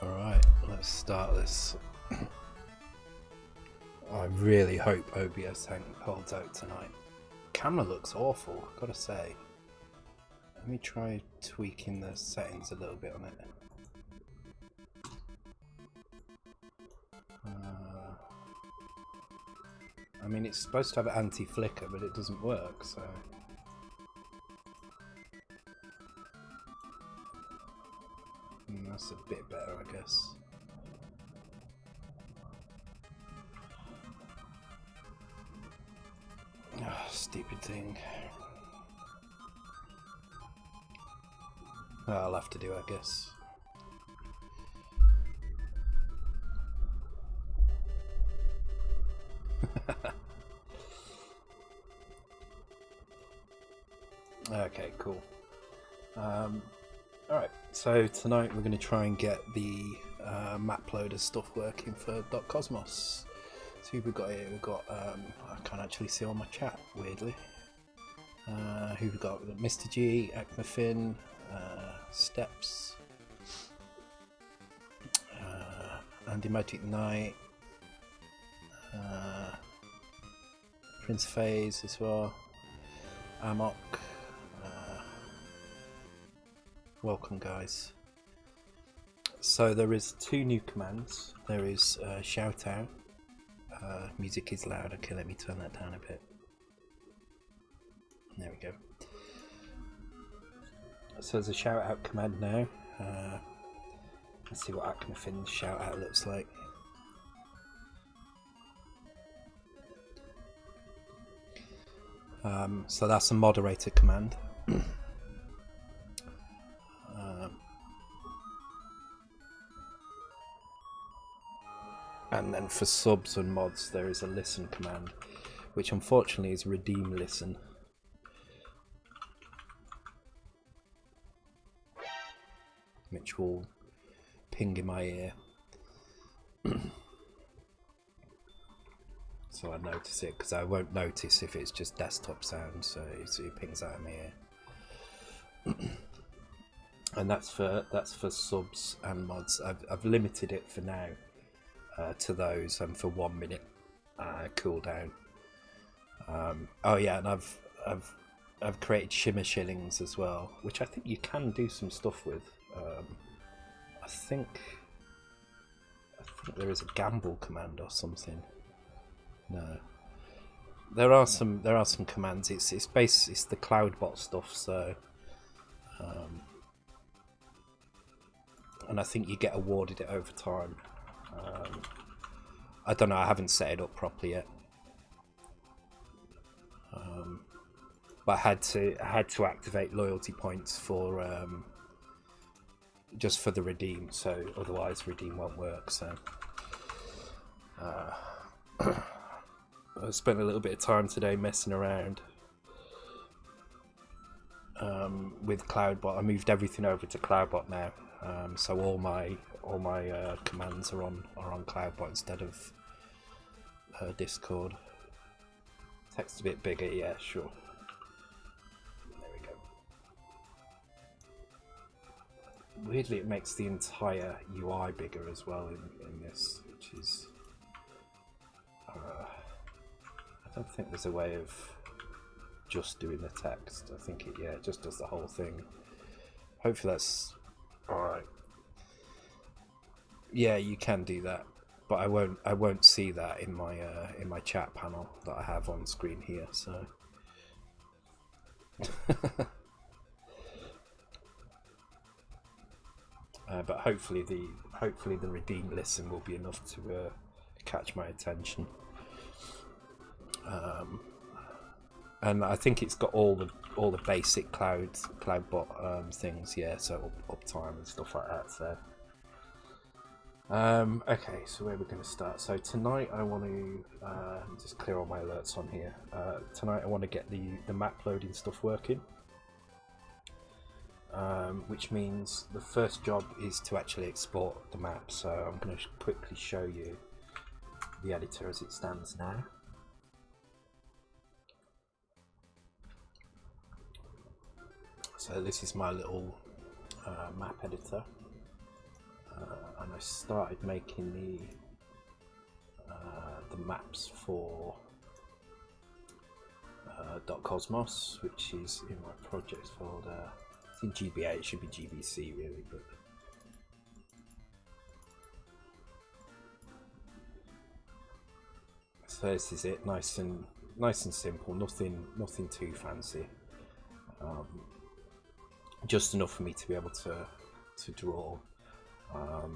Alright, let's start this. I really hope OBS holds out tonight. Camera looks awful, I've got to say. Let me try tweaking the settings a little bit on it. I mean, it's supposed to have anti-flicker, but it doesn't work, so... that's a bit better, I guess. Oh, stupid thing. Well, I'll have to do, I guess. Okay, cool. Alright, so tonight we're going to try and get the map loader stuff working for .cosmos. So who we've got here? We've got, I can't actually see on my chat, weirdly. Who we've got? We've got Mr. G, Acmafin, Steps, Andy Magic Knight, Prince Phase as well, Amok. Welcome, guys. So there is two new commands. There is shout out. Music is loud. Okay, let me turn that down a bit. There we go. So there's a shout out command now. Let's see what Acmafin's shout out looks like. So that's a moderator command. And then for subs and mods there is a listen command, which unfortunately is redeem listen. Which will ping in my ear. So I notice it, because I won't notice if it's just desktop sound, so it pings out of my ear. And that's for subs and mods. I've limited it for now. To those and for 1 minute cooldown. Oh yeah, and I've created shimmer shillings as well, which I think you can do some stuff with. I think there is a gamble command or something. No, there are some commands. It's the CloudBot stuff. So, and I think you get awarded it over time. I don't know, I haven't set it up properly yet. But I had to activate loyalty points for just for the redeem, so otherwise redeem won't work. So I spent a little bit of time today messing around with CloudBot. I moved everything over to CloudBot now, so all my commands are on CloudBot instead of Discord. Text a bit bigger, yeah, sure. There we go. Weirdly, it makes the entire UI bigger as well in this, which is I don't think there's a way of just doing the text. I think it just does the whole thing. Hopefully that's alright. Yeah, you can do that, but I won't see that in my chat panel that I have on screen here. So, but hopefully the redeem listen will be enough to catch my attention. And I think it's got all the basic CloudBot things, yeah. So uptime and stuff like that. So. Okay, so where we're going to start. So tonight I want to just clear all my alerts on here. Tonight I want to get the map loading stuff working, which means the first job is to actually export the map. So I'm going to quickly show you the editor as it stands now. So this is my little map editor. And I started making the maps for .cosmos, which is in my projects folder. It's in GBA, it should be GBC really, but so this is it, nice and simple, nothing too fancy. Just enough for me to be able to draw a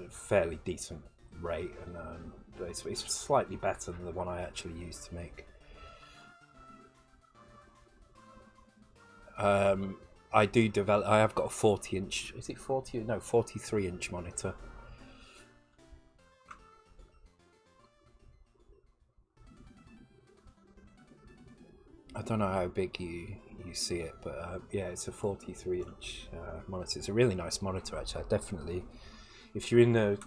fairly decent rate, and it's slightly better than the one I actually used to make. I do develop. I have got a 40-inch. Is it 40? No, 43-inch monitor. I don't know how big you see it, but yeah, it's a 43-inch monitor. It's a really nice monitor, actually. I definitely, if you're in the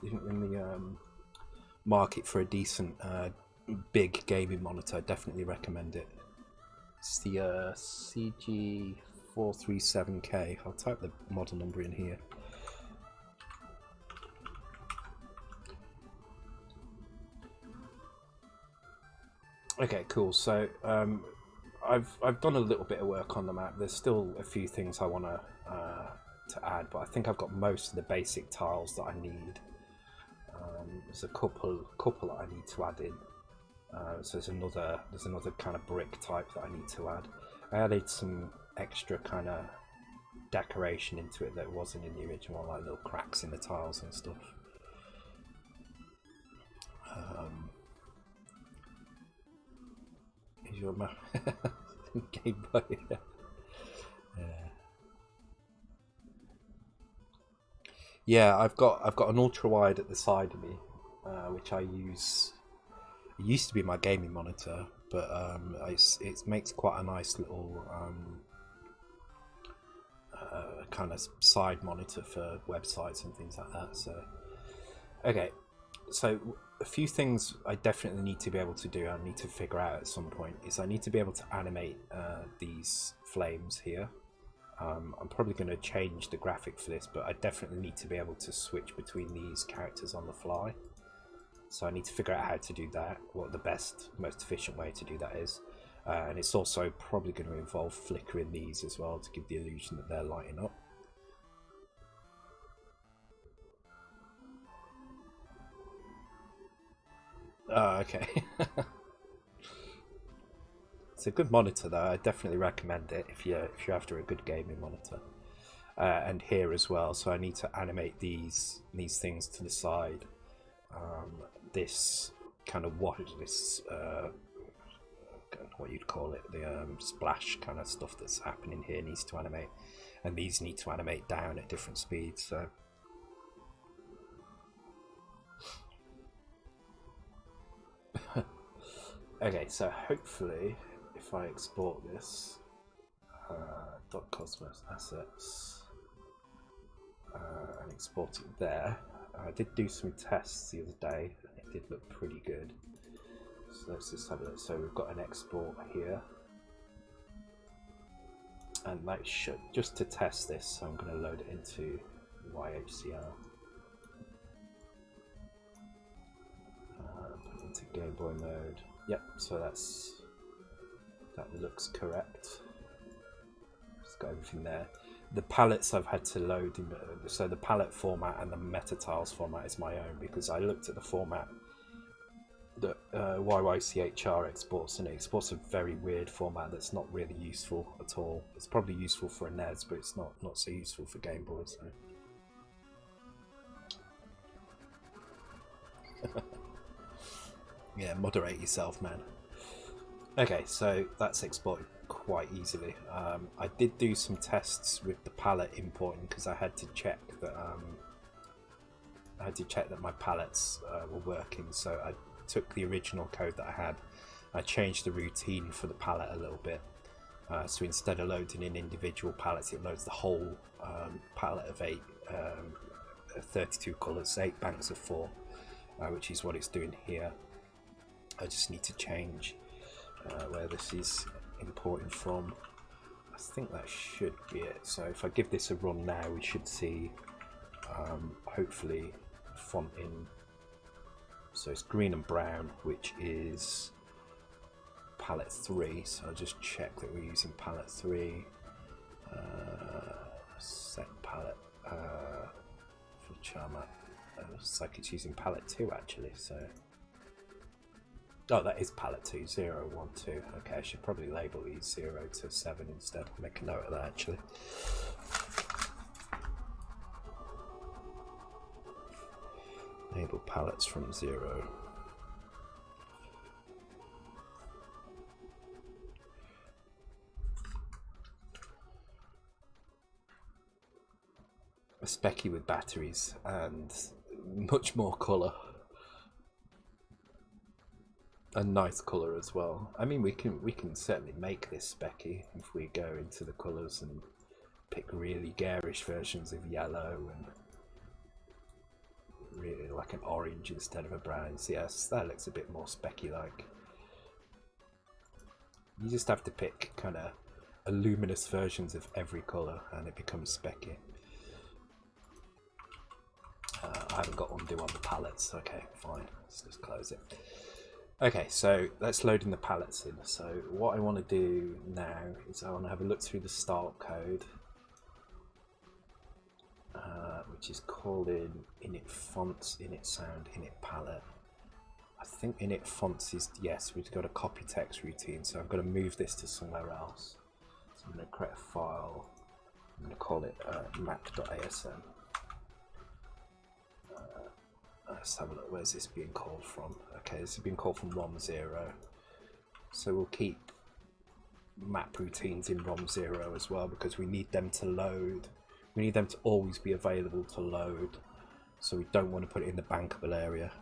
market for a decent big gaming monitor, I definitely recommend it. It's the CG437K. I'll type the model number in here. Okay, cool. So I've done a little bit of work on the map. There's still a few things I want to add, but I think I've got most of the basic tiles that I need. There's a couple that I need to add in. So there's another kind of brick type that I need to add. I added some extra kind of decoration into it that wasn't in the original, like little cracks in the tiles and stuff. Is your map Gameboy? Yeah, I've got an ultra wide at the side of me, which I use. It used to be my gaming monitor, but it makes quite a nice little kind of side monitor for websites and things like that. So, okay, so a few things I definitely need to be able to do. I need to figure out at some point is I need to be able to animate these flames here. I'm probably going to change the graphic for this, but I definitely need to be able to switch between these characters on the fly. So I need to figure out how to do that, what the best, most efficient way to do that is. And it's also probably going to involve flickering these as well to give the illusion that they're lighting up. Oh, okay. It's a good monitor though. I definitely recommend it if you're after a good gaming monitor. And here as well. So I need to animate these things to the side. This kind of what you'd call it, the splash kind of stuff that's happening here needs to animate, and these need to animate down at different speeds. So okay, so hopefully if I export this .cosmos assets and export it there, I did do some tests the other day and it did look pretty good. So let's just have a look. So we've got an export here, and that should, just to test this, so I'm going to load it into YHCR. Put it into Game Boy mode. Yep, so that looks correct. Just got everything there. The palettes I've had to load in, so the palette format and the meta tiles format is my own, because I looked at the format that YYCHR exports, and it exports a very weird format that's not really useful at all. It's probably useful for a NES, but it's not so useful for Game Boy. So. Yeah, moderate yourself, man. Okay, so that's exported quite easily. I did do some tests with the palette importing because I had to check that my palettes were working. So I took the original code that I had, I changed the routine for the palette a little bit. So instead of loading in individual palettes, it loads the whole palette of 8, 32 colours, 8 banks of 4, which is what it's doing here. I just need to change where this is importing from. I think that should be it. So if I give this a run now, we should see hopefully font in. So it's green and brown, which is palette 3. So I'll just check that we're using palette 3. Set palette for Charmat. Looks like it's using palette 2 actually. So oh, that is palette 2, 0, 1, 2. Okay, I should probably label these 0 to 7 instead. Make a note of that actually. Label palettes from 0. A specky with batteries and much more colour. A nice colour as well. I mean, we can certainly make this specky if we go into the colours and pick really garish versions of yellow and really like an orange instead of a brown. So yes, that looks a bit more specky like. You just have to pick kind of luminous versions of every colour and it becomes specky. I haven't got undo on the palettes. Okay, fine. Let's just close it. Okay, so let's load in the palettes in. So what I want to do now is I want to have a look through the start code, which is called init fonts, init sound, init palette. I think init fonts is, yes, we've got a copy text routine, so I'm going to move this to somewhere else. So I'm going to create a file. I'm going to call it map.asm. Let's have a look. Where's this being called from? Okay, this is being called from ROM0. So we'll keep map routines in ROM0 as well because we need them to load. We need them to always be available to load. So we don't want to put it in the bankable area.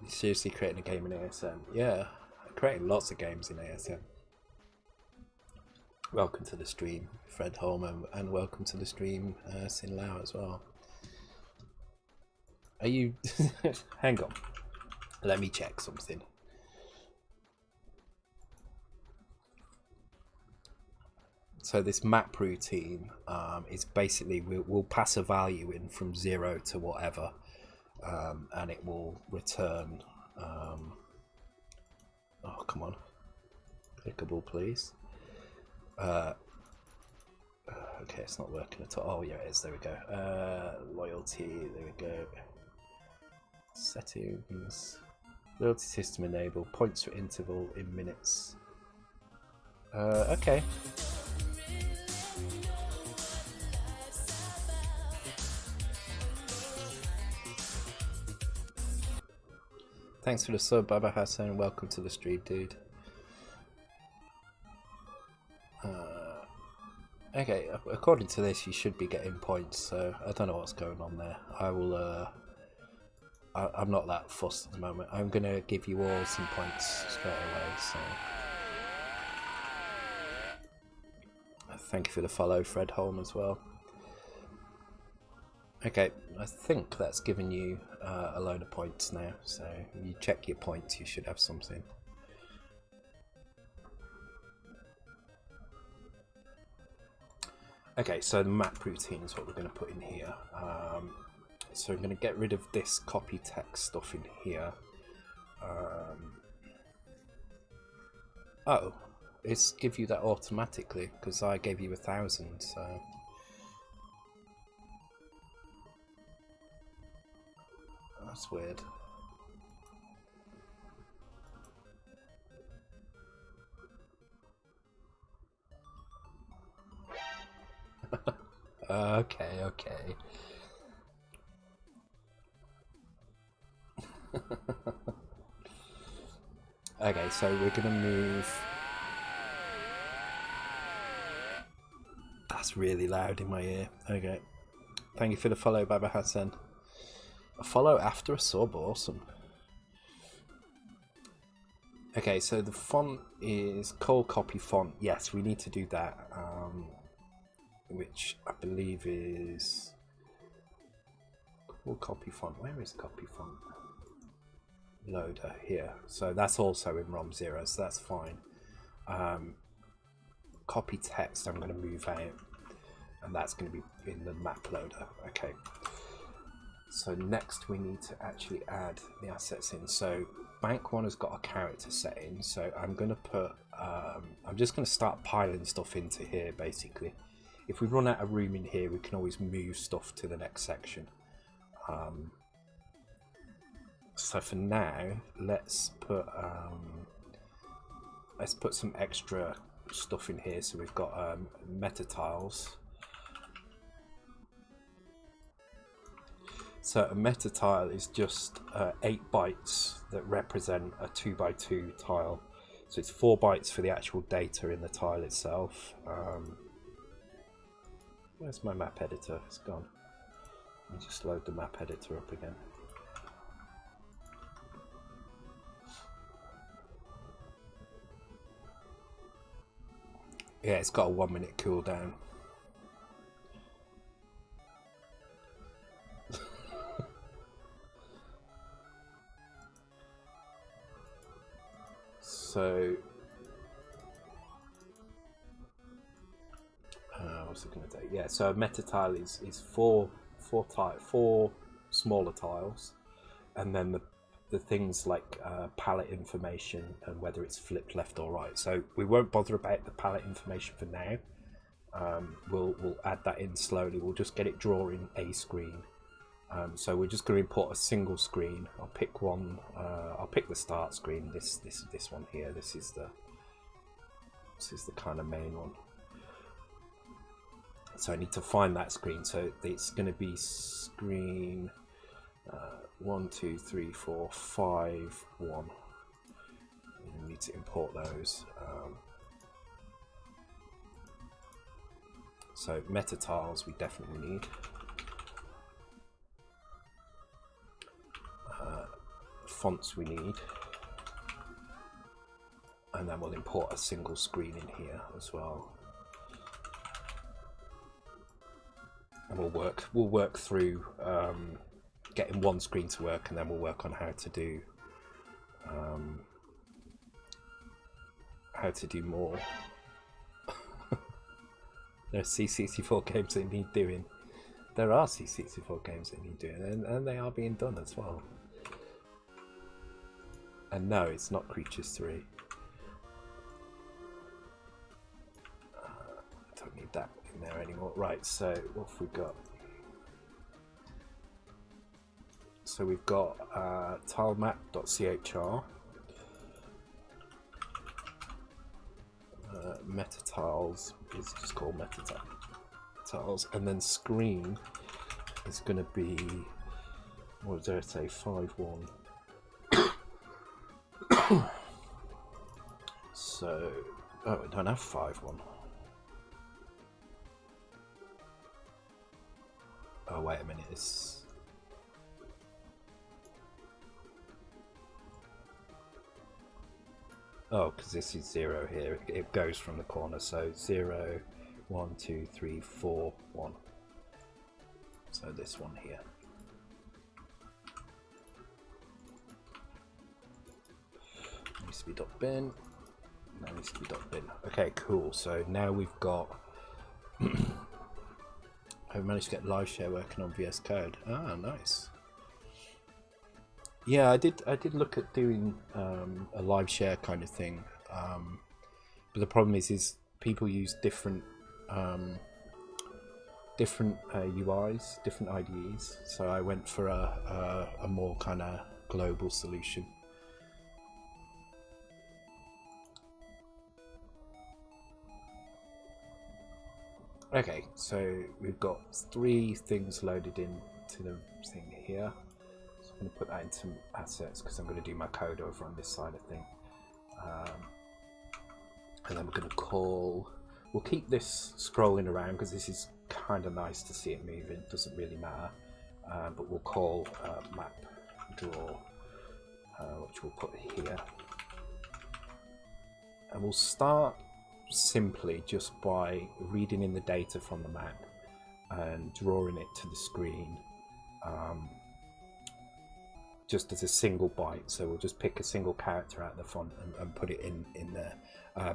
You're seriously creating a game in ASM? Yeah, I'm creating lots of games in ASM. Welcome to the stream, Fred Holman, and welcome to the stream, Sin Lao as well. Are you... Hang on. Let me check something. So this map routine is basically, we'll pass a value in from 0 to whatever, and it will return... oh, come on. Clickable, please. Okay, it's not working at all. Oh, yeah, it is. There we go. Loyalty. There we go. Settings. Loyalty system enable. Points for interval in minutes. Okay. Thanks for the sub, Baba Hassan. Welcome to the stream, dude. Okay, according to this, you should be getting points, so I don't know what's going on there. I will, I'm not that fussed at the moment. I'm going to give you all some points straight away, so... Thank you for the follow, Fred Holm, as well. Okay, I think that's given you a load of points now, so you check your points, you should have something. Okay, so the map routine is what we're going to put in here. So I'm going to get rid of this copy text stuff in here. Oh, it's give you that automatically because I gave you 1,000. So that's weird. Okay. Okay, so we're gonna move. That's really loud in my ear. Okay. Thank you for the follow, Baba Hassan. A follow after a sub, awesome. Okay, so the font is Call Copy Font. Yes, we need to do that. Which I believe is Call Copy Font. Where is Copy Font? loader here, so that's also in ROM 0, so that's fine. Copy text I'm going to move out, and that's going to be in the map loader. Okay, so next we need to actually add the assets in. So bank 1 has got a character set in, so I'm going to put I'm just going to start piling stuff into here. Basically, if we run out of room in here, we can always move stuff to the next section. So for now, let's put some extra stuff in here. So we've got meta tiles. So a meta tile is just 8 bytes that represent a 2x2 tile. So it's 4 bytes for the actual data in the tile itself. Where's my map editor? It's gone. Let me just load the map editor up again. Yeah, it's got a 1-minute cooldown. So, what's it going to take? Yeah, so a meta tile is four smaller tiles, and then the things like palette information and whether it's flipped left or right. So we won't bother about the palette information for now. We'll add that in slowly. We'll just get it drawing a screen. So we're just going to import a single screen. I'll pick one. I'll pick the start screen. This one here. This is the kind of main one. So I need to find that screen. So it's going to be screen 1, 2, 3, 4, 5, 1. We need to import those. So meta tiles we definitely need. Fonts we need, and then we'll import a single screen in here as well. And we'll work through getting one screen to work, and then we'll work on how to do more. There are C64 games that need doing. There are C64 games that need doing, and they are being done as well. And no, it's not Creatures 3. Don't need that in there anymore. Right, so what have we got? So we've got tilemap.chr, meta tiles is just called meta tiles, and then screen is going to be, what did I say, 5.1. So, oh, we don't have 5.1. Oh, wait a minute, it's... Oh, because this is 0 here. It goes from the corner, so 0, 1, 2, 3, 4, 1. So this one here. Needs to be .bin. That needs to be .bin. Okay, cool. So now we've got. I've managed to get live share working on VS Code. Ah, nice. Yeah, I did look at doing a live share kind of thing, but the problem is people use different UIs, different IDEs. So I went for a more kind of global solution. Okay, so we've got 3 things loaded into the thing here. So I'm going to put that into assets because I'm going to do my code over on this side of thing. And then we're going to call... We'll keep this scrolling around because this is kind of nice to see it moving. Doesn't really matter. But we'll call map draw, which we'll put here. And we'll start simply just by reading in the data from the map and drawing it to the screen. just as a single byte. So we'll just pick a single character out of the font and put it in there,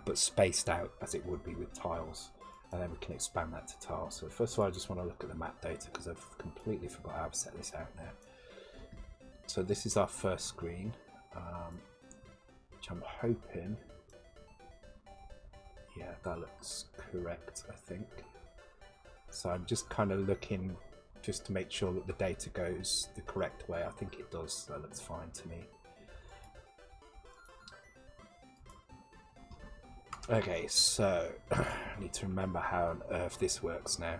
but spaced out as it would be with tiles. And then we can expand that to tiles. So first of all, I just want to look at the map data because I've completely forgot how to set this out now. So this is our first screen, which I'm hoping, yeah, that looks correct, I think. So I'm just kind of looking just to make sure that the data goes the correct way. I think it does, so that looks fine to me. Okay, so I need to remember how on earth this works now.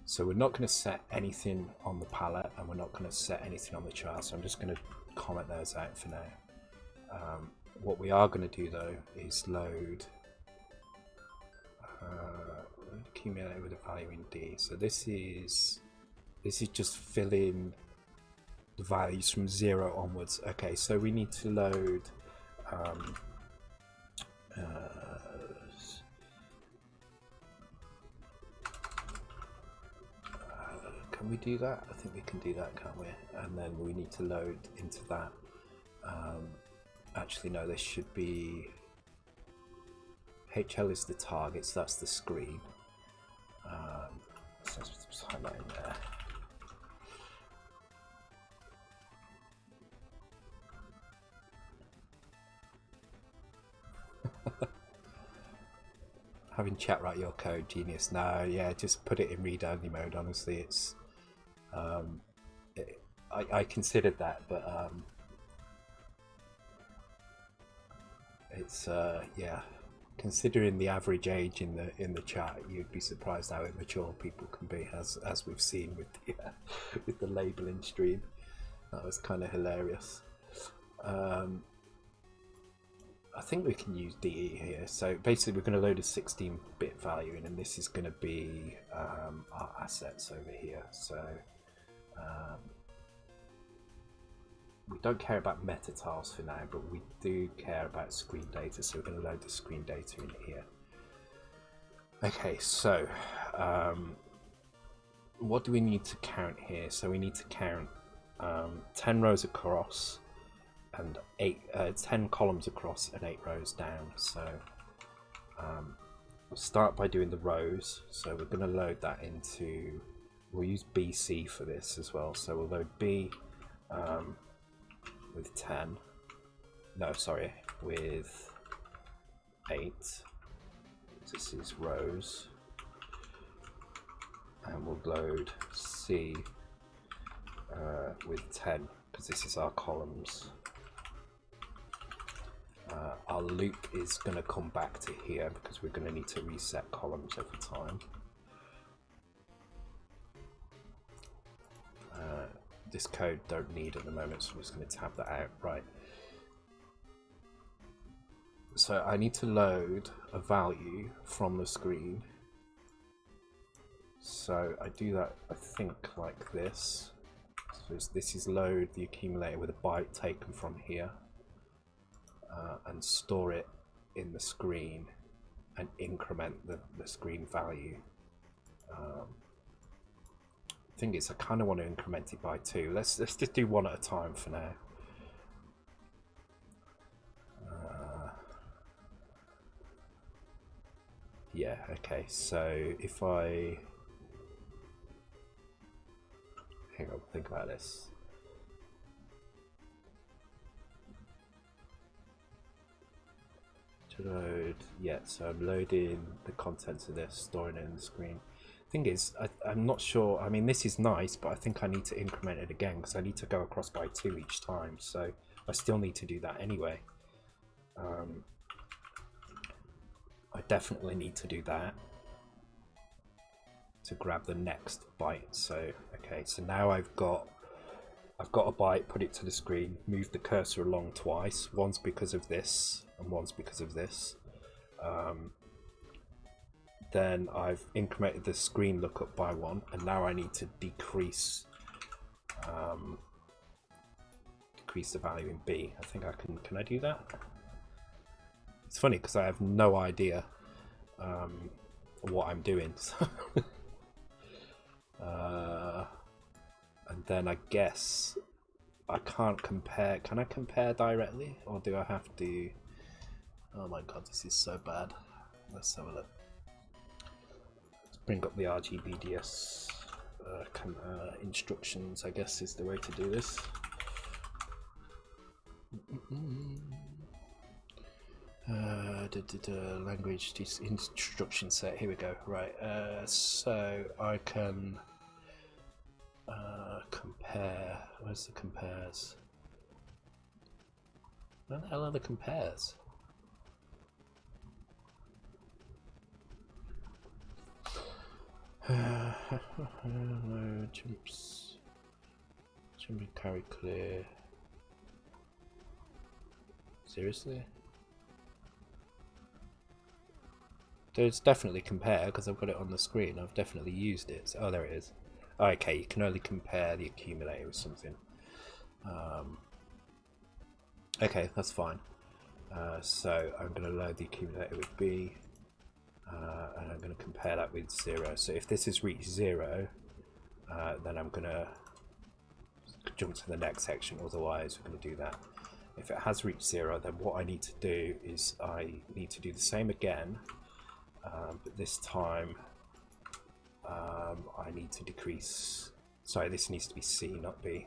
So we're not going to set anything on the palette, and we're not going to set anything on the chart, so I'm just going to comment those out for now. What we are going to do though is load accumulate with a value in D. So this is just filling the values from 0 onwards. Okay, so we need to load can we do that? I think we can do that, can't we? And then we need to load into that. Actually, no, this should be HL is the target, so that's the screen. So let's just highlight in there. Having chat write your code, genius. No, yeah, just put it in read-only mode. Honestly, it's I considered that, but it's yeah. Considering the average age in the chat, you'd be surprised how immature people can be, as we've seen with the with the labeling stream. That was kind of hilarious. I think we can use DE here. So basically we're going to load a 16-bit value in, and this is going to be our assets over here. So we don't care about meta tiles for now, but we do care about screen data. So we're going to load the screen data in here. Okay, so what do we need to count here? So we need to count 10 rows across and 10 columns across and 8 rows down. So we'll start by doing the rows. So we're going to load that into, we'll use BC for this as well. So we'll load B with 10, no sorry, with 8. This is rows, and we'll load C with 10 because this is our columns. Our loop is going to come back to here because we're going to need to reset columns every time. This code don't need at the moment, so I'm just going to tab that out. Right. So I need to load a value from the screen. So I do that, I think, like this. So this is load the accumulator with a byte taken from here, and store it in the screen and increment the screen value. Thing is, I kind of want to increment it by 2. Let's just do one at a time for now. Yeah, okay, so if I hang on, think about this. To load, yeah, so I'm loading the contents of this, storing it in the screen. Thing is, I'm not sure. I mean, this is nice, but I think I need to increment it again because I need to go across by 2 each time. So I still need to do that anyway. I definitely need to do that to grab the next byte. So okay, so now I've got a byte, put it to the screen, move the cursor along twice. Once because of this, and once because of this. Then I've incremented the screen lookup by 1, and now I need to decrease the value in B. I think I can I do that? It's funny because I have no idea what I'm doing. And then I guess I can't compare. Can I compare directly, or do I have to? Oh my god, this is so bad. Let's have a look. Let's bring up the RGBDS instructions, I guess is the way to do this. Language instruction set. Here we go. Right. So I can compare. Where's the compares? Where the hell are the compares? Jumps. Jumping carry clear. Seriously? There's definitely compare because I've got it on the screen. I've definitely used it. So, oh, there it is. Oh, okay, you can only compare the accumulator with something. Okay, that's fine. So I'm going to load the accumulator with B. And I'm going to compare that with 0. So if this has reached 0, then I'm going to jump to the next section, otherwise we're going to do that. If it has reached 0, then what I need to do is I need to do the same again, but this time I need to decrease, sorry, this needs to be C, not B.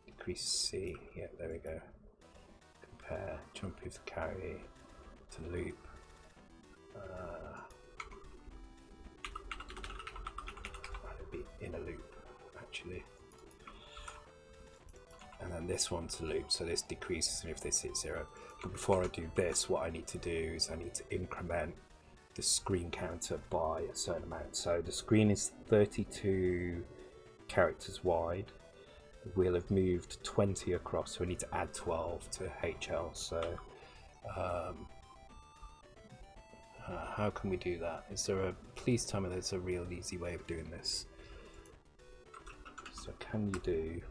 Decrease C, yeah, there we go. Compare, jump with carry to loop. In a loop actually, and then this one to loop, so this decreases if this hits 0. But before I do this, what I need to do is I need to increment the screen counter by a certain amount. So the screen is 32 characters wide. We'll have moved 20 across, so we need to add 12 to HL. So how can we do that? Is there a, please tell me there's a real easy way of doing this. So can you do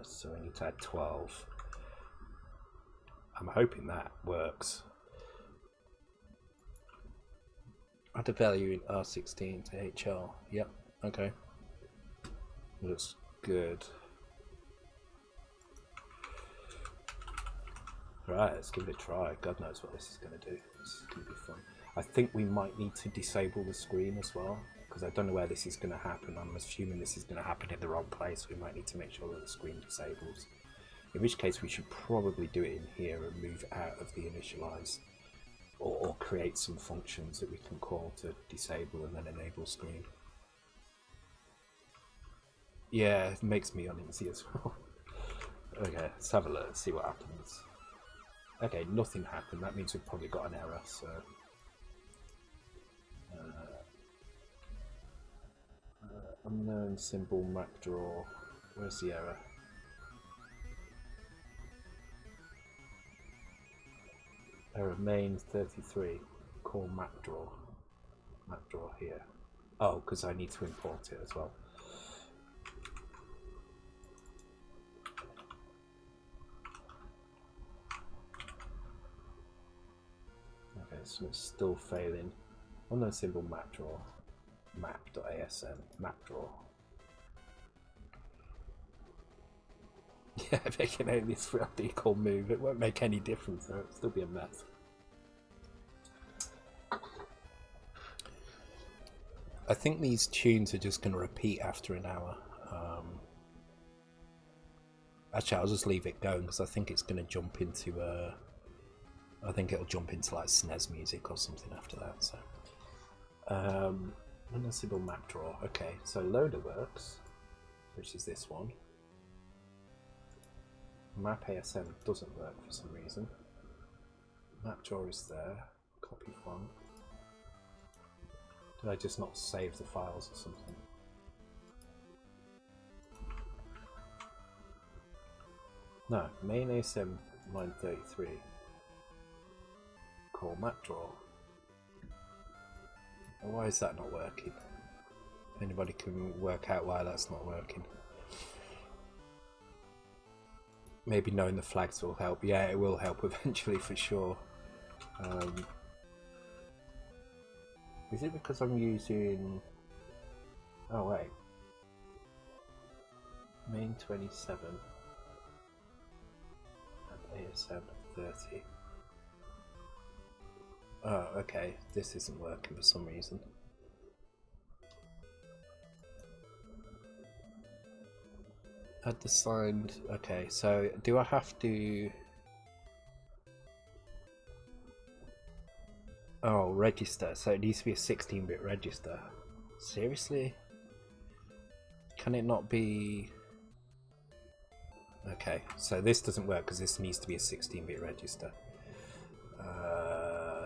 so I need to add 12. I'm hoping that works. Add a value in R16 to HL. Yep, okay. Looks good. Right, let's give it a try. God knows what this is going to do. This is going to be fun. I think we might need to disable the screen as well, because I don't know where this is going to happen. I'm assuming this is going to happen in the wrong place. We might need to make sure that the screen disables. In which case we should probably do it in here and move out of the initialize, or create some functions that we can call to disable and then enable screen. Yeah, it makes me uneasy as well. Okay, let's have a look, see what happens. Okay, nothing happened. That means we've probably got an error, so unknown symbol map draw. Where's the error? Error main 33. Call map draw. Map draw here. Oh, because I need to import it as well. Okay, so it's still failing. Unknown symbol map draw. Map.asm. Map draw. Yeah, making only this real decal move, it won't make any difference, though. It'll still be a mess. I think these tunes are just going to repeat after an hour. Actually, I'll just leave it going because I think it's going to jump into I think it'll jump into like SNES music or something after that. So, Municipal map draw. Okay, so loader works, which is this one. Map ASM doesn't work for some reason. Map draw is there. Copy from. Did I just not save the files or something? No, main ASM line 33. Call map draw. Why is that not working? Anybody can work out why that's not working. Maybe knowing the flags will help. Yeah, it will help eventually for sure. Is it because I'm using Oh wait. Main 27 and ASM 30. Oh, okay. This isn't working for some reason. Add the signed. Okay, so do I have to? Oh, register. So it needs to be a 16-bit register. Seriously? Can it not be? Okay, so this doesn't work because this needs to be a 16-bit register.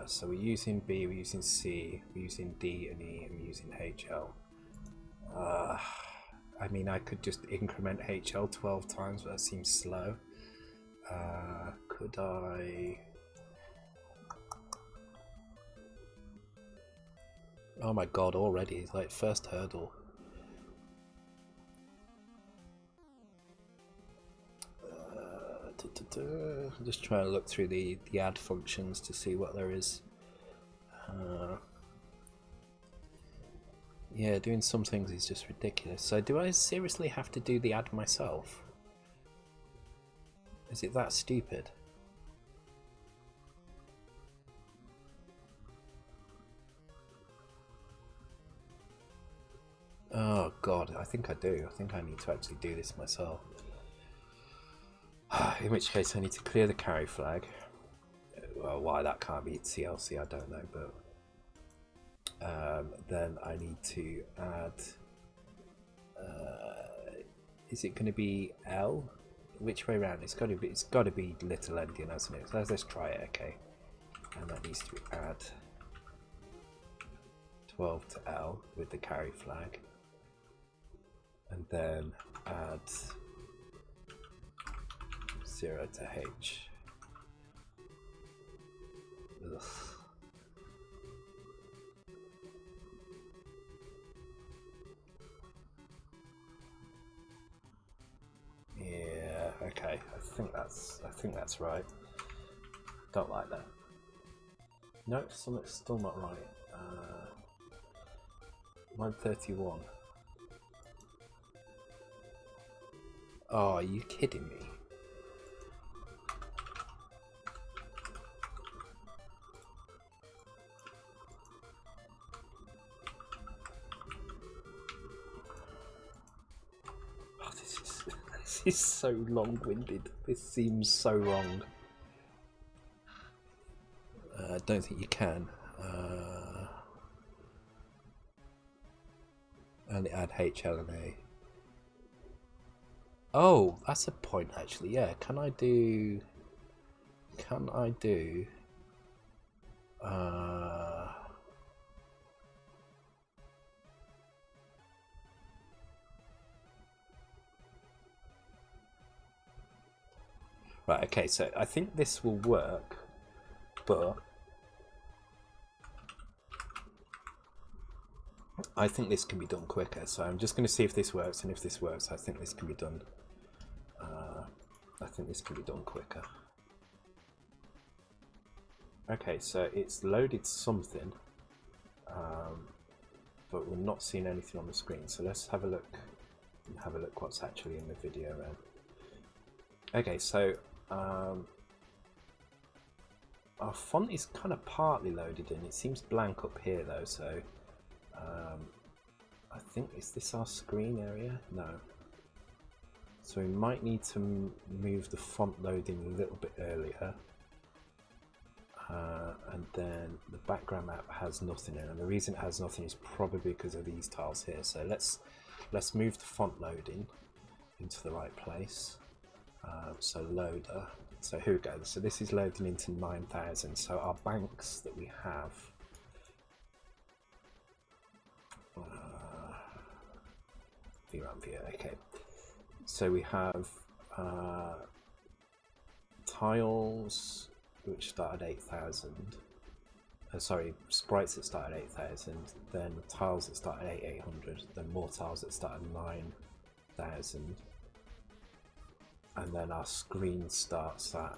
So we're using B, we're using C, we're using D and E, and we're using HL. I mean, I could just increment HL 12 times, but that seems slow. Could I? Oh my god, already, it's like first hurdle. I'm just trying to look through the add functions to see what there is. Yeah, doing some things is just ridiculous. So do I seriously have to do the add myself? Is it that stupid? Oh god, I think I do. I think I need to actually do this myself. In which case I need to clear the carry flag. Well, why that can't be CLC I don't know, but then I need to add is it going to be L? Which way around? It's got to be little endian, hasn't it? So let's try it. Okay, and that needs to be add 12 to L with the carry flag, and then add 0 to H. Ugh. Yeah, okay. I think that's right. Don't like that. No, something's still not right. Line 31. Oh, are you kidding me? Oh, this is so long-winded. This seems so wrong. I don't think you can. And add HL and A. Oh, that's a point actually. Yeah, can I do? Right. Okay. So I think this will work, but I think this can be done quicker. So I'm just going to see if this works, and if this works, I think this can be done. I think this can be done quicker. Okay, so it's loaded something, but we're not seeing anything on the screen. So let's have a look and have a look what's actually in the video then. Okay, so our font is kind of partly loaded in. It seems blank up here though, so I think, is this our screen area? No. So we might need to move the font loading a little bit earlier. And then the background map has nothing in, and the reason it has nothing is probably because of these tiles here. So let's move the font loading into the right place. So loader. So here we go. So this is loading into 9000. So our banks that we have. Vram Viewer. Okay. So we have tiles which start at 8000. Sorry, sprites that start at 8000. Then tiles that start at 8800. Then more tiles that start at 9000. And then our screen starts at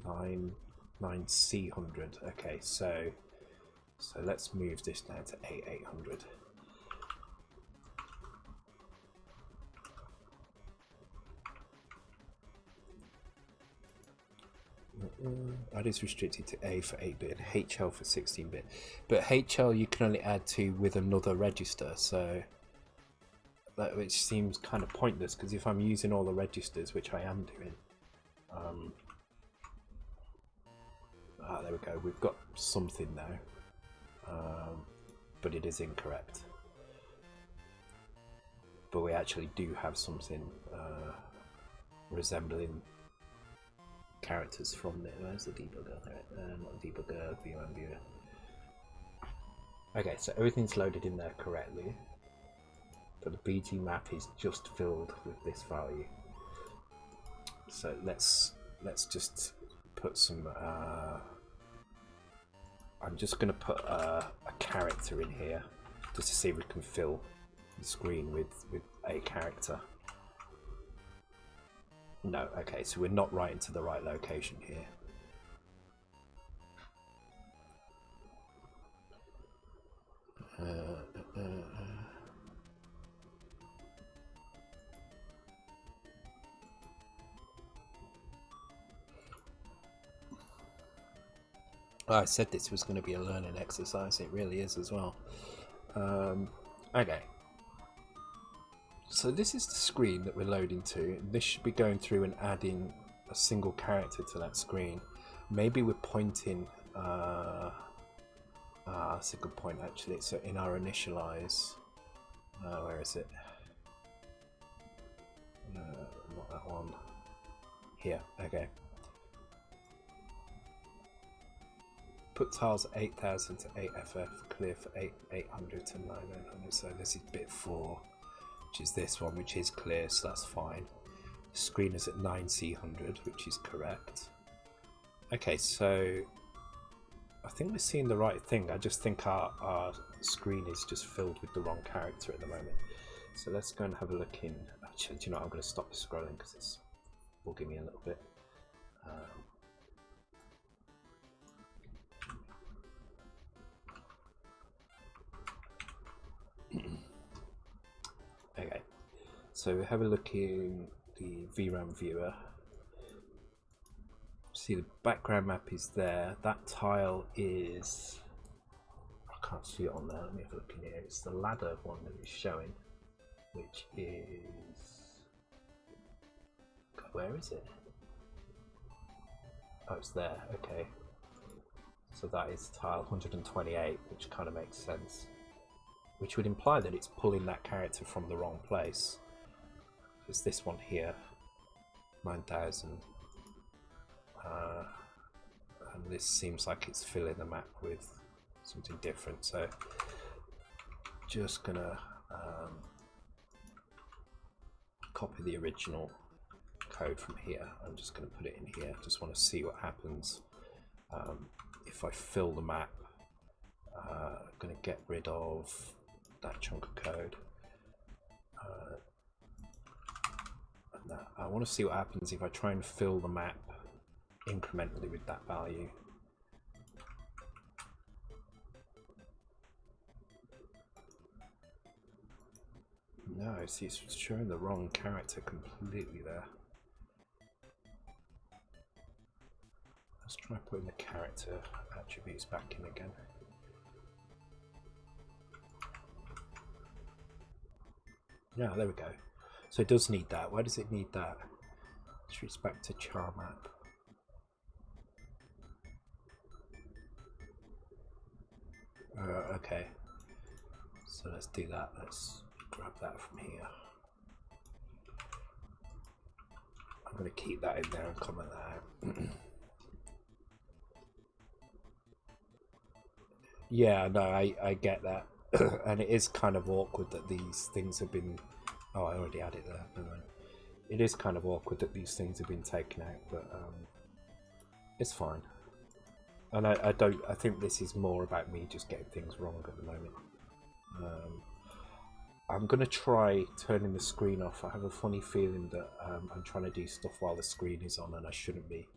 9 9C100. Okay, so let's move this down to A800. That is restricted to A for 8-bit and HL for 16-bit. But HL you can only add to with another register, so that, which seems kind of pointless, because if I'm using all the registers, which I am doing, there we go, we've got something now, but it is incorrect. But we actually do have something resembling characters from there. Where's the debugger? Not debugger, Vram Viewer. Okay, so everything's loaded in there correctly, but the BG map is just filled with this value. So let's just put some. I'm just going to put a character in here just to see if we can fill the screen with a character. No, okay, so we're not right into the right location here. I said this was going to be a learning exercise. It really is as well. Okay. So this is the screen that we're loading to. This should be going through and adding a single character to that screen. Maybe we're pointing. That's a good point actually. So in our initialize, where is it? Not that one. Here. Okay. Put tiles 8000 to 8FF, clear for 800 to 9900. So this is bit 4. Which is this one, which is clear, so that's fine. The screen is at 9C100, which is correct. Okay, so I think we're seeing the right thing. I just think our screen is just filled with the wrong character at the moment. So let's go and have a look in. Actually, do you know what? I'm going to stop the scrolling because it's bugging me a little bit. Okay, so we have a look in the Vram Viewer. See, the background map is there. That tile is, I can't see it on there. Let me have a look in here. It's the ladder one that is showing, which is, where is it? Oh, it's there. Okay, so that is tile 128, which kind of makes sense. Which would imply that it's pulling that character from the wrong place. There's this one here, 9000. And this seems like it's filling the map with something different. So just gonna copy the original code from here. I'm just gonna put it in here. Just want to see what happens if I fill the map. I'm gonna get rid of that chunk of code. And that, I want to see what happens if I try and fill the map incrementally with that value. No, see, it's showing the wrong character completely there. Let's try putting the character attributes back in again. Yeah, there we go. So it does need that. Why does it need that? It's back to char map. Okay. So let's do that. Let's grab that from here. I'm going to keep that in there and comment that out. Yeah, no, I get that. And it is kind of awkward that these things have been, oh, I already had it there. It is kind of awkward that these things have been taken out, but it's fine. And I think this is more about me just getting things wrong at the moment. I'm gonna try turning the screen off. I have a funny feeling that I'm trying to do stuff while the screen is on and I shouldn't be.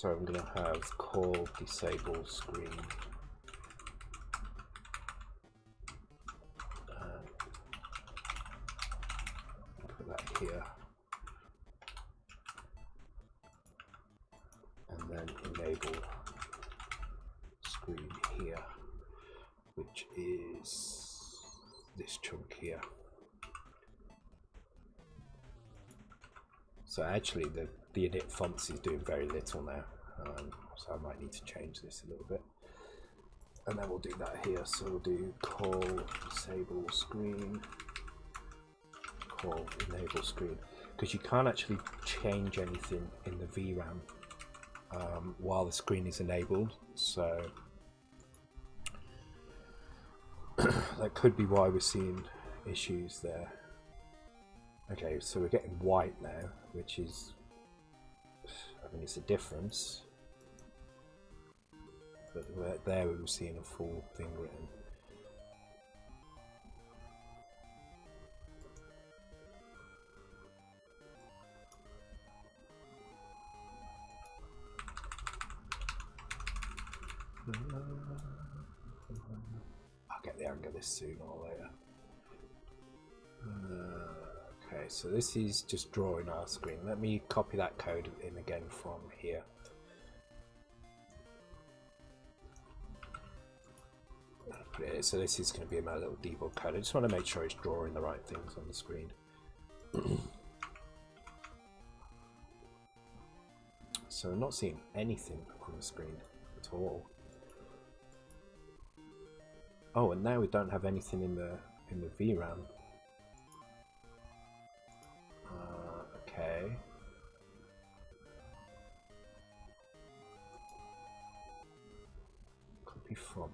So I'm going to have call disable screen. Put that here. And then enable screen here, which is this chunk here. So actually the init fonts is doing very little now, so I might need to change this a little bit. And then we'll do that here. So we'll do call disable screen, call enable screen, because you can't actually change anything in the VRAM while the screen is enabled. So that could be why we're seeing issues there. Okay, so we're getting white now, which is, I mean, it's a difference. But there we were seeing a full thing written. I'll get the hang of this sooner or later. Okay, so this is just drawing our screen. Let me copy that code in again from here. So this is going to be my little debug code. I just want to make sure it's drawing the right things on the screen. So I'm not seeing anything on the screen at all. Oh, and now we don't have anything in the VRAM. Okay. Copy from.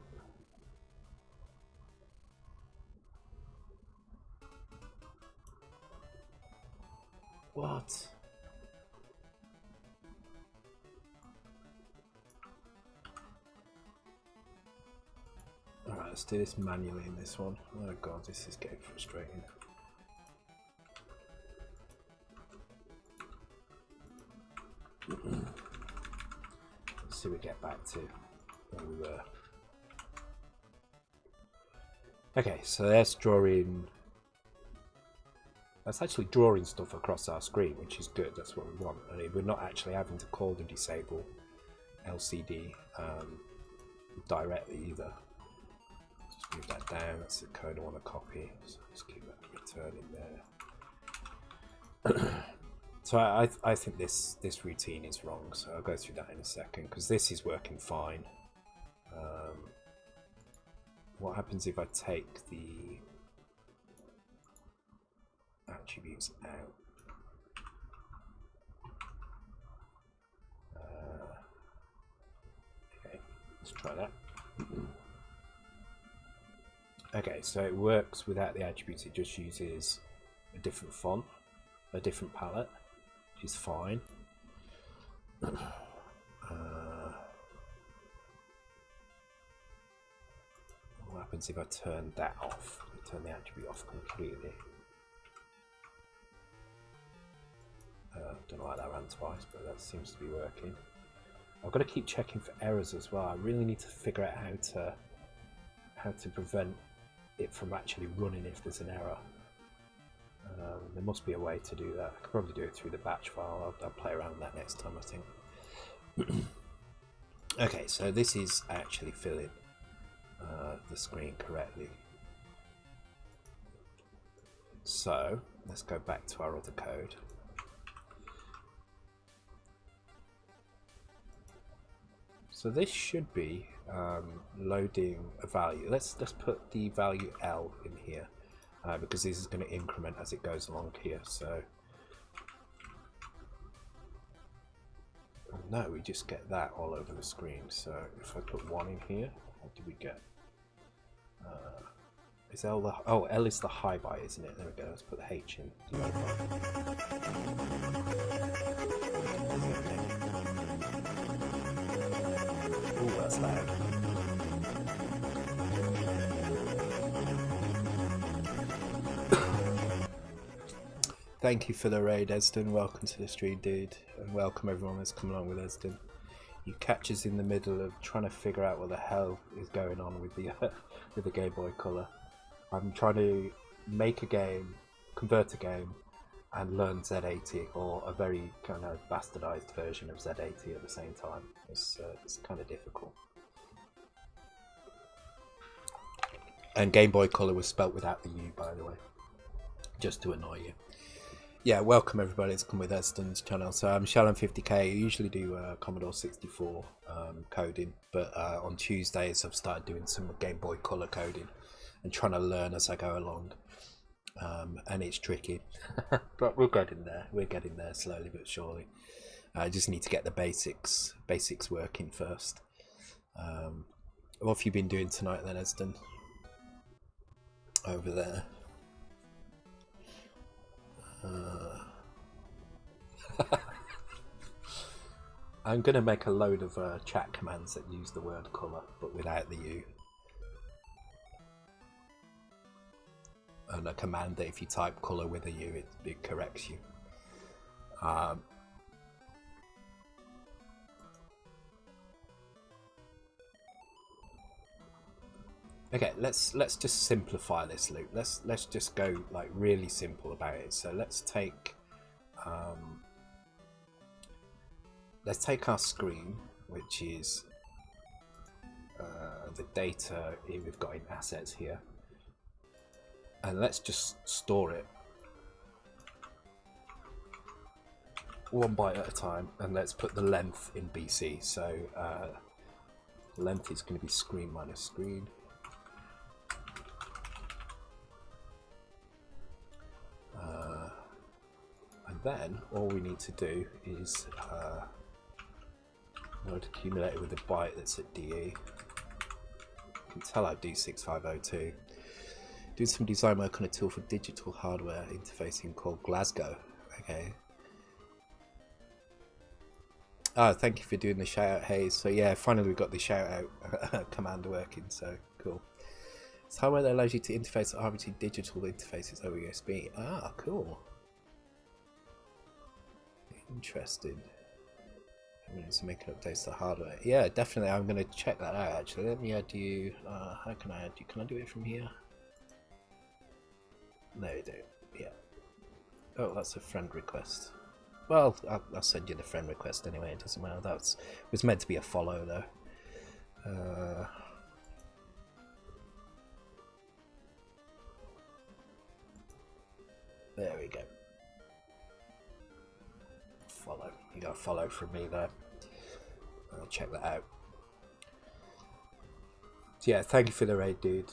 What? Alright, let's do this manually in this one. Oh god, this is getting frustrating. Let's see if we get back to where we were. Okay, so that's drawing. That's actually drawing stuff across our screen, which is good. That's what we want. And we're not actually having to call the disable LCD directly either. Just move that down. That's the code I want to copy. So just keep that returning there. So I think this routine is wrong. So I'll go through that in a second, because this is working fine. What happens if I take the attributes out? Okay, let's try that. Okay, so it works without the attributes. It just uses a different font, a different palette, which is fine. What happens if I turn that off? I turn the attribute off completely. Don't know why that ran twice, but that seems to be working. I've got to keep checking for errors as well. I really need to figure out how to prevent it from actually running if there's an error. There must be a way to do that. I could probably do it through the batch file. I'll play around with that next time, I think. Okay, so this is actually filling the screen correctly. So let's go back to our other code. So this should be loading a value. Let's put the value L in here because this is going to increment as it goes along here. So no, we just get that all over the screen. So if I put 1 in here, what do we get? Is L the, oh, L is the high byte, isn't it? There we go. Let's put the H in. Ooh, that's loud. Thank you for the raid, Esden. Welcome to the stream, dude. And welcome everyone that's come along with Esden. you catch us in the middle of trying to figure out what the hell is going on with the with the Game Boy Color. I'm trying to make a game, convert a game, and learn Z80, or a very kind of bastardized version of Z80 at the same time. It's kind of difficult. And Game Boy Color was spelt without the U, by the way, just to annoy you. Yeah, welcome everybody to Come With Eston's channel. So I'm Shalom50k. I usually do Commodore 64 coding, but on Tuesdays I've started doing some Game Boy Color coding and trying to learn as I go along. And it's tricky, but we're getting there. We're getting there slowly but surely. I just need to get the basics working first. What have you been doing tonight then, Eston? Over there. I'm gonna make a load of chat commands that use the word colour but without the U, and a command that if you type colour with a U it corrects you. Okay, let's just simplify this, Luke. Let's just go like really simple about it. So let's take our screen, which is the data we've got in assets here, and let's just store it one byte at a time, and let's put the length in BC. So length is going to be screen minus screen. And then all we need to do is load accumulator with a byte that's at DE. You can tell I do 6502. Doing some design work on a tool for digital hardware interfacing called Glasgow. Okay. Oh, thank you for doing the shout out, Hayes. So yeah, finally we got the shout out command working, so cool. It's hardware that allows you to interface arbitrary digital interfaces over USB. Ah, cool. Interesting. I'm going to make updates to the hardware. Yeah, definitely. I'm going to check that out actually. Let me add you. How can I add you? Can I do it from here? No, you don't. Yeah. Oh, that's a friend request. Well, I'll send you the friend request anyway. It doesn't matter. It was meant to be a follow though. There we go. Follow. You got a follow from me there. I'll check that out. So yeah, thank you for the raid, dude.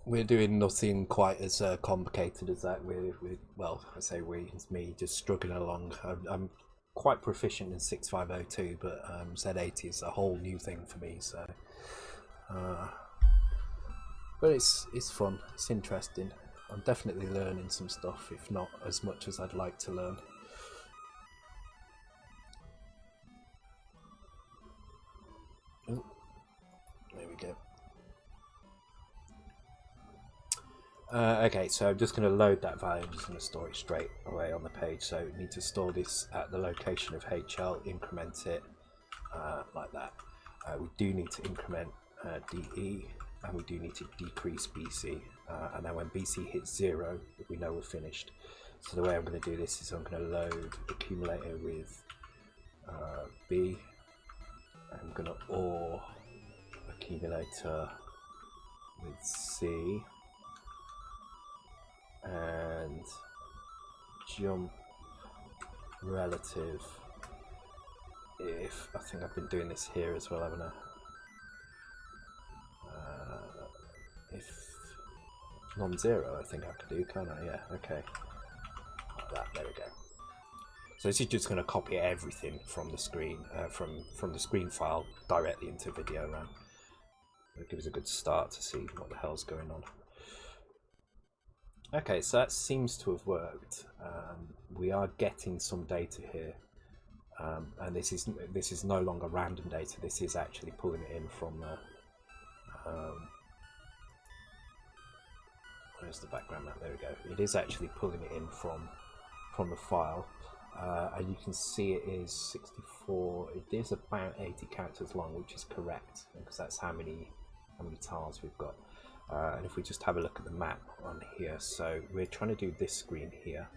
We're doing nothing quite as complicated as that. Well, I say we, it's me just struggling along. I'm quite proficient in 6502, but Z80 is a whole new thing for me. So, but it's fun. It's interesting. I'm definitely learning some stuff, if not as much as I'd like to learn. Oh, there we go. Okay, so I'm just going to load that value. I'm just going to store it straight away on the page. So we need to store this at the location of HL, increment it like that. We do need to increment DE, and we do need to decrease BC. And then when BC hits 0, we know we're finished. So the way I'm going to do this is I'm going to load accumulator with B. I'm going to OR accumulator with C. And jump relative if, I think I've been doing this here as well, haven't I? If non-zero, I think I can do, can't I? Yeah, okay. Like that, there we go. So this is just going to copy everything from the screen, from the screen file directly into video RAM. It'll give us a good start to see what the hell's going on. Okay, so that seems to have worked. We are getting some data here, and this is no longer random data. This is actually pulling it in from where's the background map? There we go. It is actually pulling it in from the file. and you can see it is 64. It is about 80 characters long, which is correct because that's how many tiles we've got. And if we just have a look at the map on here, so we're trying to do this screen here.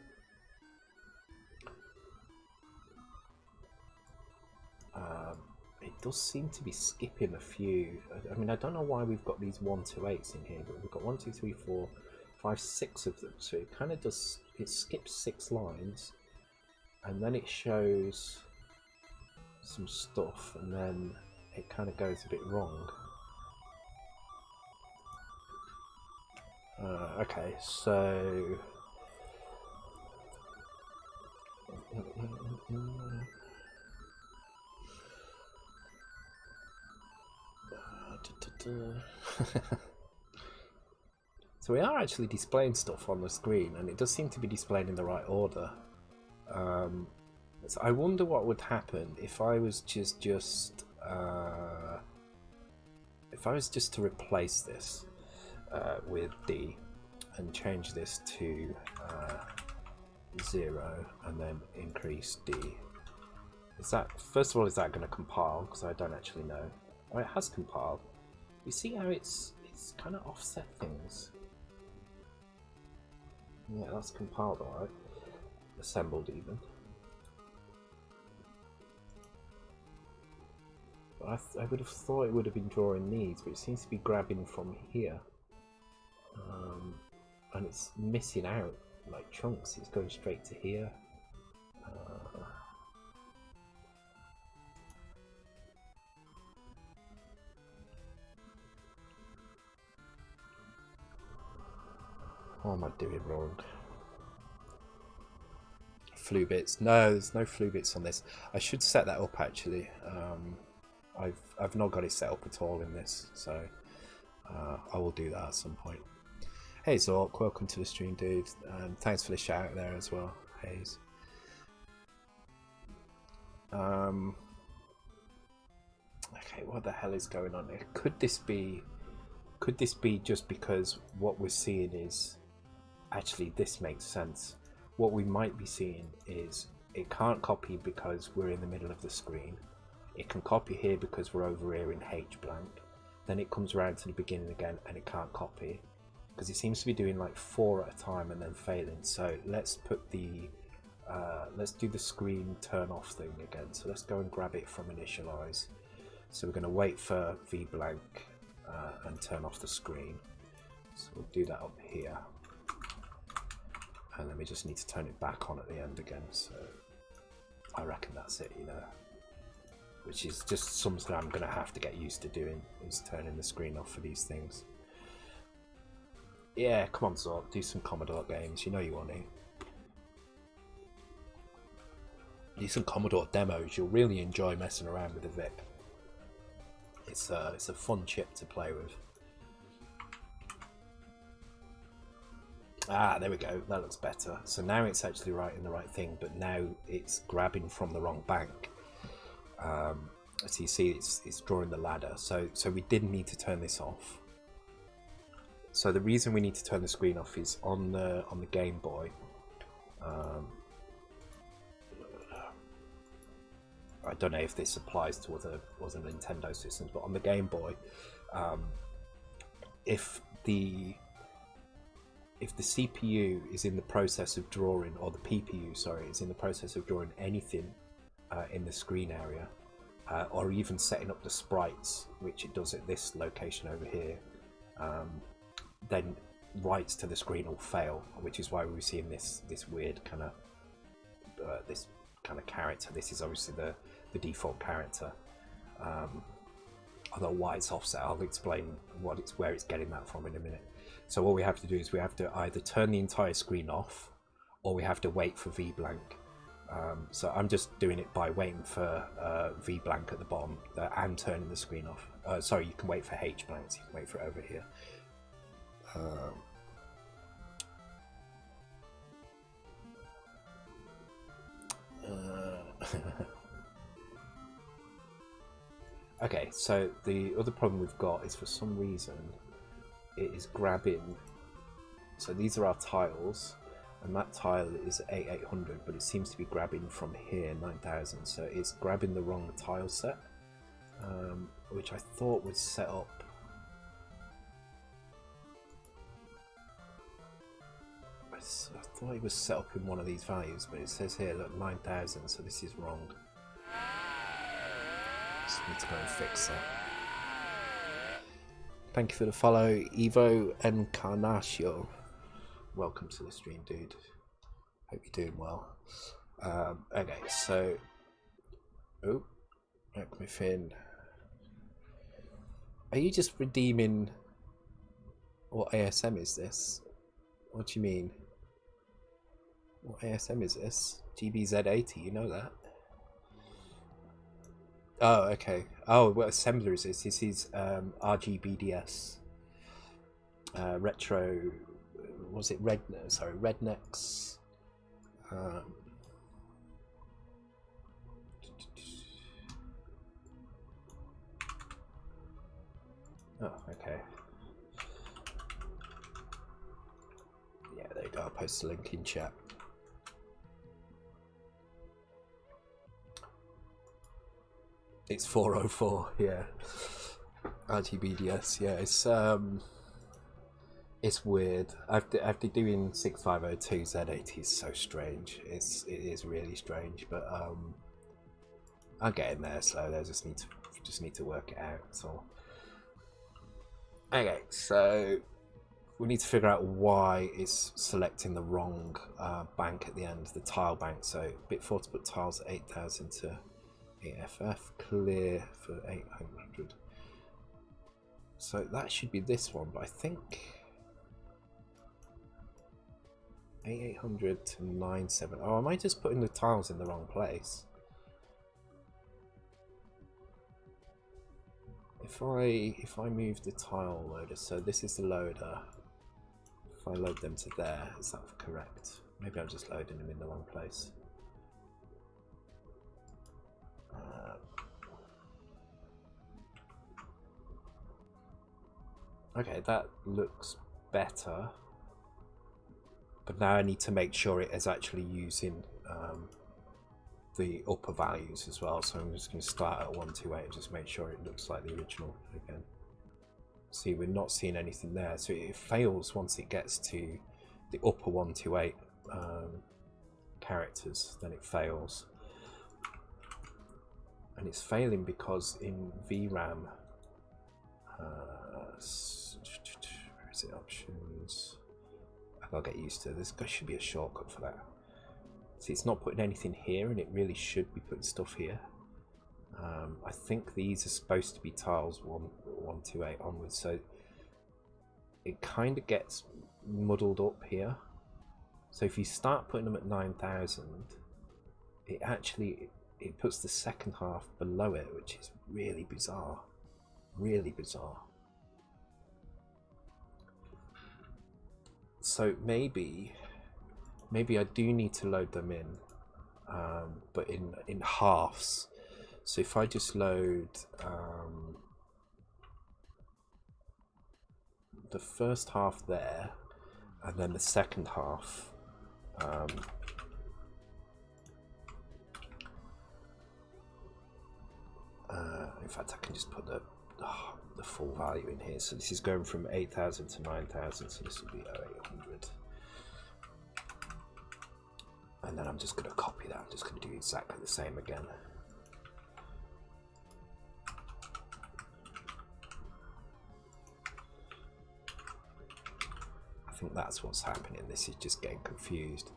It does seem to be skipping a few. I mean, I don't know why we've got these 1 to 8s in here, but we've got 1, 2, 3, 4, 5, 6 of them. So it kind of does. It skips 6 lines, and then it shows some stuff, and then it kind of goes a bit wrong. Okay, so so we are actually displaying stuff on the screen, and it does seem to be displayed in the right order. So I wonder what would happen if I was just to replace this with D and change this to 0 and then increase D. Is that, first of all, is that going to compile? Because I don't actually know. Oh, it has compiled. You see how it's kind of offset things. Yeah, that's compiled alright. Assembled even. But I would have thought it would have been drawing these, but it seems to be grabbing from here. And it's missing out like chunks. It's going straight to here. What am I doing wrong? Flu bits. No, there's no flu bits on this. I should set that up actually. I've not got it set up at all in this, so I will do that at some point. Hey Zork, welcome to the stream, dude. Thanks for the shout out there as well, Hayes. Okay, what the hell is going on here? Could this be just because what we're seeing is actually this makes sense? What we might be seeing is it can't copy because we're in the middle of the screen. It can copy here because we're over here in H blank. Then it comes around to the beginning again and it can't copy because it seems to be doing like 4 at a time and then failing. So let's put the let's do the screen turn off thing again. So let's go and grab it from initialize. So we're going to wait for v blank and turn off the screen. So we'll do that up here. And then we just need to turn it back on at the end again. So I reckon that's it, you know. Which is just something I'm going to have to get used to doing, is turning the screen off for these things. Yeah, come on Zork, do some Commodore games, you know you want to. Do some Commodore demos, you'll really enjoy messing around with the VIP. It's a fun chip to play with. Ah, there we go, that looks better. So now it's actually writing the right thing, but now it's grabbing from the wrong bank. As you see, it's drawing the ladder. So we didn't need to turn this off. So the reason we need to turn the screen off is on the Game Boy. I don't know if this applies to other Nintendo systems, but on the Game Boy, if the CPU is in the process of drawing, or the PPU, sorry, is in the process of drawing anything in the screen area, or even setting up the sprites, which it does at this location over here, then writes to the screen will fail, which is why we're seeing this weird kind of character. This is obviously the default character. Although why it's offset, I'll explain where it's getting that from in a minute. So what we have to do is we have to either turn the entire screen off, or we have to wait for v blank. So I'm just doing it by waiting for v blank at the bottom and turning the screen off. Sorry, you can wait for h blank, so you can wait for it over here. Okay, so the other problem we've got is for some reason it is grabbing. So these are our tiles, and that tile is 8800, but it seems to be grabbing from here 9000, so it's grabbing the wrong tile set, which I thought was set up. I thought it was set up in one of these values, but it says here, look, 9000, so this is wrong. Just need to go and fix that. Thank you for the follow, Evo Encarnacio. Welcome to the stream, dude. Hope you're doing well. Okay, so... Oh, let me fin. Are you just redeeming... What ASM is this? What do you mean? What ASM is this? GBZ80, you know that? Oh, okay. Oh, what assembler is this? This is RGBDS. Retro... Was it Rednecks? Oh, okay. Yeah, there you go. I'll post the link in chat. It's 404, yeah. RGBDS, yeah. It's weird. After doing 6502 Z80 is so strange. It is really strange, but I'm getting there slowly. I just need to work it out. That's all. Okay, so we need to figure out why it's selecting the wrong bank at the end, the tile bank. So bit 4 to put tiles at 8000 to 8FF, clear for 800. So that should be this one, but I think 8800 to 97. Oh, am I just putting the tiles in the wrong place? If I move the tile loader, so this is the loader. If I load them to there, is that correct? Maybe I'm just loading them in the wrong place. Okay, that looks better. But now I need to make sure it is actually using the upper values as well. So I'm just going to start at 128 and just make sure it looks like the original again. See, we're not seeing anything there. So it fails once it gets to the upper 128 characters, then it fails. And it's failing because in VRAM, where is it, options? I'll get used to this. There should be a shortcut for that. See, it's not putting anything here, and it really should be putting stuff here. I think these are supposed to be tiles 128 onwards, so it kind of gets muddled up here. So if you start putting them at 9000, it puts the second half below it, which is really bizarre. Really bizarre. So maybe I do need to load them in, but in halves. So if I just load the first half there, and then the second half in fact, I can just put the full value in here. So this is going from 8000 to 9000, so this will be 0800. And then I'm just going to copy that. I'm just going to do exactly the same again. I think that's what's happening. This is just getting confused.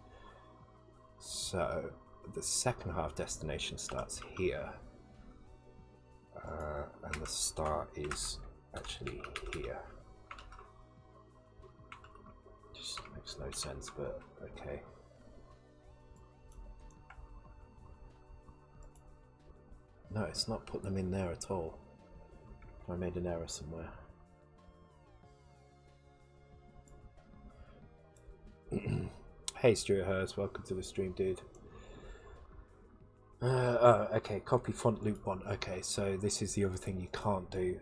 So the second half destination starts here. And the start is actually here. Just makes no sense, but okay. No, it's not put them in there at all. I made an error somewhere. Hey Stuart Hurst, welcome to the stream, dude. Oh, okay, copy font loop 1. Okay, so this is the other thing you can't do.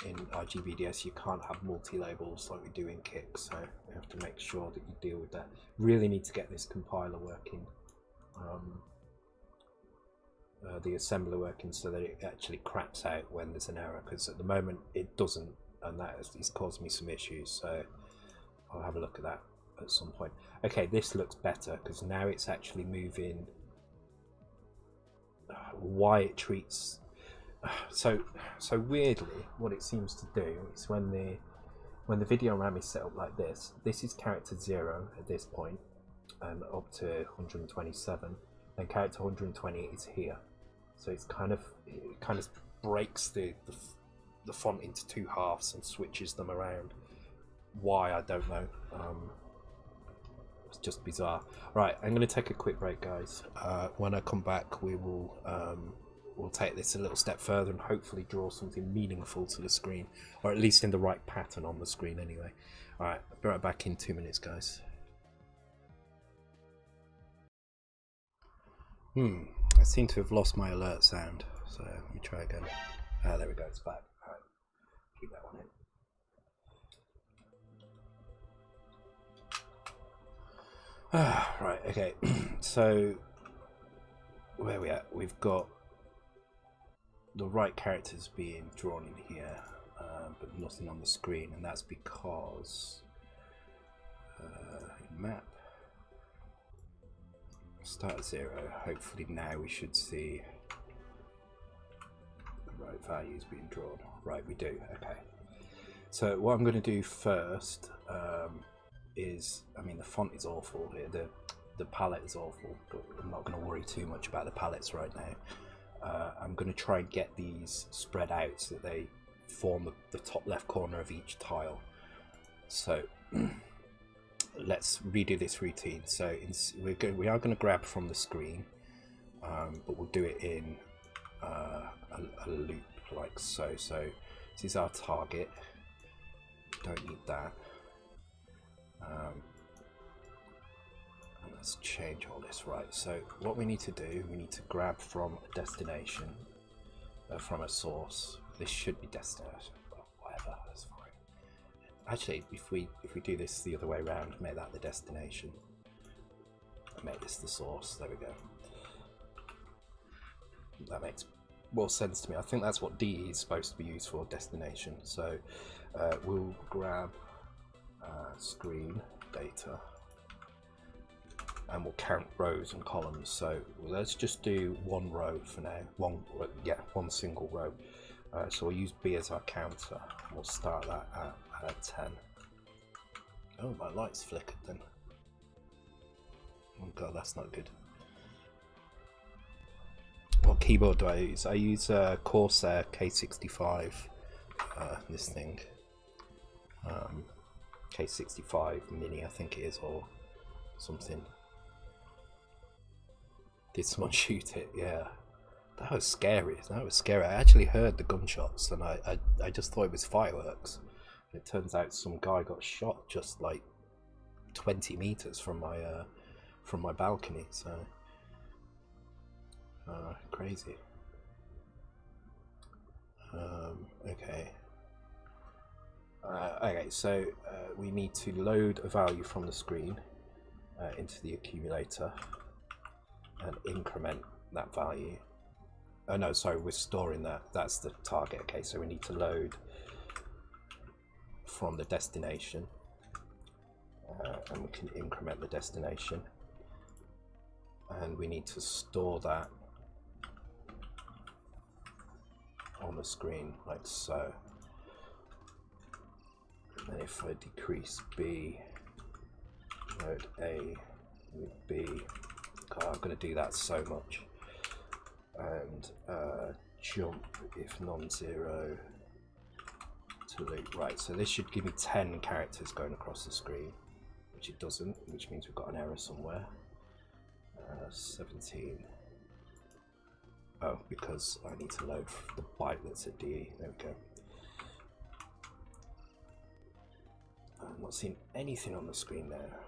in RGBDS you can't have multi-labels like we do in Kick, so you have to make sure that you deal with that. Really need to get this compiler working, the assembler working, so that it actually craps out when there's an error, because at the moment it doesn't, and that has caused me some issues, so I'll have a look at that at some point. Okay, this looks better because now it's actually moving. Why it treats so weirdly, what it seems to do is when the video RAM is set up like this is character 0 at this point and up to 127, and character 120 is here, so it kind of breaks the font into two halves and switches them around. Why, I don't know. It's just bizarre. Right, I'm going to take a quick break, guys. When I come back, we will we'll take this a little step further and hopefully draw something meaningful to the screen, or at least in the right pattern on the screen anyway. Alright, I'll be right back in 2 minutes, guys. I seem to have lost my alert sound, so let me try again. Ah, there we go, it's back. Alright, keep that one in. Right, okay, so where are we at? We've got the right characters being drawn in here, but nothing on the screen, and that's because map start at 0. Hopefully now we should see the right values being drawn. Right, we do. Okay, so what I'm going to do first is, I mean, the font is awful here, the palette is awful, but I'm not going to worry too much about the palettes right now. I'm going to try and get these spread out so that they form the top left corner of each tile. So let's redo this routine. So we are going to grab from the screen, but we'll do it in a loop like so. So this is our target. Don't need that. Let's change all this. Right, so what we need to do, we need to grab from a destination, from a source. This should be destination, but whatever, that's fine. Actually, if we do this the other way around, make that the destination, make this the source, there we go. That makes more sense to me. I think that's what D is supposed to be used for, destination. So we'll grab screen data, and we'll count rows and columns. So let's just do one row for now. One single row. So we'll use B as our counter. We'll start that at 10. Oh, my lights flickered then. Oh god, that's not good. What keyboard do I use? I use Corsair K65. This thing. K65 Mini, I think it is, or something. Did someone shoot it? Yeah. That was scary. That was scary. I actually heard the gunshots, and I just thought it was fireworks. It turns out some guy got shot just like 20 meters from my balcony. So crazy. Okay. Okay. So we need to load a value from the screen into the accumulator and increment that value. Oh no, sorry, we're storing that. That's the target. Okay, so we need to load from the destination, and we can increment the destination, and we need to store that on the screen like so. And then if I decrease B, load A with B. God, I'm going to do that so much. And jump if non-zero to loop. Right, so this should give me 10 characters going across the screen, which it doesn't, which means we've got an error somewhere. 17. Oh, because I need to load the byte that's at DE. There we go. I'm not seeing anything on the screen there.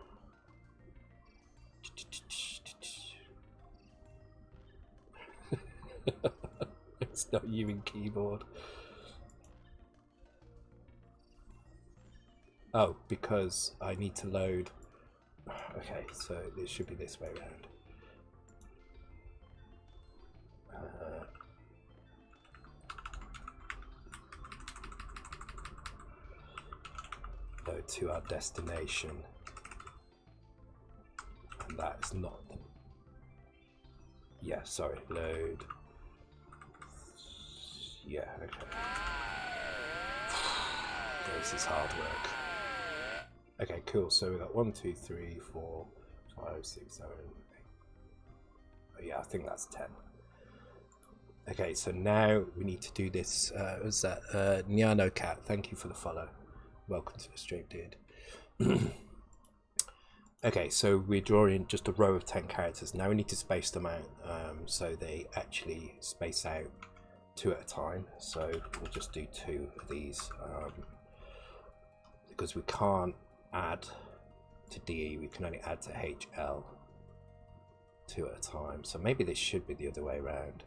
It's not you in keyboard. Oh, because I need to load. Okay, so it should be this way around. Load to our destination, and that is not. Yeah, sorry. Load. Yeah, okay. This is hard work. Okay, cool. So we got 1, 2, 3, 4, 5, 6, 7, 8. Oh, yeah, I think that's 10. Okay, so now we need to do this. Was that Nyano Cat? Thank you for the follow. Welcome to the stream, dude. Okay, so we're drawing just a row of 10 characters. Now we need to space them out so they actually space out 2 at a time. So we'll just do 2 of these because we can't add to DE, we can only add to HL 2 at a time. So maybe this should be the other way around.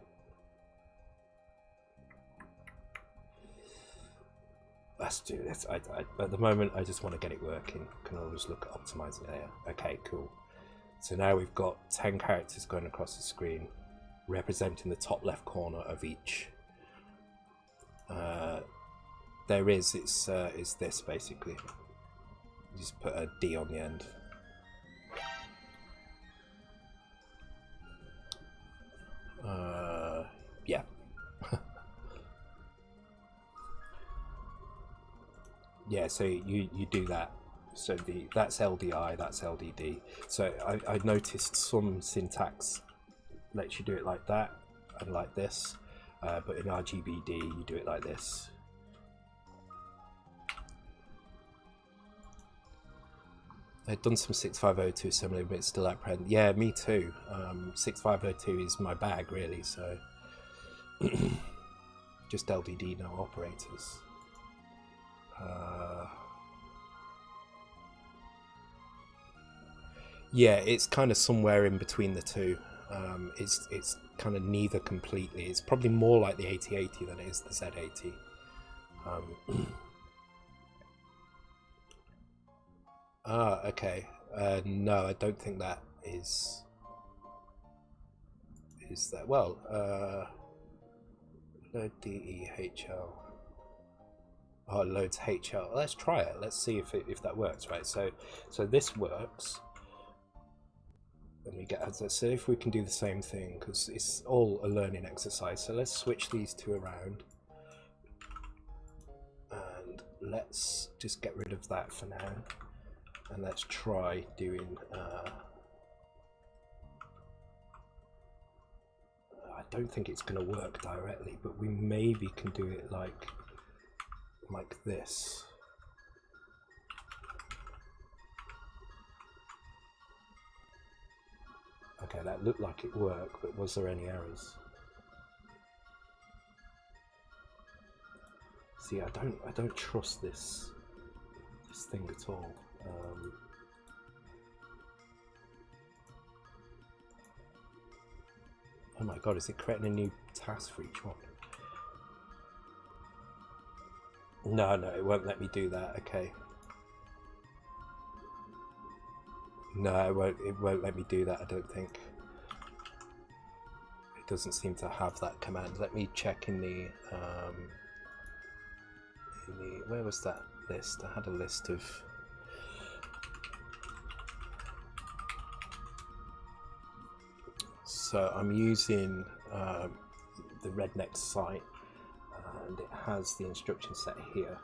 Let's do this. At the moment, I just want to get it working. Can always look at optimizing layer. Okay, cool. So now we've got 10 characters going across the screen, representing the top left corner of each. It's this basically. Just put a D on the end. Yeah. Yeah, so you do that. So that's LDI, that's LDD. So I noticed some syntax lets you do it like that and like this, but in RGBD you do it like this. I've done some 6502 assembly, but it's still at present. Yeah, me too. 6502 is my bag really, so just LDD, no operators. Yeah, it's kind of somewhere in between the two. It's kind of neither completely. It's probably more like the 8080 than it is the Z80. Okay. No, I don't think that is that. Well, load DEHL. Oh, it loads HL. Let's try it. Let's see if that works, right? So this works. And we get, so if we can do the same thing, because it's all a learning exercise. So let's switch these 2 around. And let's just get rid of that for now. And let's try doing, I don't think it's going to work directly, but we maybe can do it like this. Okay, that looked like it worked, but was there any errors? See, I don't trust this thing at all. Oh my god, is it creating a new task for each one? No, it won't let me do that. Okay. No, it won't let me do that, I don't think. It doesn't seem to have that command. Let me check in the where was that list? I had a list of so I'm using the Rednex site, and it has the instruction set here.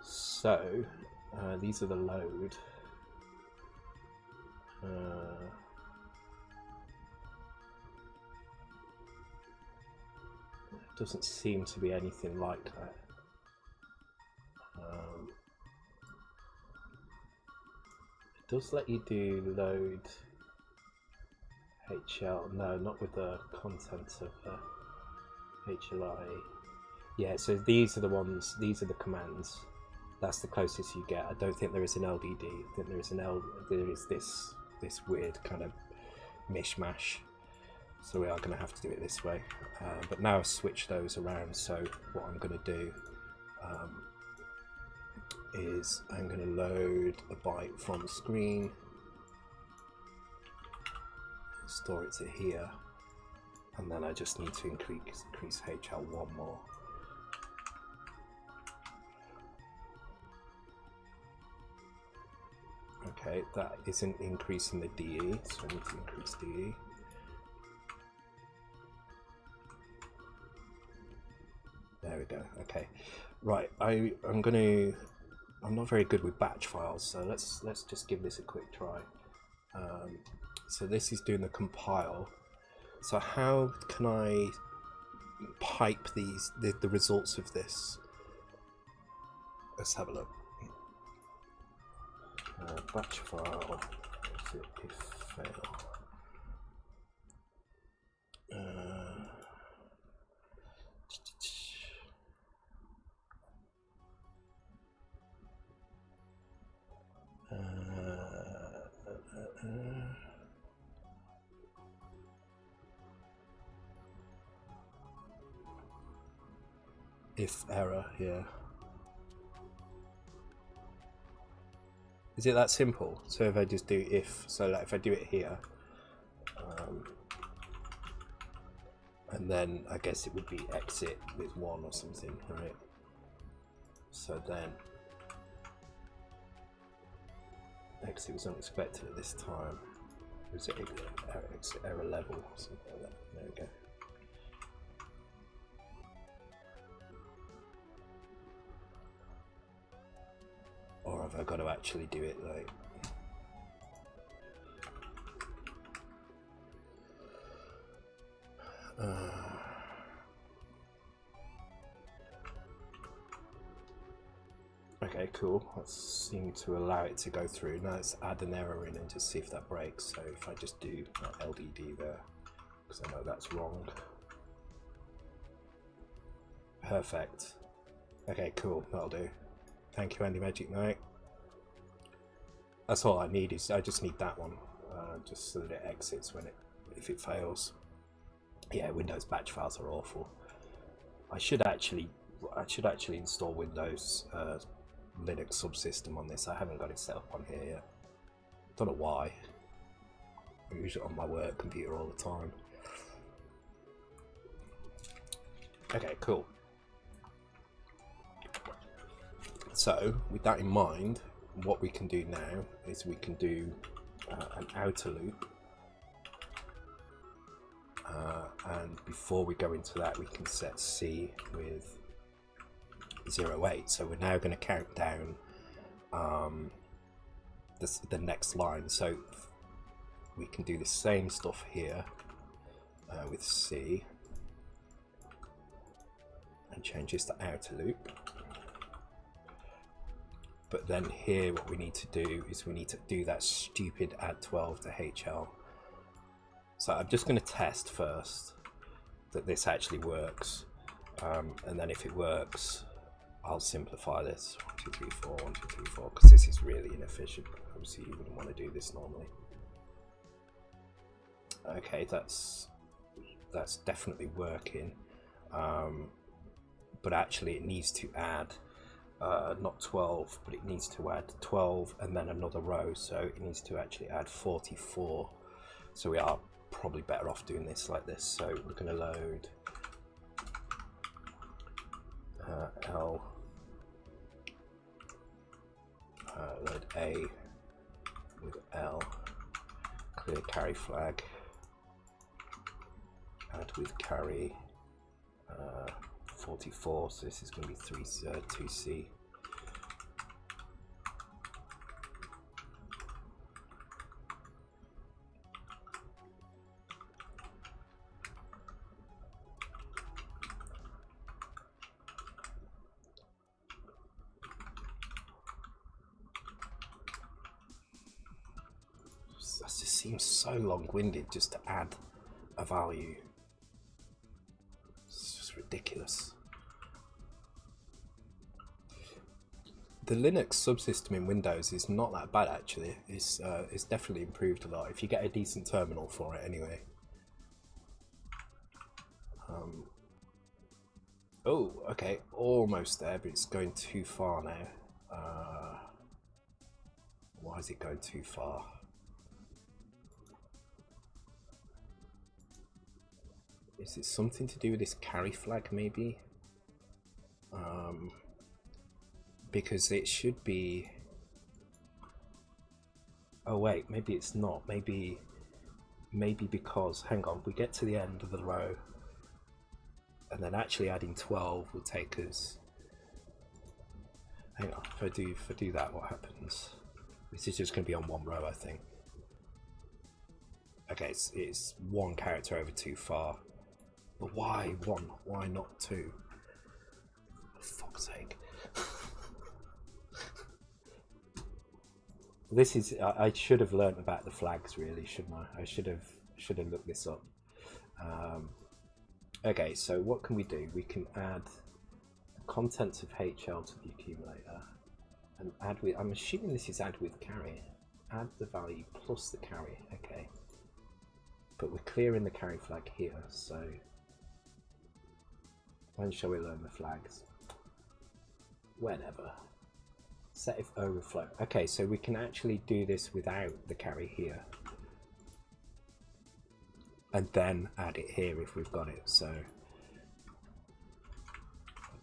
So these are the load. Doesn't seem to be anything like that. It does let you do load HL. No, not with the contents of HLI. Yeah, so these are the ones. These are the commands. That's the closest you get. I don't think there is an LDD. I think there is there is this weird kind of mishmash. So we are going to have to do it this way. But now I've switched those around, so what I'm going to do is I'm going to load a byte from screen, store it to here, and then I just need to increase HL one more. Okay, that isn't increasing the DE, so I need to increase DE. There we go. Okay, right. I'm not very good with batch files, so let's just give this a quick try. So this is doing the compile. So how can I pipe the results of this? Let's have a look. Batch file, if fail. If error, yeah. Is it that simple? So if I just do if, so like if I do it here, and then I guess it would be exit with 1 or something, right? So then exit was unexpected at this time. Was it exit error level or something like that? There we go. Or have I got to actually do it like... Okay, cool. That seemed to allow it to go through. Now let's add an error in and just see if that breaks. So if I just do LDD there, because I know that's wrong. Perfect. Okay, cool. That'll do. Thank you, Andy Magic Knight. That's all I need. Is I just need that one, just so that it exits when if it fails. Yeah, Windows batch files are awful. I should actually install Windows Linux subsystem on this. I haven't got it set up on here yet. Don't know why. I use it on my work computer all the time. Okay, cool. So with that in mind, what we can do now is we can do an outer loop, and before we go into that we can set C with 0.8. So we're now going to count down the next line, so we can do the same stuff here with C and change this to outer loop. But then here what we need to do is we need to do that stupid add 12 to HL. So I'm just going to test first that this actually works, and then if it works I'll simplify this 1 2 3 4 1 2 3 4, because this is really inefficient. Obviously you wouldn't want to do this normally. Okay, that's definitely working, but actually it needs to add not 12, but it needs to add 12 and then another row, so it needs to actually add 44. So we are probably better off doing this like this. So we're going to load L, load A with L, clear carry flag, add with carry 44, so this is going to be 2C. That just seems so long-winded just to add a value. It's just ridiculous. The Linux subsystem in Windows is not that bad actually. It's definitely improved a lot if you get a decent terminal for it anyway. Oh, okay, almost there, but it's going too far now. Why is it going too far? Is it something to do with this carry flag maybe? Because it should be... Oh wait, maybe it's not. Maybe because, hang on, we get to the end of the row and then actually adding 12 will take us... Hang on, if I do that, what happens? This is just going to be on one row, I think. Okay, it's one character over too far. But why one? Why not two? For fuck's sake. This is... I should have learnt about the flags, really, shouldn't I? I should have looked this up. Okay, so what can we do? We can add the contents of HL to the accumulator and add with... I'm assuming this is add with carry. Add the value plus the carry. Okay. But we're clearing the carry flag here, so... When shall we learn the flags? Whenever. Set if overflow. Okay, so we can actually do this without the carry here. And then add it here if we've got it, so...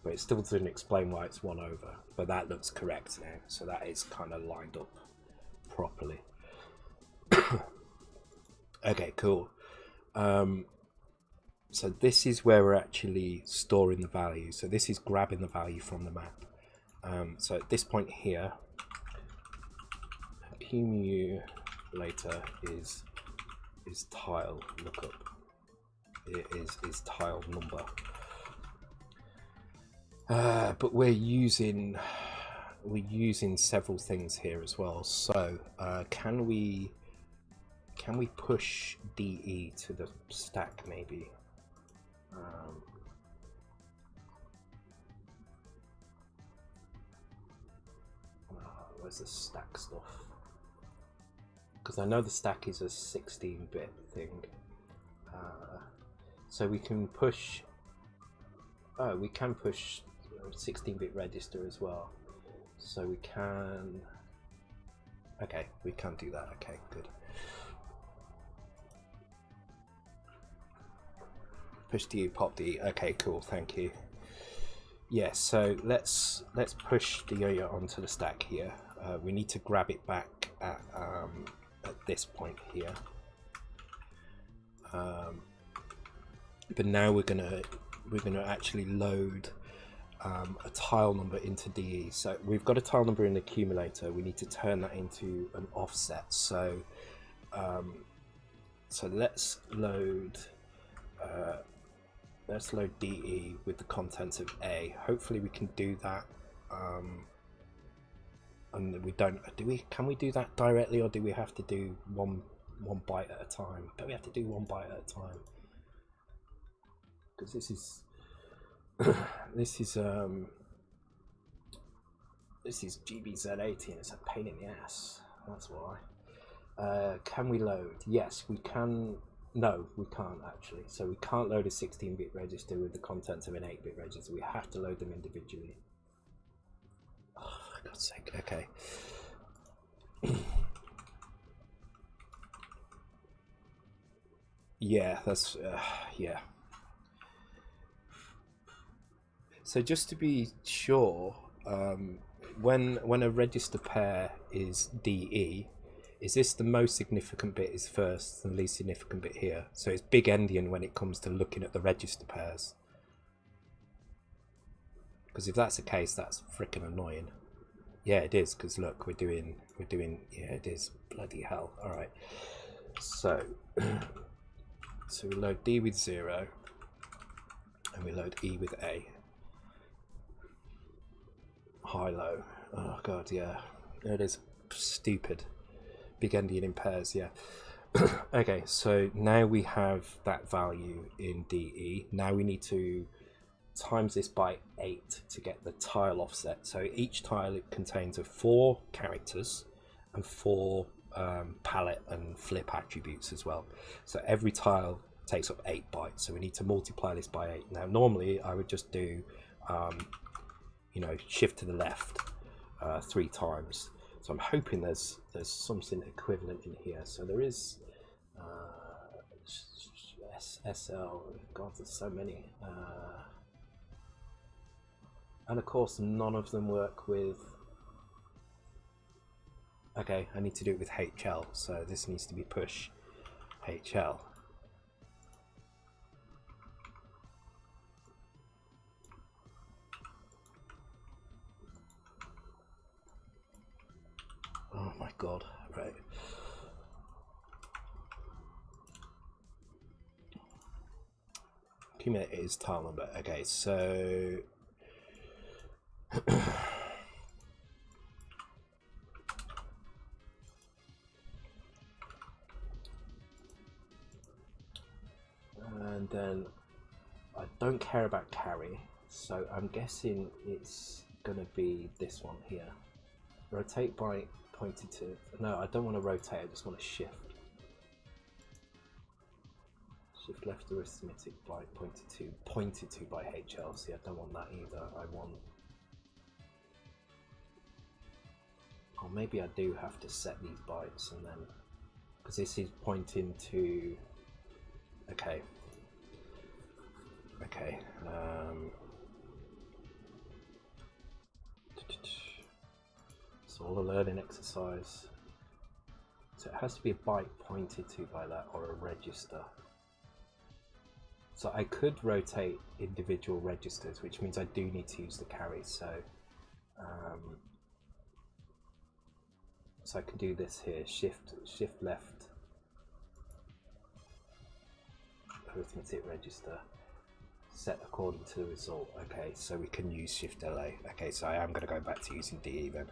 But it still doesn't explain why it's 1 over. But that looks correct now, so that is kind of lined up properly. Okay, cool. So this is where we're actually storing the value. So this is grabbing the value from the map. So at this point here, accumulator is tile lookup. It is tile number. But we're using several things here as well. So can we push DE to the stack maybe? Where's the stack stuff? Because I know the stack is a 16-bit thing. So we can push... Oh, we can push 16-bit register as well. So we can... Okay, we can do that. Okay, good. Push DE, pop DE. Okay, cool. Thank you. Yes, so let's push the yo-yo onto the stack here. We need to grab it back at this point here. But now we're gonna actually load a tile number into DE. So we've got a tile number in the accumulator. We need to turn that into an offset. So so let's load DE with the contents of A. Hopefully we can do that. And we don't. Can we do that directly, or do we have to do one byte at a time? But we have to do 1 byte at a time. Because this is this is GBZ80 and it's a pain in the ass. That's why. Can we load? Yes, we can. No, we can't actually. So we can't load a 16-bit register with the contents of an 8-bit register. We have to load them individually. Oh, for God's sake. Okay. Yeah, that's yeah. So just to be sure, when a register pair is DE, is this the most significant bit is first and least significant bit here? So it's big endian when it comes to looking at the register pairs. Because if that's the case, that's freaking annoying. Yeah, it is, because look, we're doing, yeah, it is, bloody hell. All right, so so we load D with 0 and we load E with A. High low. Oh god, yeah, it is stupid. Big endian in pairs, yeah. Okay, so now we have that value in DE. Now we need to times this by 8 to get the tile offset. So each tile, it contains 4 characters and 4 palette and flip attributes as well. So every tile takes up 8 bytes. So we need to multiply this by 8. Now normally I would just do you know, shift to the left 3 times. So I'm hoping there's something equivalent in here. So there is SL. God, there's so many. And of course, none of them work with. Okay, I need to do it with HL. So this needs to be push HL. Oh my god, right. Accumulate is tile number. Okay, so and then I don't care about carry, so I'm guessing it's gonna be this one here. Rotate by pointed to. No, I don't want to rotate, I just want to shift. Shift left arithmetic by pointed to by HL. See, I don't want that either. I want. Or maybe I do have to set these bytes and then. Because this is pointing to. Okay. Okay. It's all a learning exercise. So it has to be a byte pointed to by that or a register. So I could rotate individual registers, which means I do need to use the carry. So I can do this here, shift left arithmetic register, set according to the result. Okay, so we can use shift LA. Okay, so I am going to go back to using DE then.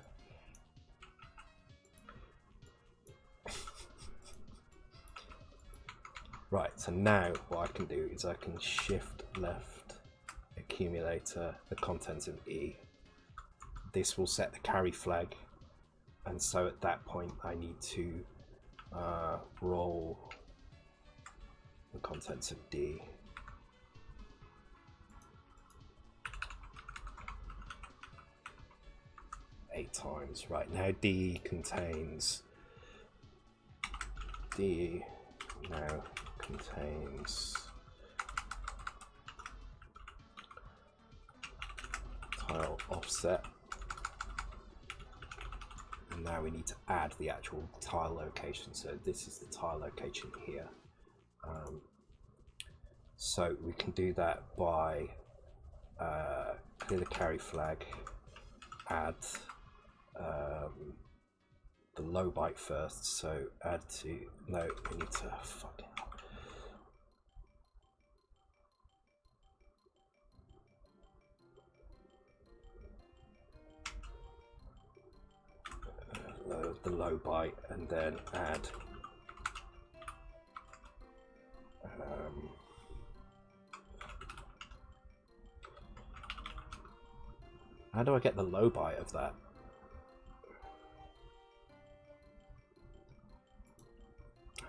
Right, so now what I can do is I can shift left accumulator the contents of E. This will set the carry flag, and so at that point I need to roll the contents of D. Eight times. Right, now D contains D now contains tile offset, and now we need to add the actual tile location. So this is the tile location here. So we can do that by clear the carry flag, add the low byte first, so add to, no, we need to fucking the low byte, and then add how do I get the low byte of that?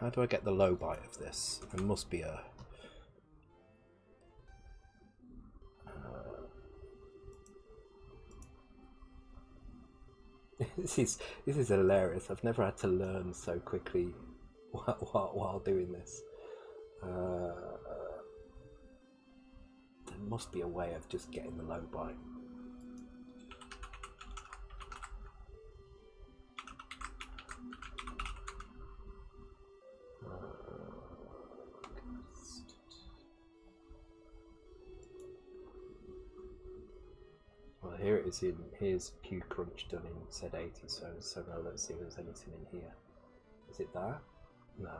How do I get the low byte of this? There must be a this is hilarious. I've never had to learn so quickly while doing this. There must be a way of just getting the low byte. Well, here it is in, here's Q crunch done in Z80, so now let's see if there's anything in here. Is it that? No.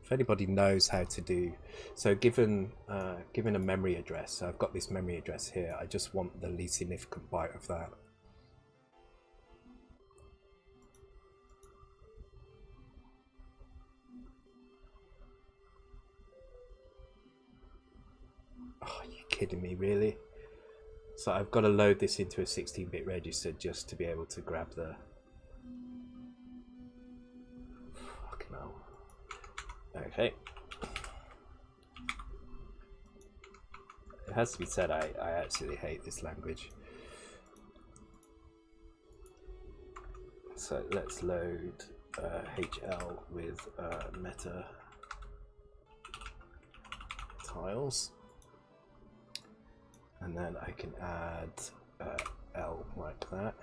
If anybody knows how to do, so given a memory address, so I've got this memory address here, I just want the least significant byte of that. Oh, are you kidding me, really? So I've got to load this into a 16-bit register just to be able to grab the... Fucking hell. Okay. has to be said, I absolutely hate this language. So let's load HL with meta tiles, and then I can add L like that,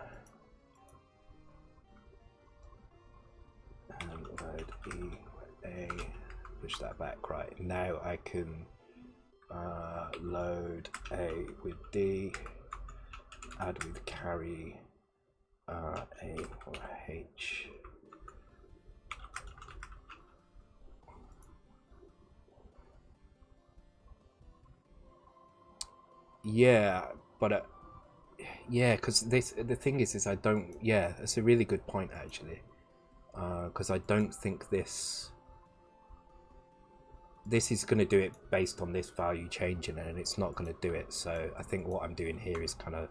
and load E with A, push that back. Right, now I can load A with D, add with carry A or H. Yeah, but yeah, because the thing is I don't. Yeah, it's a really good point actually, because I don't think this is going to do it based on this value changing, and it's not going to do it. So I think what I'm doing here is kind of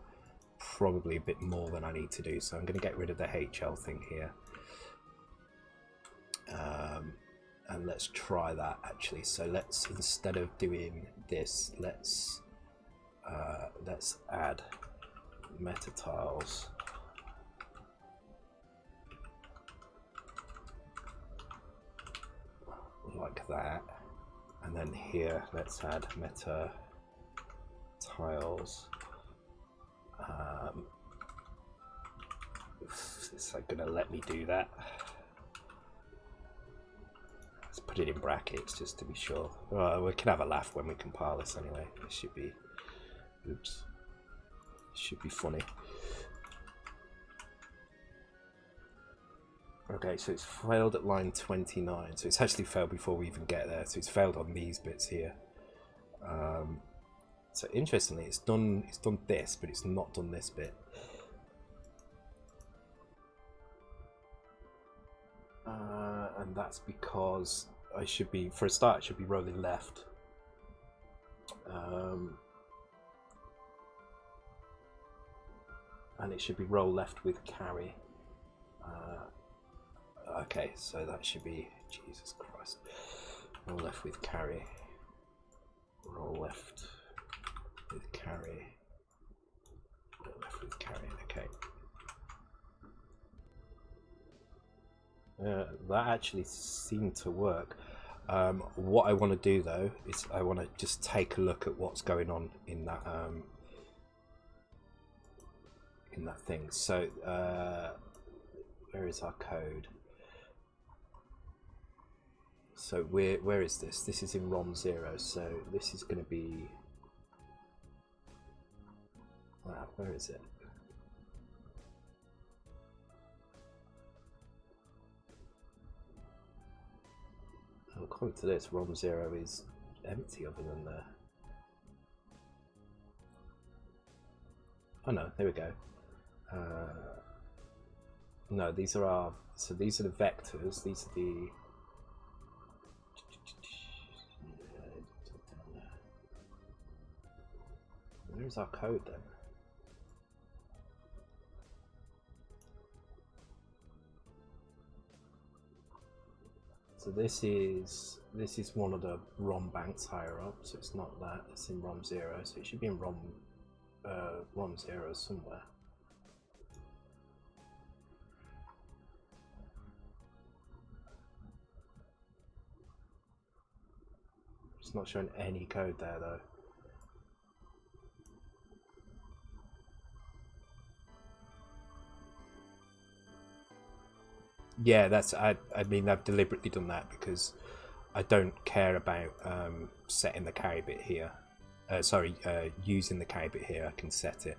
probably a bit more than I need to do. So I'm going to get rid of the HL thing here, and let's try that actually. So let's, instead of doing this, let's add meta tiles like that, and then here let's add meta tiles. Is that gonna let me do that? Let's put it in brackets just to be sure. We can have a laugh when we compile this anyway. It should be, oops, it should be funny. Okay, so it's failed at line 29, so it's actually failed before we even get there. So it's failed on these bits here. So interestingly, it's done this, but it's not done this bit. And that's because I should be, for a start, it should be rolling left. And it should be roll left with carry. Okay, so that should be, Jesus Christ, roll left with carry, roll left with carry, roll left with carry. Okay. That actually seemed to work. What I want to do though is I want to just take a look at what's going on in that thing. So where is our code? So where is this? This is in ROM 0. So this is going to be, where is it? According to this, ROM 0 is empty other than there. Oh no, there we go. No, these are our, so these are the vectors, these are the, where's our code then? So this is one of the ROM banks higher up, so it's not that, it's in ROM 0, so it should be in ROM 0 somewhere. It's not showing any code there though. Yeah, that's, I mean, I've deliberately done that because I don't care about setting the carry bit here. Using the carry bit here, I can set it.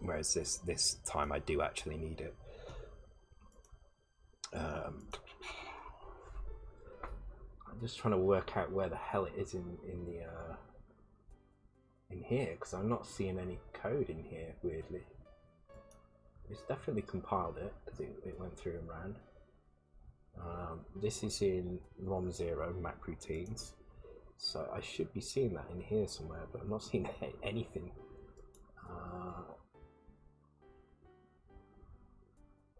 Whereas this time I do actually need it. I'm just trying to work out where the hell it is in here, because I'm not seeing any code in here, weirdly. It's definitely compiled it because it went through and ran. This is in ROM 0 Mac routines, so I should be seeing that in here somewhere, but I'm not seeing anything.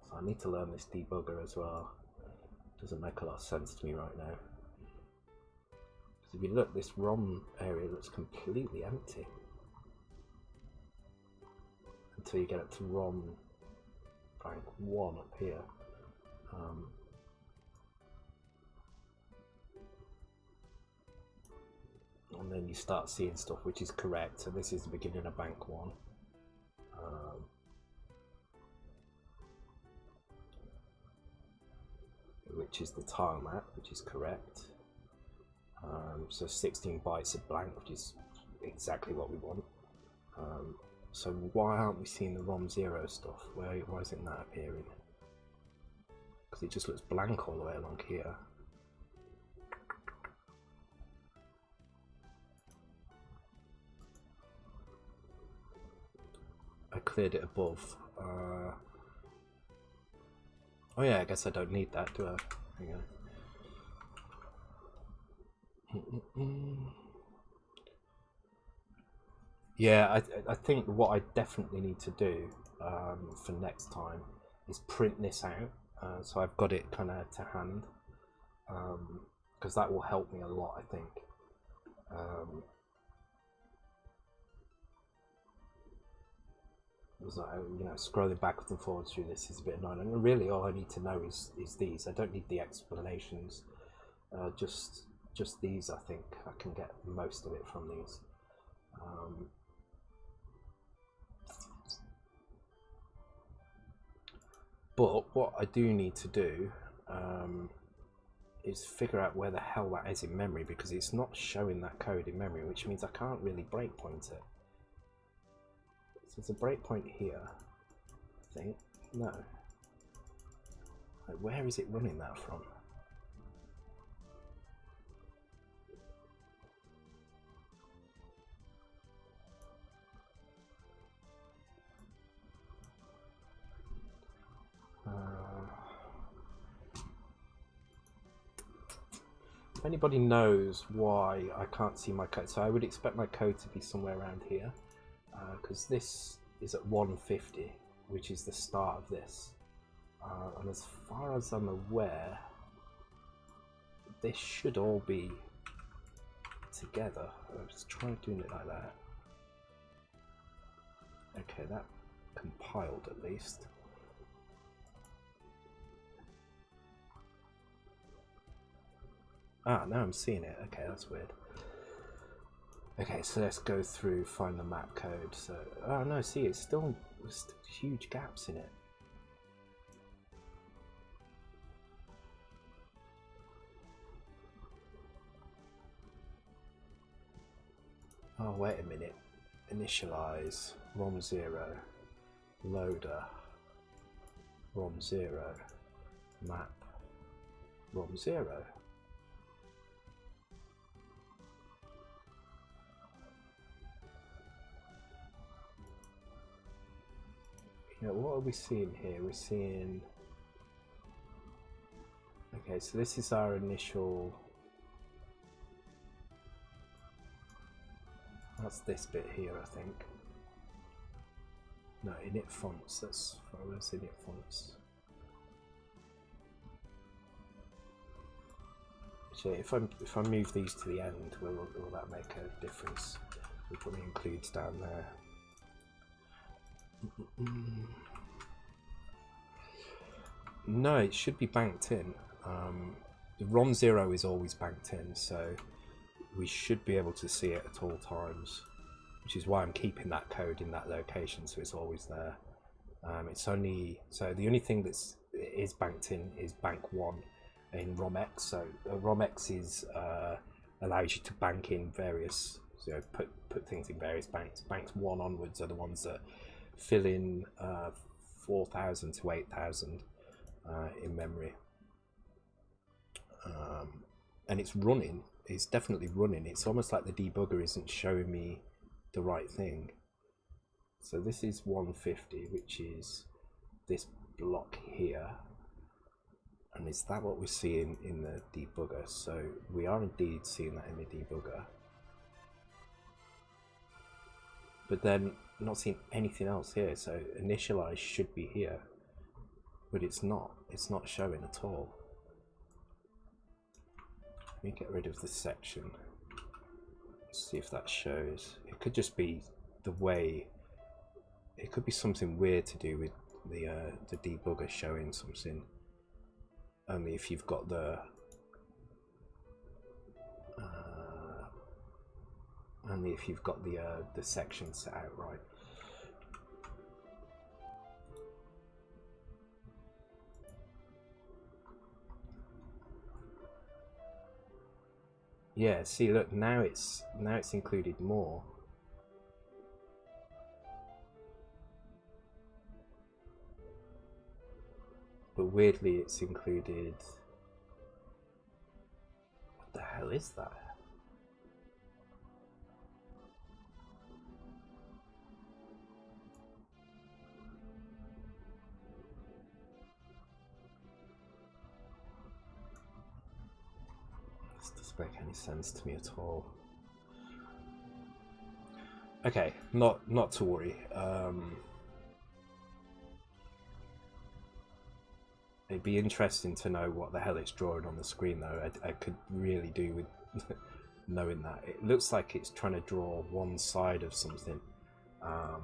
So I need to learn this debugger as well. Doesn't make a lot of sense to me right now. So if you look, this ROM area looks completely empty until you get up to ROM bank 1 up here. And then you start seeing stuff which is correct. So this is the beginning of bank 1. Which is the tile map, which is correct. So 16 bytes of blank, which is exactly what we want. So why aren't we seeing the ROM 0 stuff? Why isn't that appearing? Because it just looks blank all the way along here. I cleared it above. Oh yeah, I guess I don't need that, do I? There you go. Yeah, I think what I definitely need to do for next time is print this out, so I've got it kind of to hand, because that will help me a lot, I think. You know, scrolling backwards and forwards through this is a bit annoying, and really all I need to know is these. I don't need the explanations, just these. I think I can get most of it from these. But what I do need to do is figure out where the hell that is in memory, because it's not showing that code in memory, which means I can't really breakpoint it. So there's a breakpoint here, I think. No. Like, where is it running that from? If anybody knows why I can't see my code, so I would expect my code to be somewhere around here. Because this is at 150, which is the start of this, and as far as I'm aware, this should all be together. Let's try doing it like that. Okay, that compiled at least. Ah, now I'm seeing it. Okay, that's weird. Okay, so let's go through, find the map code. So, oh no, see, there's still huge gaps in it. Oh, wait a minute. Initialize, ROM 0, loader, ROM 0, map, ROM 0. Yeah, what are we seeing here? We're seeing... Okay, so this is our initial... That's this bit here, I think. No, init fonts. That's... Where's init fonts? Actually, if I move these to the end, will that make a difference? It probably includes down there. No, it should be banked in. The ROM 0 is always banked in, so we should be able to see it at all times, which is why I'm keeping that code in that location, so it's always there. It's only so the only thing that's is banked in is bank 1 in ROMX. So ROMX is allows you to bank in various, you know, put things in various banks. Banks 1 onwards are the ones that fill in 4,000 to 8,000 in memory, and it's running. It's definitely running. It's almost like the debugger isn't showing me the right thing. So this is 150, which is this block here, and is that what we're seeing in the debugger? So we are indeed seeing that in the debugger, but then not seeing anything else here. So initialize should be here, but it's not showing at all. Let me get rid of this section. See if that shows. It could just be the way. It could be something weird to do with the debugger showing something. Only if you've got the section set out right. Yeah, see, look, now it's included more. But weirdly it's included. What the hell is that? This doesn't make any sense to me at all. Okay, not to worry. It'd be interesting to know what the hell it's drawing on the screen, though. I could really do with knowing that. It looks like it's trying to draw one side of something. I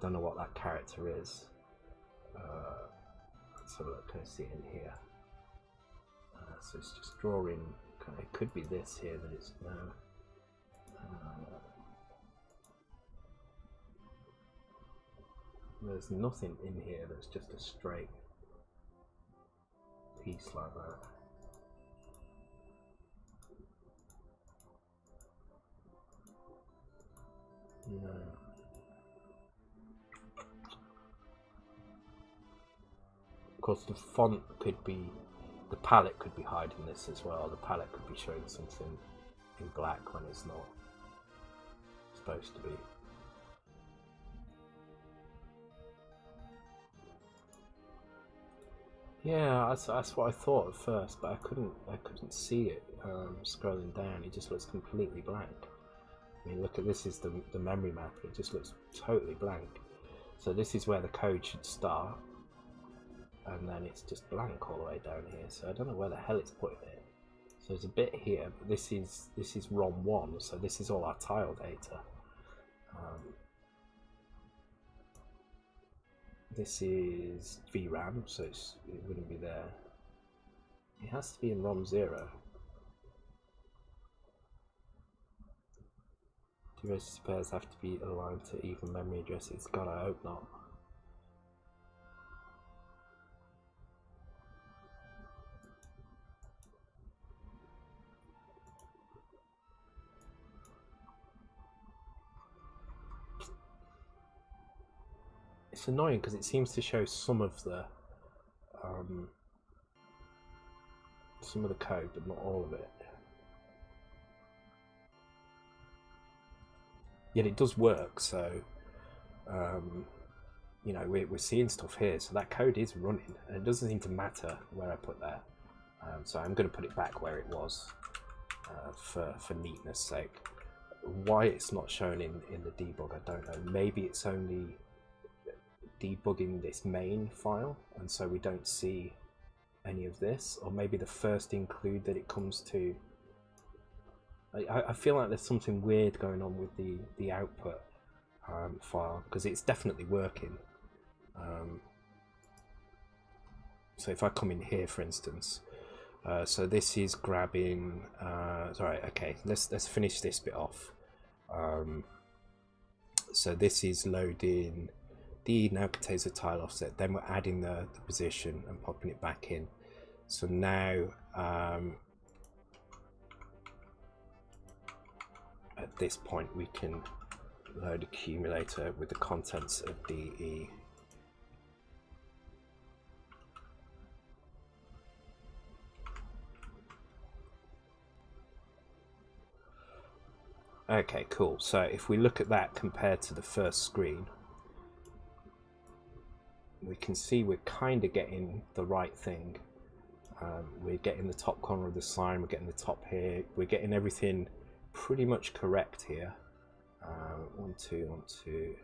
don't know what that character is. Let's have a look. Can I see it in here? So it's just drawing. It could be this here that it's no. There's nothing in here that's just a straight piece like that. No. Of course, the font could be, the palette could be hiding this as well. The palette could be showing something in black when it's not supposed to be. Yeah, that's what I thought at first, but I couldn't see it scrolling down. It just looks completely blank. I mean, look at this is the memory map. It just looks totally blank. So this is where the code should start, and then it's just blank all the way down here. So I don't know where the hell it's putting it. So there's a bit here, but this is ROM 1, so this is all our tile data. This is VRAM, so it wouldn't be there. It has to be in ROM 0. Two pairs have to be aligned to even memory addresses. God, I hope not. It's annoying because it seems to show some of the code, but not all of it. Yet it does work, so you know, we're seeing stuff here, so that code is running, and it doesn't seem to matter where I put that. So I'm going to put it back where it was for neatness sake. Why it's not shown in the debug, I don't know. Maybe it's only debugging this main file, and so we don't see any of this, or maybe the first include that it comes to. I feel like there's something weird going on with the output file, because it's definitely working. So if I come in here, for instance, so this is grabbing. Sorry, okay, let's finish this bit off. So this is loading. The now contains a tile offset. Then we're adding the position and popping it back in. So now at this point we can load accumulator with the contents of DE. Okay, cool. So if we look at that compared to the first screen, we can see we're kind of getting the right thing. We're getting the top corner of the sign, we're getting the top here, we're getting everything pretty much correct here. 1, 2, 1, 2.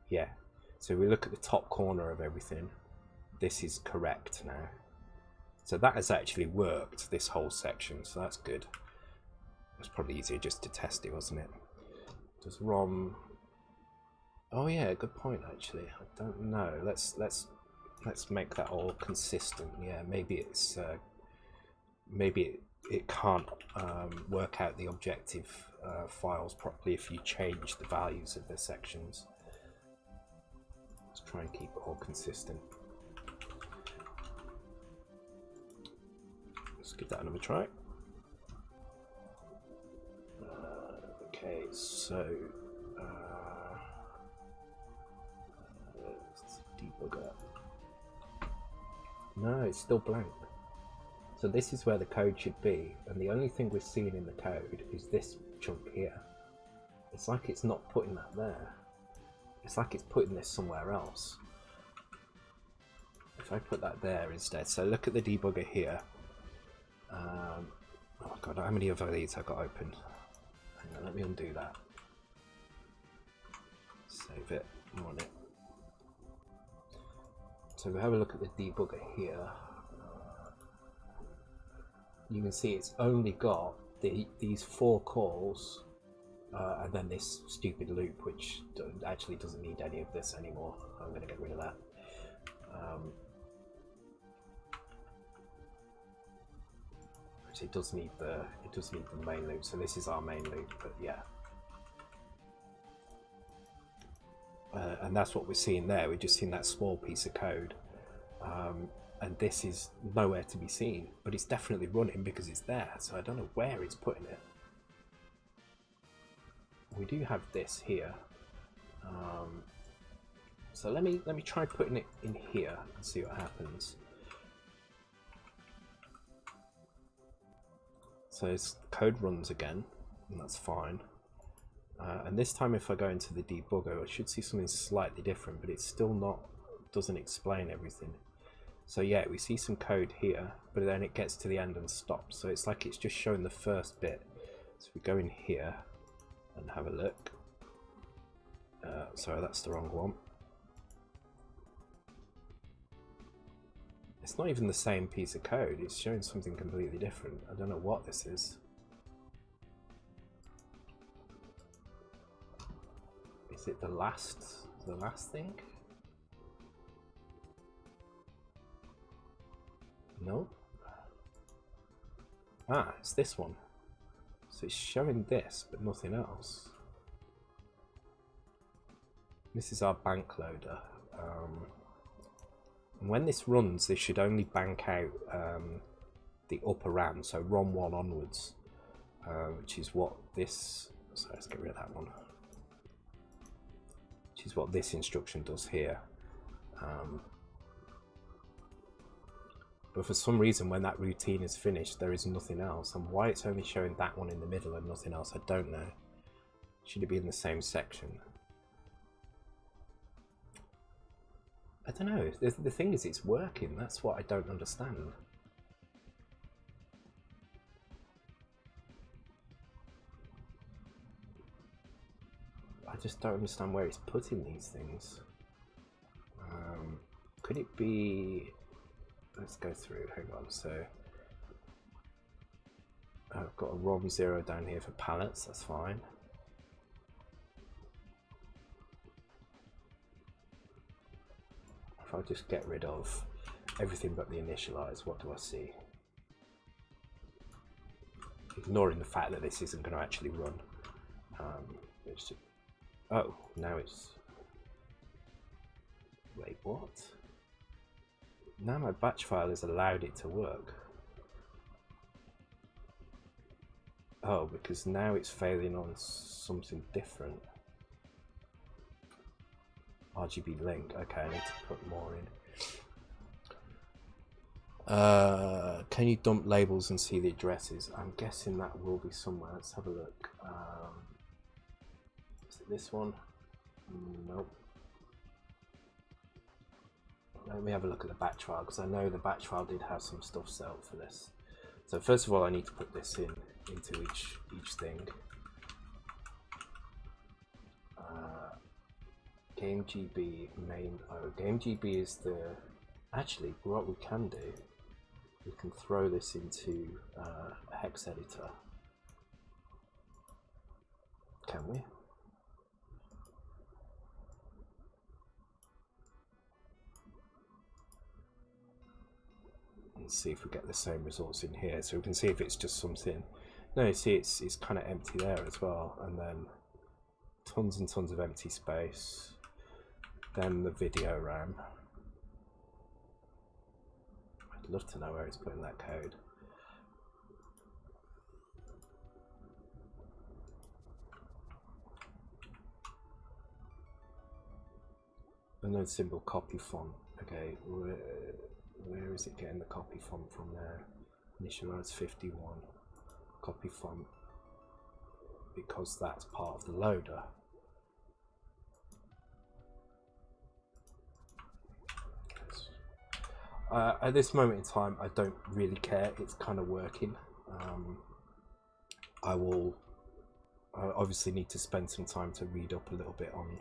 Yeah, so we look at the top corner of everything. This is correct now. So that has actually worked, this whole section, so that's good. It's probably easier just to test it, wasn't it? Does ROM? Oh yeah, good point actually. I don't know. Let's make that all consistent. Yeah, maybe it's maybe it can't work out the objective files properly if you change the values of the sections. Let's try and keep it all consistent. Let's give that another try. Okay, so let's debugger. No, it's still blank. So this is where the code should be, and the only thing we're seeing in the code is this chunk here. It's like it's not putting that there. It's like it's putting this somewhere else. If I put that there instead, so look at the debugger here. Oh my god, how many of these I got open? Hang on, let me undo that. Save it, run it. So if we have a look at the debugger here, you can see it's only got these 4 calls and then this stupid loop, which actually doesn't need any of this anymore. I'm going to get rid of that. Actually, it does need the main loop. So this is our main loop, but yeah. And that's what we're seeing there. We're just seeing that small piece of code. And this is nowhere to be seen, but it's definitely running because it's there, so I don't know where it's putting it. We do have this here, so let me try putting it in here and see what happens. So its code runs again, and that's fine. And this time if I go into the debugger, I should see something slightly different, but it's still not, doesn't explain everything. So yeah, we see some code here, but then it gets to the end and stops. So it's like it's just showing the first bit. So we go in here and have a look. Sorry, that's the wrong one. It's not even the same piece of code. It's showing something completely different. I don't know what this is. Is it the last thing? No. Ah, it's this one. So it's showing this, but nothing else. This is our bank loader. And when this runs, this should only bank out the upper RAM, so ROM 1 onwards, which is what this. So let's get rid of that one. Which is what this instruction does here. But for some reason, when that routine is finished, there is nothing else. And why it's only showing that one in the middle and nothing else, I don't know. Should it be in the same section? I don't know. The thing is, it's working. That's what I don't understand. I just don't understand where it's putting these things. Could it be... Let's go through, hang on. So I've got a ROM 0 down here for palettes, that's fine. If I just get rid of everything but the initialize, what do I see? Ignoring the fact that this isn't going to actually run. Oh, now it's... Wait, what? Now my batch file has allowed it to work. Oh, because now it's failing on something different. RGB link. Okay, I need to put more in. Can you dump labels and see the addresses? I'm guessing that will be somewhere. Let's have a look. Is it this one? Nope. Let me have a look at the batch file, because I know the batch file did have some stuff set up for this. So first of all, I need to put this into each thing. GameGB main. Oh, GameGB is the. Actually, what we can do, we can throw this into a hex editor. Can we? Let's see if we get the same results in here. So we can see if it's just something. No, you see it's kind of empty there as well, and then tons and tons of empty space. Then the video RAM. I'd love to know where it's putting that code. Unknown symbol copy font. Okay, where is it getting the copy font from there? Initialize 51. Copy font. Because that's part of the loader. At this moment in time, I don't really care. It's kind of working. I obviously need to spend some time to read up a little bit on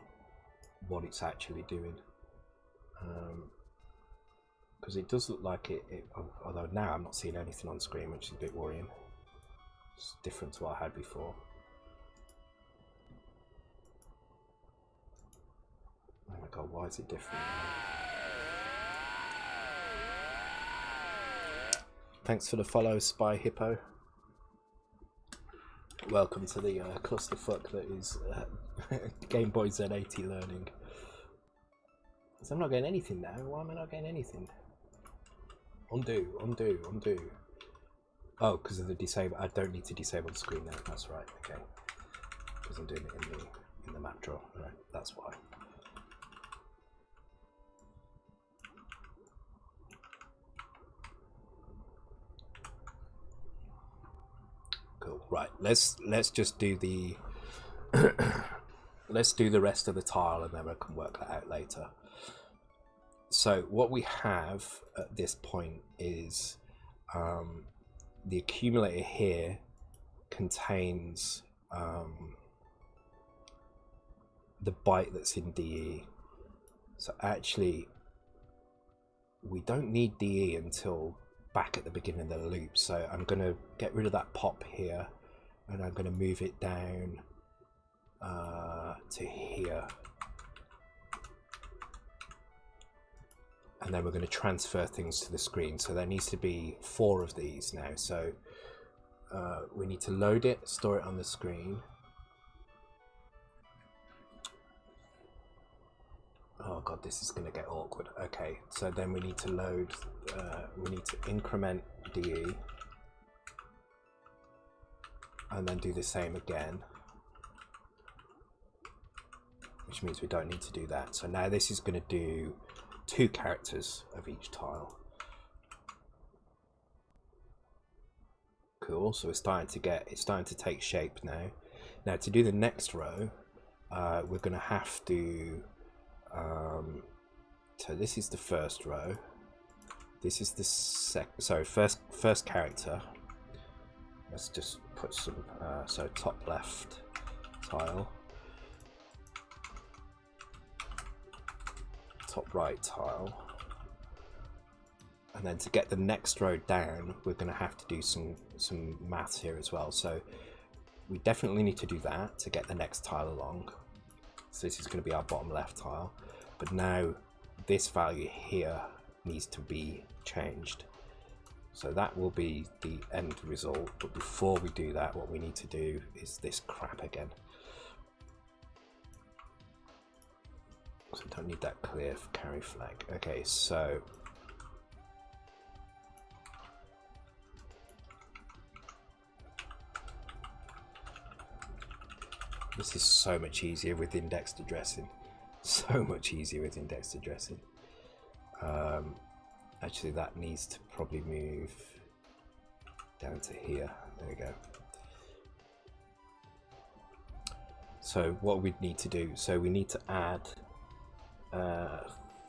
what it's actually doing, because it does look like it, although now I'm not seeing anything on screen, which is a bit worrying. It's different to what I had before. Oh my god, why is it different? Thanks for the follow, Spy Hippo. Welcome to the clusterfuck that is Gameboy Z80 learning. So I'm not getting anything now. Why am I not getting anything? Undo, undo, undo. Oh, because of the disable. I don't need to disable the screen now. That's right. Okay. Because I'm doing it in the map drawer. Right. That's why. Cool. Right. Let's just do the let's do the rest of the tile, and then we can work that out later. So what we have at this point is the accumulator here contains the byte that's in DE. So actually we don't need DE until back at the beginning of the loop. So I'm going to get rid of that pop here, and I'm going to move it down to here. And then we're going to transfer things to the screen. So there needs to be 4 of these now. So we need to load it, store it on the screen. Oh god, this is going to get awkward. Okay, so then we need to load, we need to increment DE. And then do the same again. Which means we don't need to do that. So now this is going to do 2 characters of each tile. Cool. So it's starting to take shape now. Now to do the next row, we're going to have to. So this is the first row. This is the first character. Let's just put some. So top left tile. Top right tile, and then to get the next row down, we're going to have to do some maths here as well. So we definitely need to do that to get the next tile along. So this is going to be our bottom left tile, but now this value here needs to be changed. So that will be the end result. But before we do that, what we need to do is this crap again. So don't need that clear carry flag. Okay, so this is so much easier with indexed addressing. So much easier with indexed addressing. Actually, that needs to probably move down to here. There we go. So what we need to do, so we need to add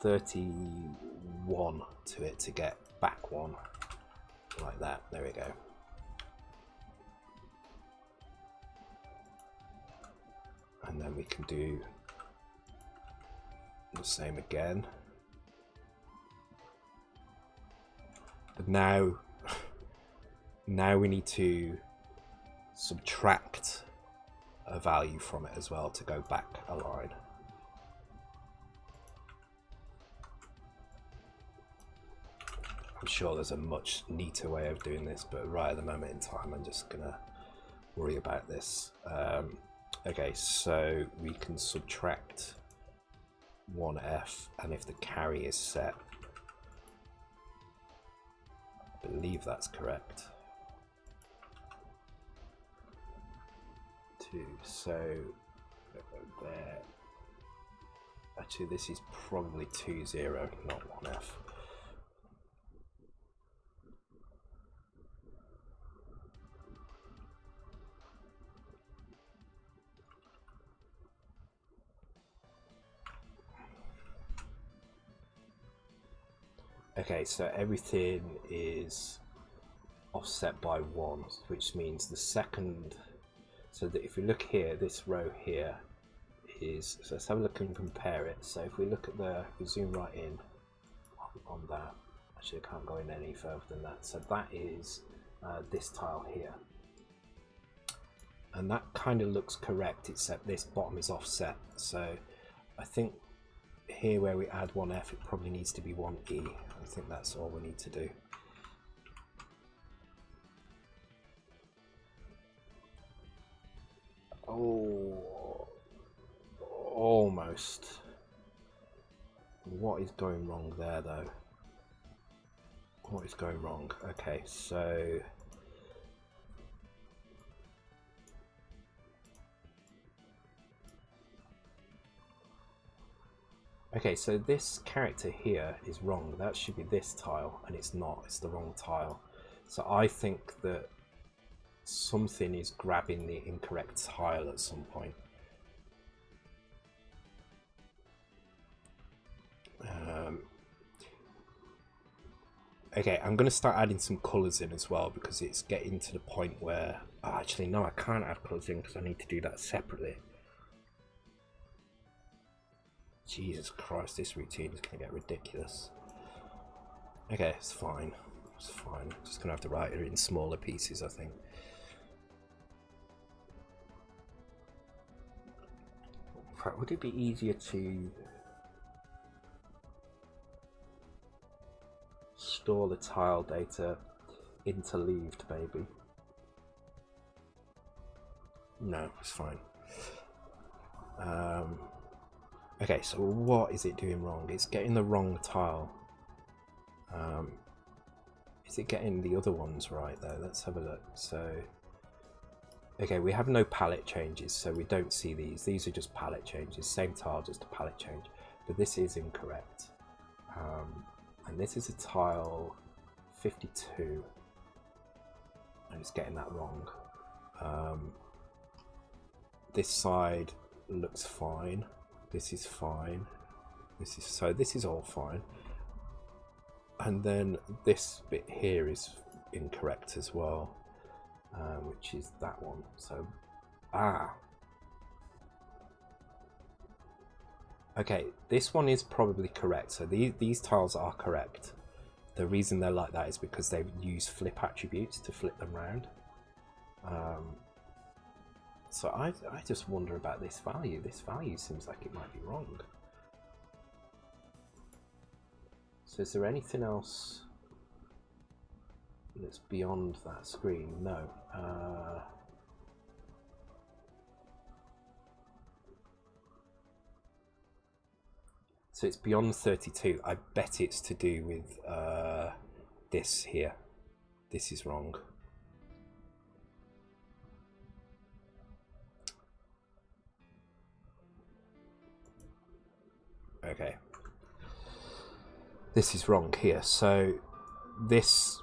31 to it to get back 1 like that. There we go. And then we can do the same again. But now we need to subtract a value from it as well to go back a line. I'm sure there's a much neater way of doing this, but right at the moment in time I'm just gonna worry about this. Okay, so we can subtract 1F, and if the carry is set, I believe that's correct. 2, so there. Actually, this is probably 2, 0, not 1F. Okay, so everything is offset by 1, which means the second, so that if we look here, this row here is, so let's have a look and compare it. So if we look at the, if we zoom right in on that, actually I can't go in any further than that. So that is this tile here. And that kind of looks correct, except this bottom is offset. So I think here where we add 1F, it probably needs to be 1E. I think that's all we need to do. Oh, almost. What is going wrong there though? What is going wrong? Okay, so okay, so this character here is wrong. That should be this tile, and it's not. It's the wrong tile. So I think that something is grabbing the incorrect tile at some point. Okay, I'm going to start adding some colours in as well, because it's getting to the point where... Oh, actually, no, I can't add colours in because I need to do that separately. Jesus Christ, this routine is going to get ridiculous. Okay, it's fine. It's fine. I'm just going to have to write it in smaller pieces, I think. In fact, would it be easier to store the tile data interleaved, maybe? No, it's fine. Okay, so what is it doing wrong? It's getting the wrong tile. Is it getting the other ones right though? Let's have a look. So, okay, we have no palette changes, so we don't see these. These are just palette changes. Same tile, just a palette change. But this is incorrect. And this is a tile 52. And it's getting that wrong. This side looks fine. This is fine. This is all fine. And then this bit here is incorrect as well, which is that one. So, okay, this one is probably correct. So these tiles are correct. The reason they're like that is because they use flip attributes to flip them round. So I just wonder about this value. This value seems like it might be wrong. So is there anything else that's beyond that screen? No. So it's beyond 32. I bet it's to do with this here. This is wrong. Okay. This is wrong here. So this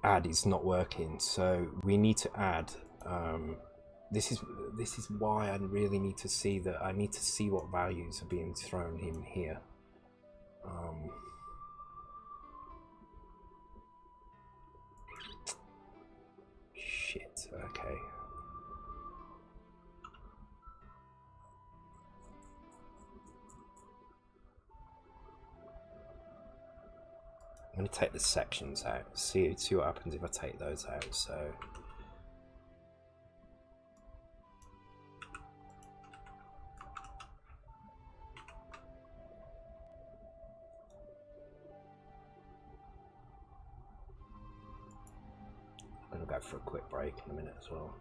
add is not working. So we need to add. This is why I really need to see that. I need to see what values are being thrown in here. Shit. Okay. I'm going to take the sections out, see what happens if I take those out. So go for a quick break in a minute as well.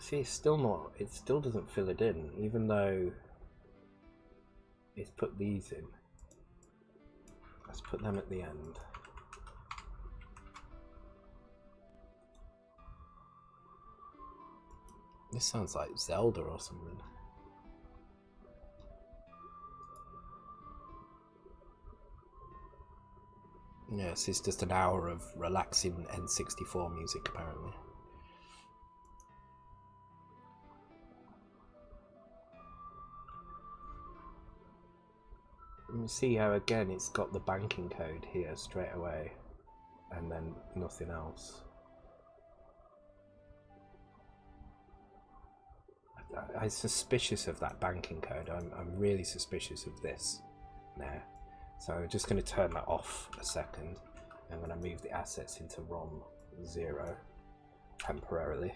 See, it's still not, it still doesn't fill it in, even though it's put these in. Let's put them at the end. This sounds like Zelda or something. Yes, it's just an hour of relaxing N64 music apparently. You see how again it's got the banking code here straight away and then nothing else. I'm suspicious of that banking code. I'm really suspicious of this now. So I'm just going to turn that off a second. I'm going to move the assets into ROM 0 temporarily.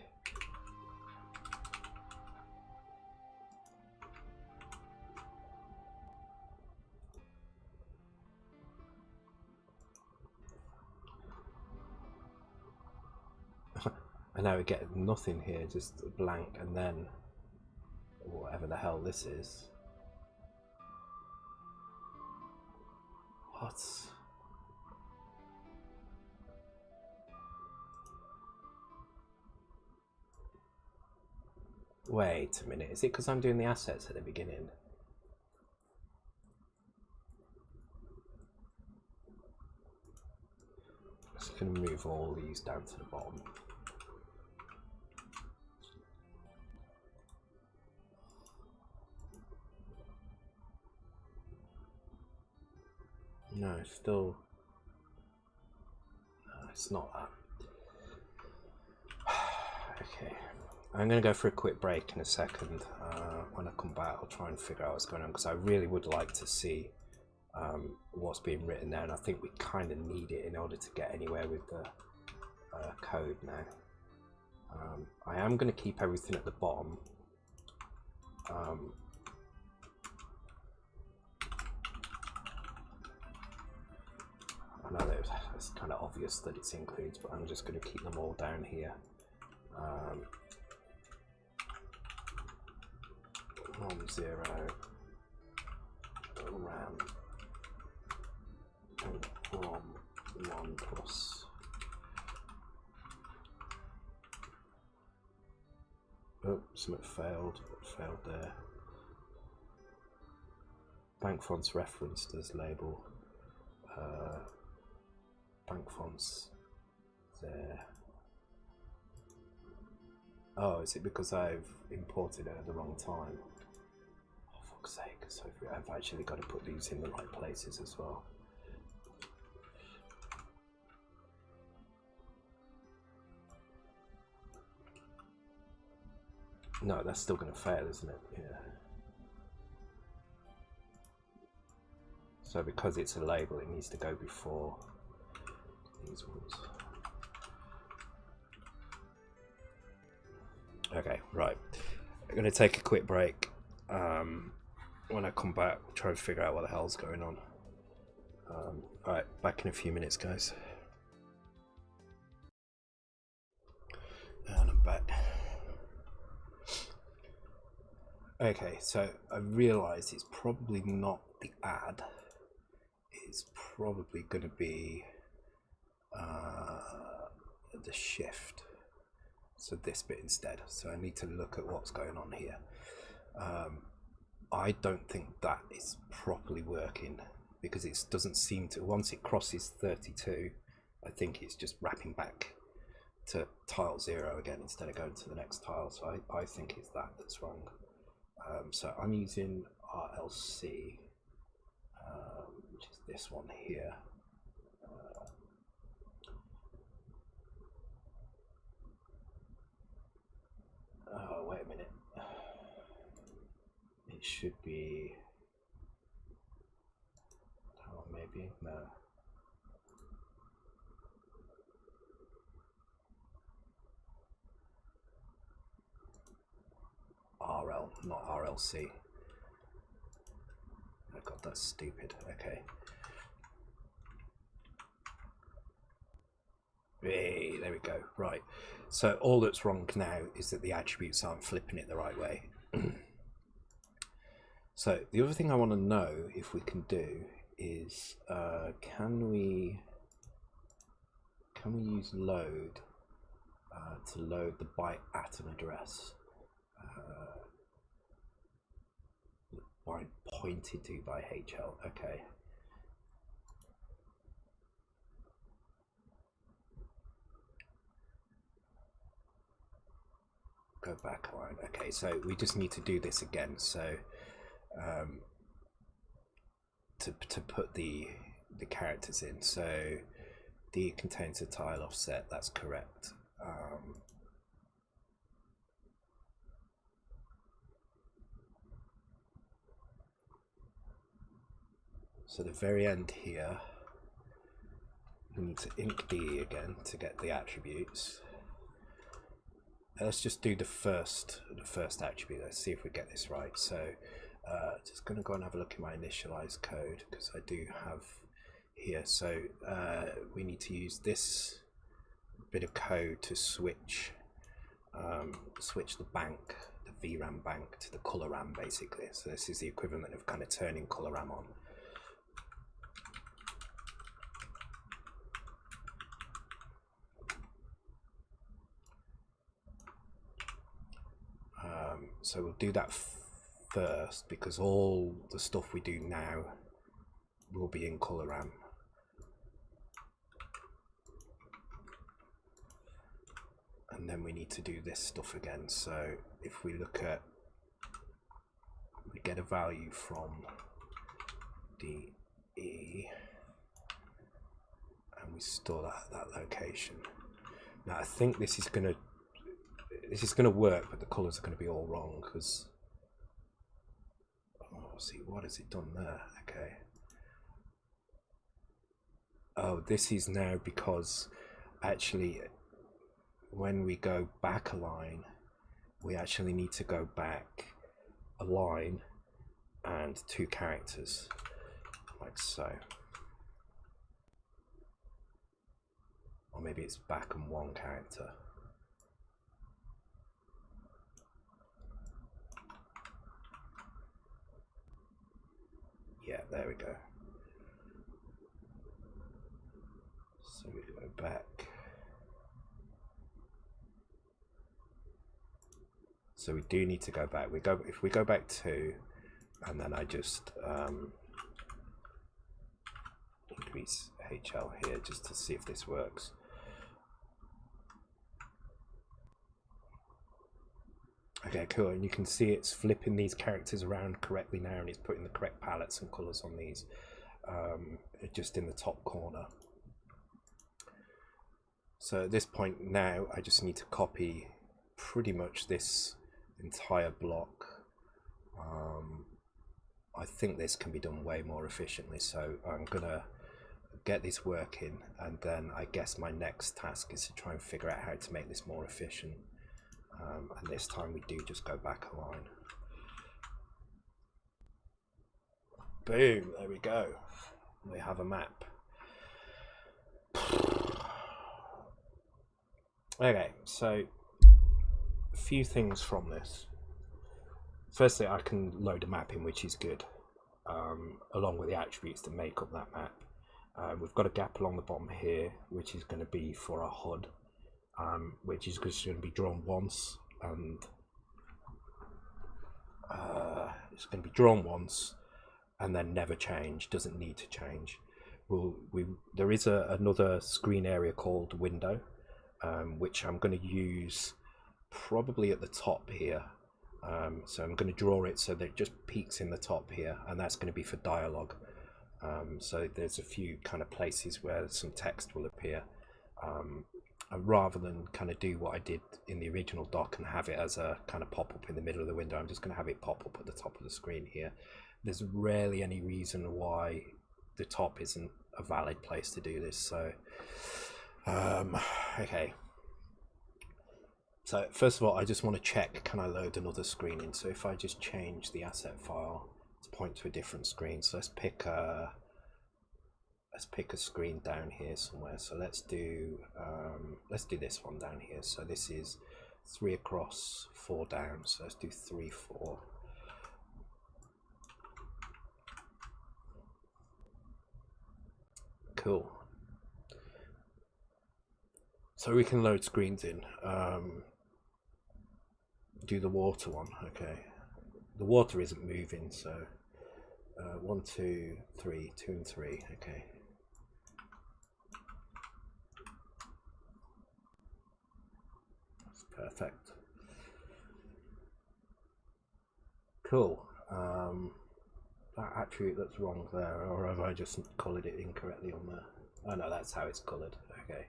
And now we get nothing here, just blank, and then whatever the hell this is. What? Wait a minute, is it because I'm doing the assets at the beginning? I'm just going to move all these down to the bottom. No, still. No, it's not that. Okay, I'm going to go for a quick break in a second. When I come back, I'll try and figure out what's going on because I really would like to see what's being written there, and I think we kind of need it in order to get anywhere with the code now. I am going to keep everything at the bottom. I know that it's kind of obvious that it's includes, but I'm just going to keep them all down here. ROM 0, RAM, and ROM 1 plus. Oh, something failed there. Bank fonts referenced as label. Bank fonts there. Oh, is it because I've imported it at the wrong time? Oh, fuck's sake, so I've actually got to put these in the right places as well. No, that's still going to fail, isn't it? Yeah. So because it's a label, it needs to go before these ones. Okay, right. I'm going to take a quick break. When I come back, we'll try and figure out what the hell's going on. Alright, back in a few minutes, guys. And I'm back. Okay, so I realise it's probably not the ad. It's probably going to be the shift. So this bit instead. So I need to look at what's going on here. I don't think that is properly working because it doesn't seem to, once it crosses 32, I think it's just wrapping back to tile 0 again instead of going to the next tile. So I think it's that that's wrong. So I'm using RLC, which is this one here. Oh, wait a minute. It should be. Oh, maybe no. RL, not RLC. Oh God, that's stupid. Okay. Hey, there we go. Right. So all that's wrong now is that the attributes aren't flipping it the right way. So the other thing I want to know if we can do is can we use load to load the byte atom address byte pointed to by HL. Okay. Go back a line. Okay, so we just need to do this again. So to put the characters in. So D contains a tile offset. That's correct. So the very end here, we need to ink D again to get the attributes. Let's just do the first attribute. Let's see if we get this right. So just going to go and have a look at my initialized code because I do have here. So we need to use this bit of code to switch the bank, the VRAM bank, to the color RAM basically. So this is the equivalent of kind of turning color RAM on. So we'll do that first because all the stuff we do now will be in color RAM. And then we need to do this stuff again. So if we look at, we get a value from DE and we store that at that location. Now I think this is going to work, but the colors are going to be all wrong because, oh, see, what has it done there? Okay. Oh, this is now because actually when we go back a line, we actually need to go back a line and 2 characters, like so. Or maybe it's back and 1 character. Yeah, there we go. So we go back. So we do need to go back. If we go back 2, and then I just increase HL here just to see if this works. Okay, cool, and you can see it's flipping these characters around correctly now, and it's putting the correct palettes and colors on these just in the top corner. So at this point now, I just need to copy pretty much this entire block. I think this can be done way more efficiently, so I'm gonna get this working, and then I guess my next task is to try and figure out how to make this more efficient. And this time we do just go back a line. Boom, there we go. We have a map. Okay, so a few things from this. Firstly, I can load a map in, which is good, along with the attributes that make up that map. We've got a gap along the bottom here, which is going to be for our HUD. Which is just going to be drawn once, and it's going to be drawn once and then never change. Doesn't need to change. There is another screen area called window, which I'm going to use probably at the top here. So I'm going to draw it so that it just peaks in the top here, and that's going to be for dialogue. So there's a few kind of places where some text will appear. Rather than kind of do what I did in the original doc and have it as a kind of pop-up in the middle of the window, I'm just going to have it pop up at the top of the screen here. There's rarely any reason why the top isn't a valid place to do this. So, okay. So first of all, I just want to check, can I load another screen in? So if I just change the asset file to point to a different screen, so let's pick let's pick a screen down here somewhere. So let's do this one down here. So this is 3 across, 4 down. So let's do 3, 4. Cool. So we can load screens in. Do the water one. Okay. The water isn't moving, so 1, 2, 3, 2 and 3. Okay. That's perfect. Cool. That attribute that's wrong there, or have I just coloured it incorrectly on there? Oh no, that's how it's coloured. Okay.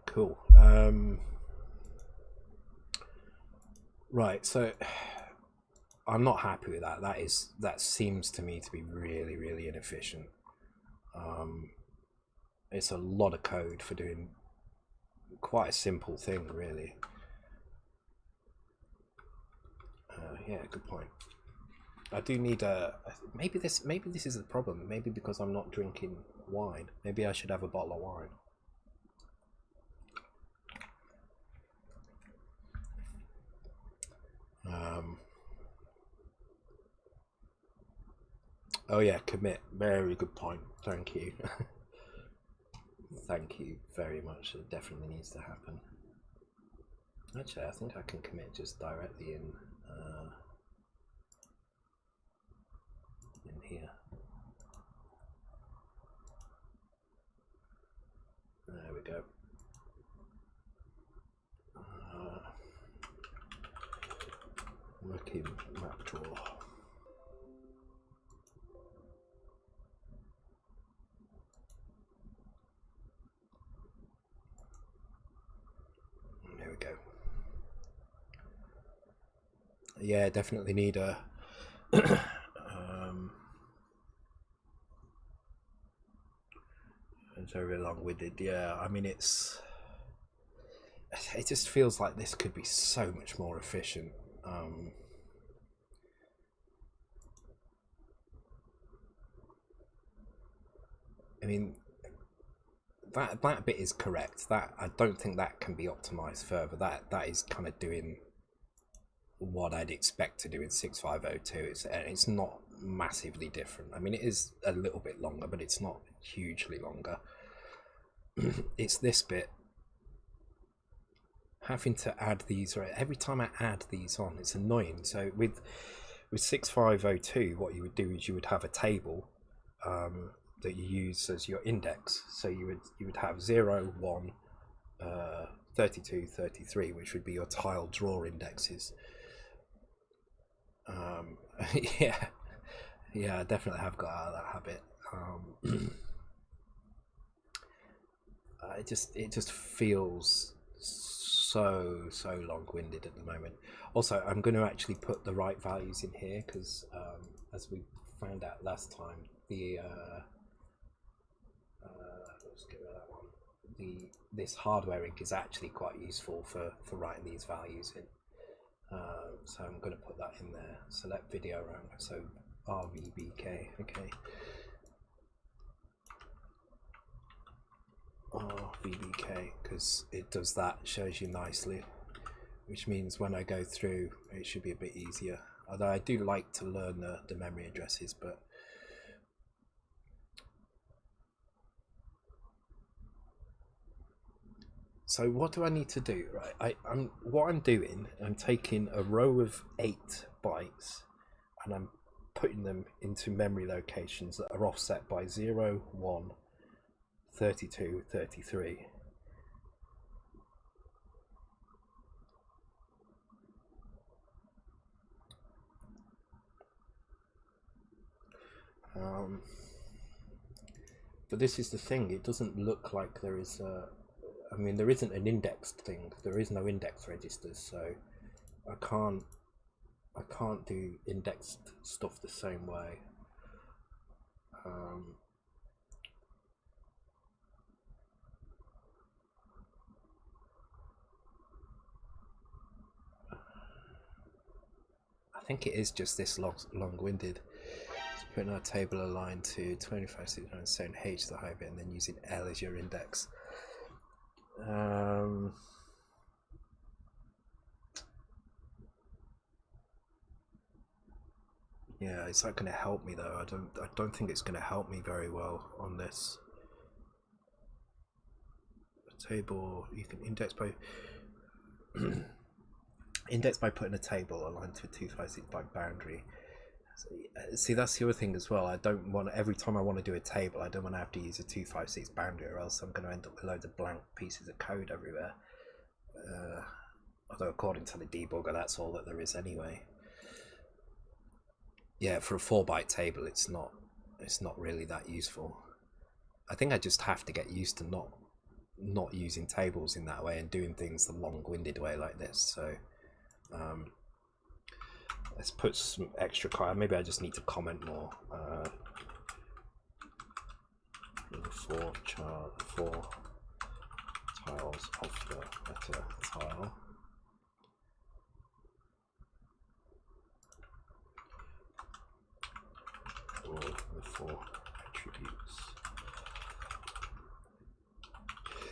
Cool. Right, so I'm not happy with that. That seems to me to be really, really inefficient. It's a lot of code for doing quite a simple thing, really. Yeah, good point. I do need a maybe this is the problem. Maybe because I'm not drinking wine. Maybe I should have a bottle of wine. Oh yeah, commit. Very good point. Thank you. Thank you very much. It definitely needs to happen. Actually, I think I can commit just directly in here. There we go. Working map draw. There we go. Yeah, definitely need a it's very long-winded. Yeah, I mean it just feels like this could be so much more efficient. I mean that bit is correct. That I don't think that can be optimized further. That is kind of doing what I'd expect to do in 6502. It's not massively different. I mean, it is a little bit longer, but it's not hugely longer. It's this bit, having to add these, right? Every time I add these on, it's annoying. So with 6502, what you would do is you would have a table that you use as your index. So you would have 0, 1, 32, 33, which would be your tile drawer indexes. Yeah, I definitely have got out of that habit. It just feels so long-winded at the moment. Also, I'm going to actually put the right values in here because as we found out last time, let's get rid of that one. This hardware ink is actually quite useful for writing these values in. So I'm going to put that in there. Select video RAM. So RVBK. Okay. RVBK, because it does that, shows you nicely, which means when I go through it should be a bit easier. Although I do like to learn the memory addresses, but so what do I need to do? Right, I'm taking a row of 8 bytes and I'm putting them into memory locations that are offset by 0, 1, 32, 33. But this is the thing, it doesn't look like there is I mean, there isn't an indexed thing. There is no index registers, so I can't do indexed stuff the same way. I think it is just this long-winded. So putting our table aligned to 25, 69, saying H the high bit, and then using L as your index. Yeah, is that going to help me though? I don't think it's going to help me very well on this. A table you can index by index by putting a table aligned to a 256 byte boundary. See, that's the other thing as well. I don't want, every time I want to do a table, I don't want to have to use a 256 boundary, or else I'm going to end up with loads of blank pieces of code everywhere. Although according to the debugger, that's all that there is anyway. Yeah, for a 4-byte table, it's not really that useful. I think I just have to get used to not using tables in that way and doing things the long-winded way like this. So let's put some extra card. Maybe I just need to comment more. Four tiles of the letter tile. Or the 4 attributes.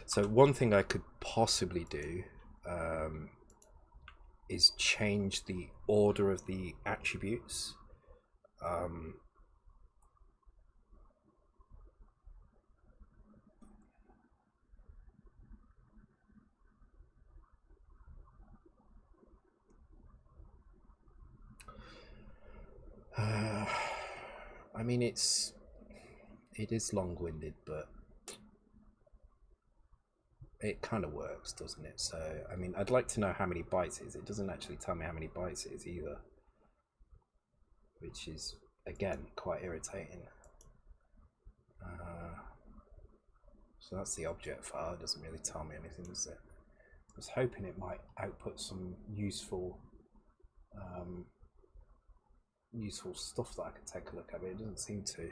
So one thing I could possibly do is change the order of the attributes. I mean, it is long-winded, but it kind of works, doesn't it? So, I mean, I'd like to know how many bytes it is. It doesn't actually tell me how many bytes it is either, which is, again, quite irritating. So that's the object file. It doesn't really tell me anything, does it? I was hoping it might output some useful useful stuff that I could take a look at, but it doesn't seem to.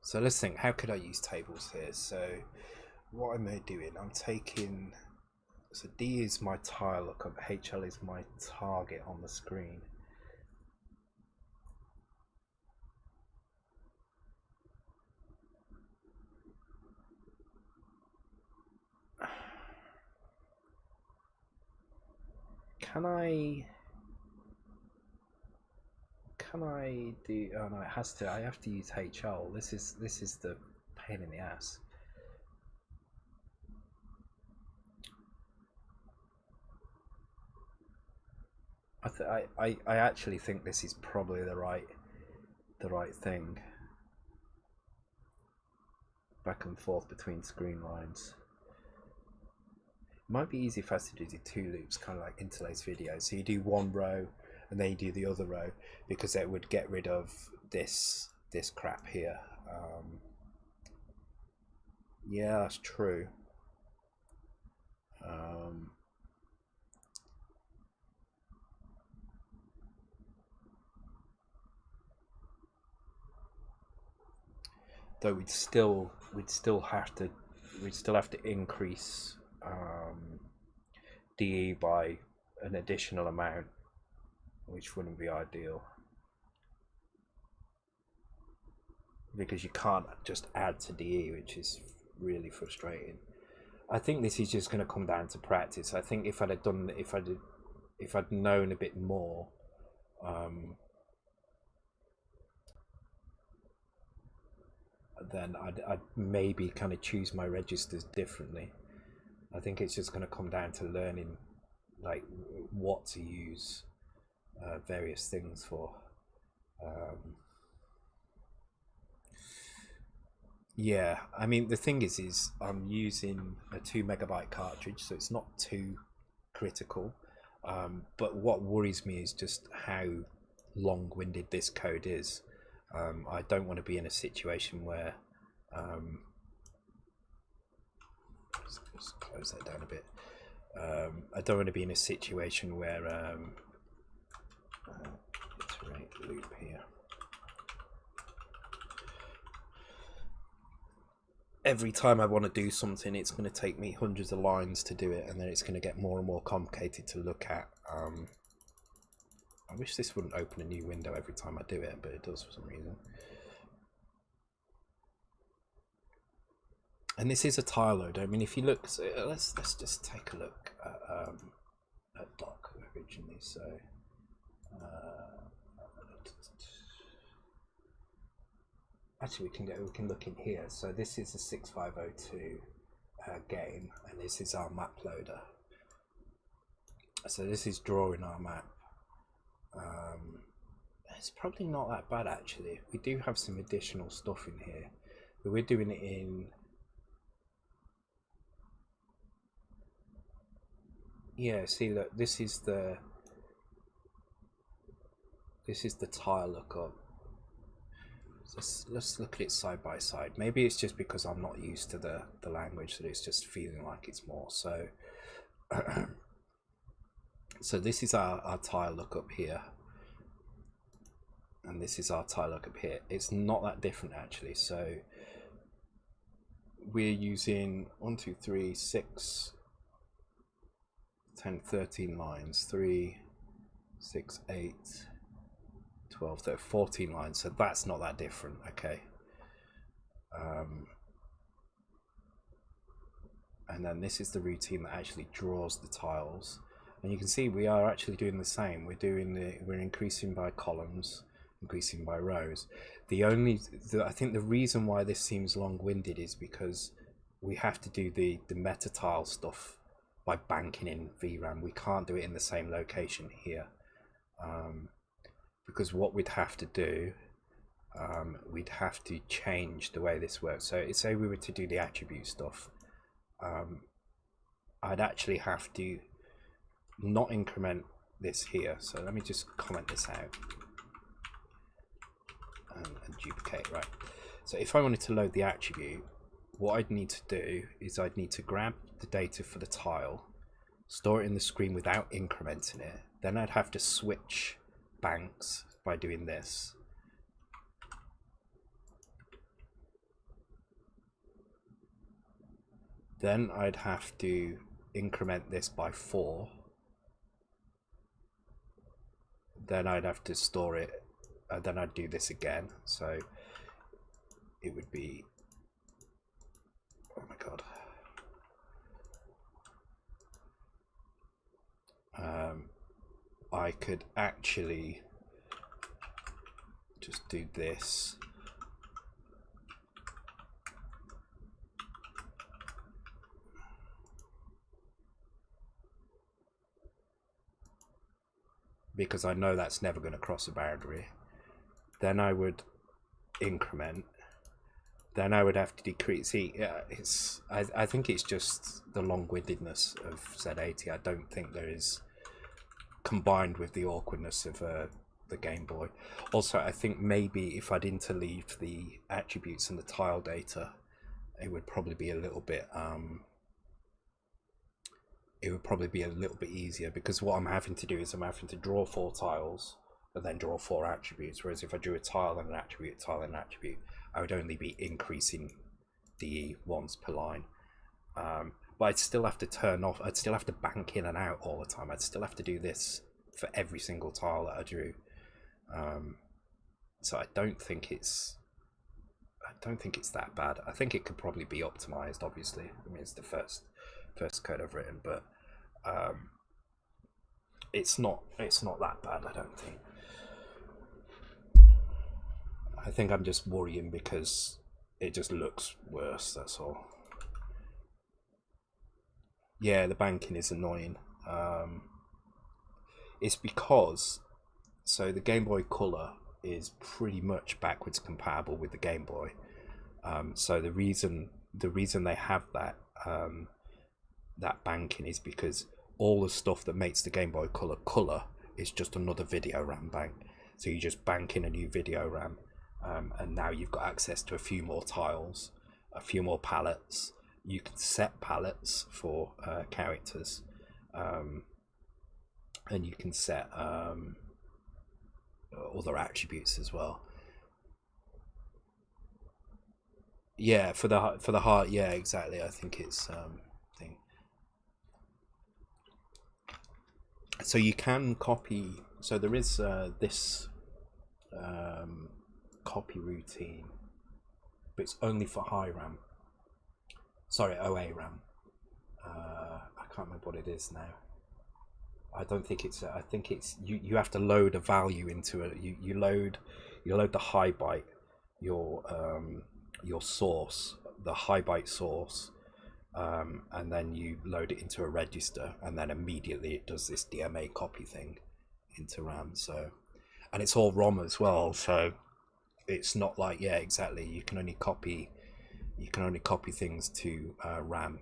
So let's think, how could I use tables here? So what am I doing? I'm taking, so D is my tile lookup, HL is my target on the screen. Can I do, oh no, it has to, I have to use HL. This is the pain in the ass. I actually think this is probably the right thing. Back and forth between screen lines. It might be easy for us to do 2 loops, kind of like interlaced videos. So you do one row and then you do the other row, because it would get rid of this crap here. Yeah, that's true. Though we'd still have to increase DE by an additional amount, which wouldn't be ideal, because you can't just add to DE, which is really frustrating. I think this is just going to come down to practice. I think if I'd known a bit more, then I'd maybe kind of choose my registers differently. I think it's just going to come down to learning like what to use various things for. Yeah, I mean, the thing is I'm using a 2 megabyte cartridge, so it's not too critical. But what worries me is just how long-winded this code is. I don't want to be in a situation where let's close that down a bit. I don't want to be in a situation where iterate loop here. every time I want to do something, it's going to take me hundreds of lines to do it, and then it's going to get more and more complicated to look at. I wish this wouldn't open a new window every time I do it, but it does for some reason. And this is a tile load. I mean, if you look, so let's just take a look at doc originally. So actually, we can look in here. So this is a 6502 game, and this is our map loader. So this is drawing our map. It's probably not that bad actually. We do have some additional stuff in here, but we're doing it in. Yeah, see, look, this is the tile lookup. Let's look at it side by side. Maybe it's just because I'm not used to the language that it's just feeling like it's more. So so this is our tile lookup here, and this is our tile lookup here. It's not that different actually. So we're using 1, 2, 3, 6, 10, 13 lines, 3, 6, 8, 12, 13, 14 lines. So that's not that different, okay. And then this is the routine that actually draws the tiles, and you can see we are actually doing the same. We're increasing by columns, increasing by rows. I think the reason why this seems long-winded is because we have to do the meta tile stuff by banking in VRAM. We can't do it in the same location here, because what we'd have to do, we'd have to change the way this works. So say we were to do the attribute stuff, I'd actually have to not increment this here. So let me just comment this out and duplicate. Right, so if I wanted to load the attribute, what I'd need to do is I'd need to grab the data for the tile, store it in the screen without incrementing it. Then I'd have to switch banks by doing this. Then I'd have to increment this by 4. Then I'd have to store it, then I'd do this again. So it would be, oh my god, I could actually just do this. Because I know that's never going to cross a boundary. Then I would increment. Then I would have to decrease. See, yeah, I think it's just the long-windedness of Z80. I don't think there is, combined with the awkwardness of the Game Boy. Also, I think maybe if I'd interleaved the attributes and the tile data, it would probably be a little bit easier, because what I'm having to do is I'm having to draw 4 tiles and then draw 4 attributes, whereas if I drew a tile and an attribute, tile and an attribute, I would only be increasing the once per line. But I'd still have to turn off, I'd still have to bank in and out all the time. I'd still have to do this for every single tile that I drew. So I don't think it's that bad. I think it could probably be optimized, obviously. I mean, it's the first code I've written, but it's not that bad, I don't think. I think I'm just worrying because it just looks worse, that's all. Yeah, the banking is annoying. It's because, so the Game Boy Color is pretty much backwards compatible with the Game Boy. So the reason they have that that banking is because all the stuff that makes the Game Boy Color is just another video RAM bank. So you just bank in a new video RAM, and now you've got access to a few more tiles, a few more palettes. You can set palettes for characters, and you can set other attributes as well. Yeah, for the heart. Yeah, exactly. I think it's thing. So you can copy. So there is this copy routine, but it's only for high RAM. Sorry, OA RAM. I can't remember what it is now. I don't think it's. I think it's you have to load a value into it. You load the high byte, your source, the high byte source, and then you load it into a register, and then immediately it does this DMA copy thing into RAM. So, and it's all ROM as well. So it's not like, yeah, exactly. You can only copy things to RAM.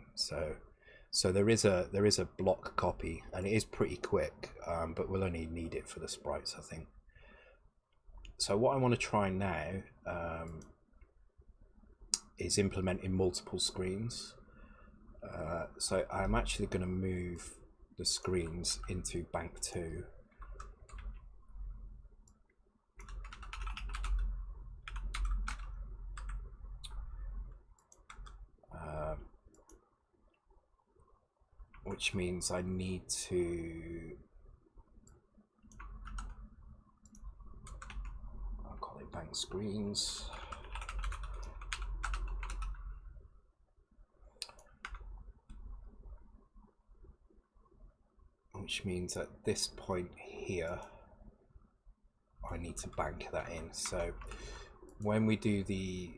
So there is a block copy, and it is pretty quick, but we'll only need it for the sprites, I think. So what I want to try now is implementing multiple screens. So I'm actually going to move the screens into bank 2. Which means I need to, I'll call it bank screens. Which means at this point here, I need to bank that in. So when we do the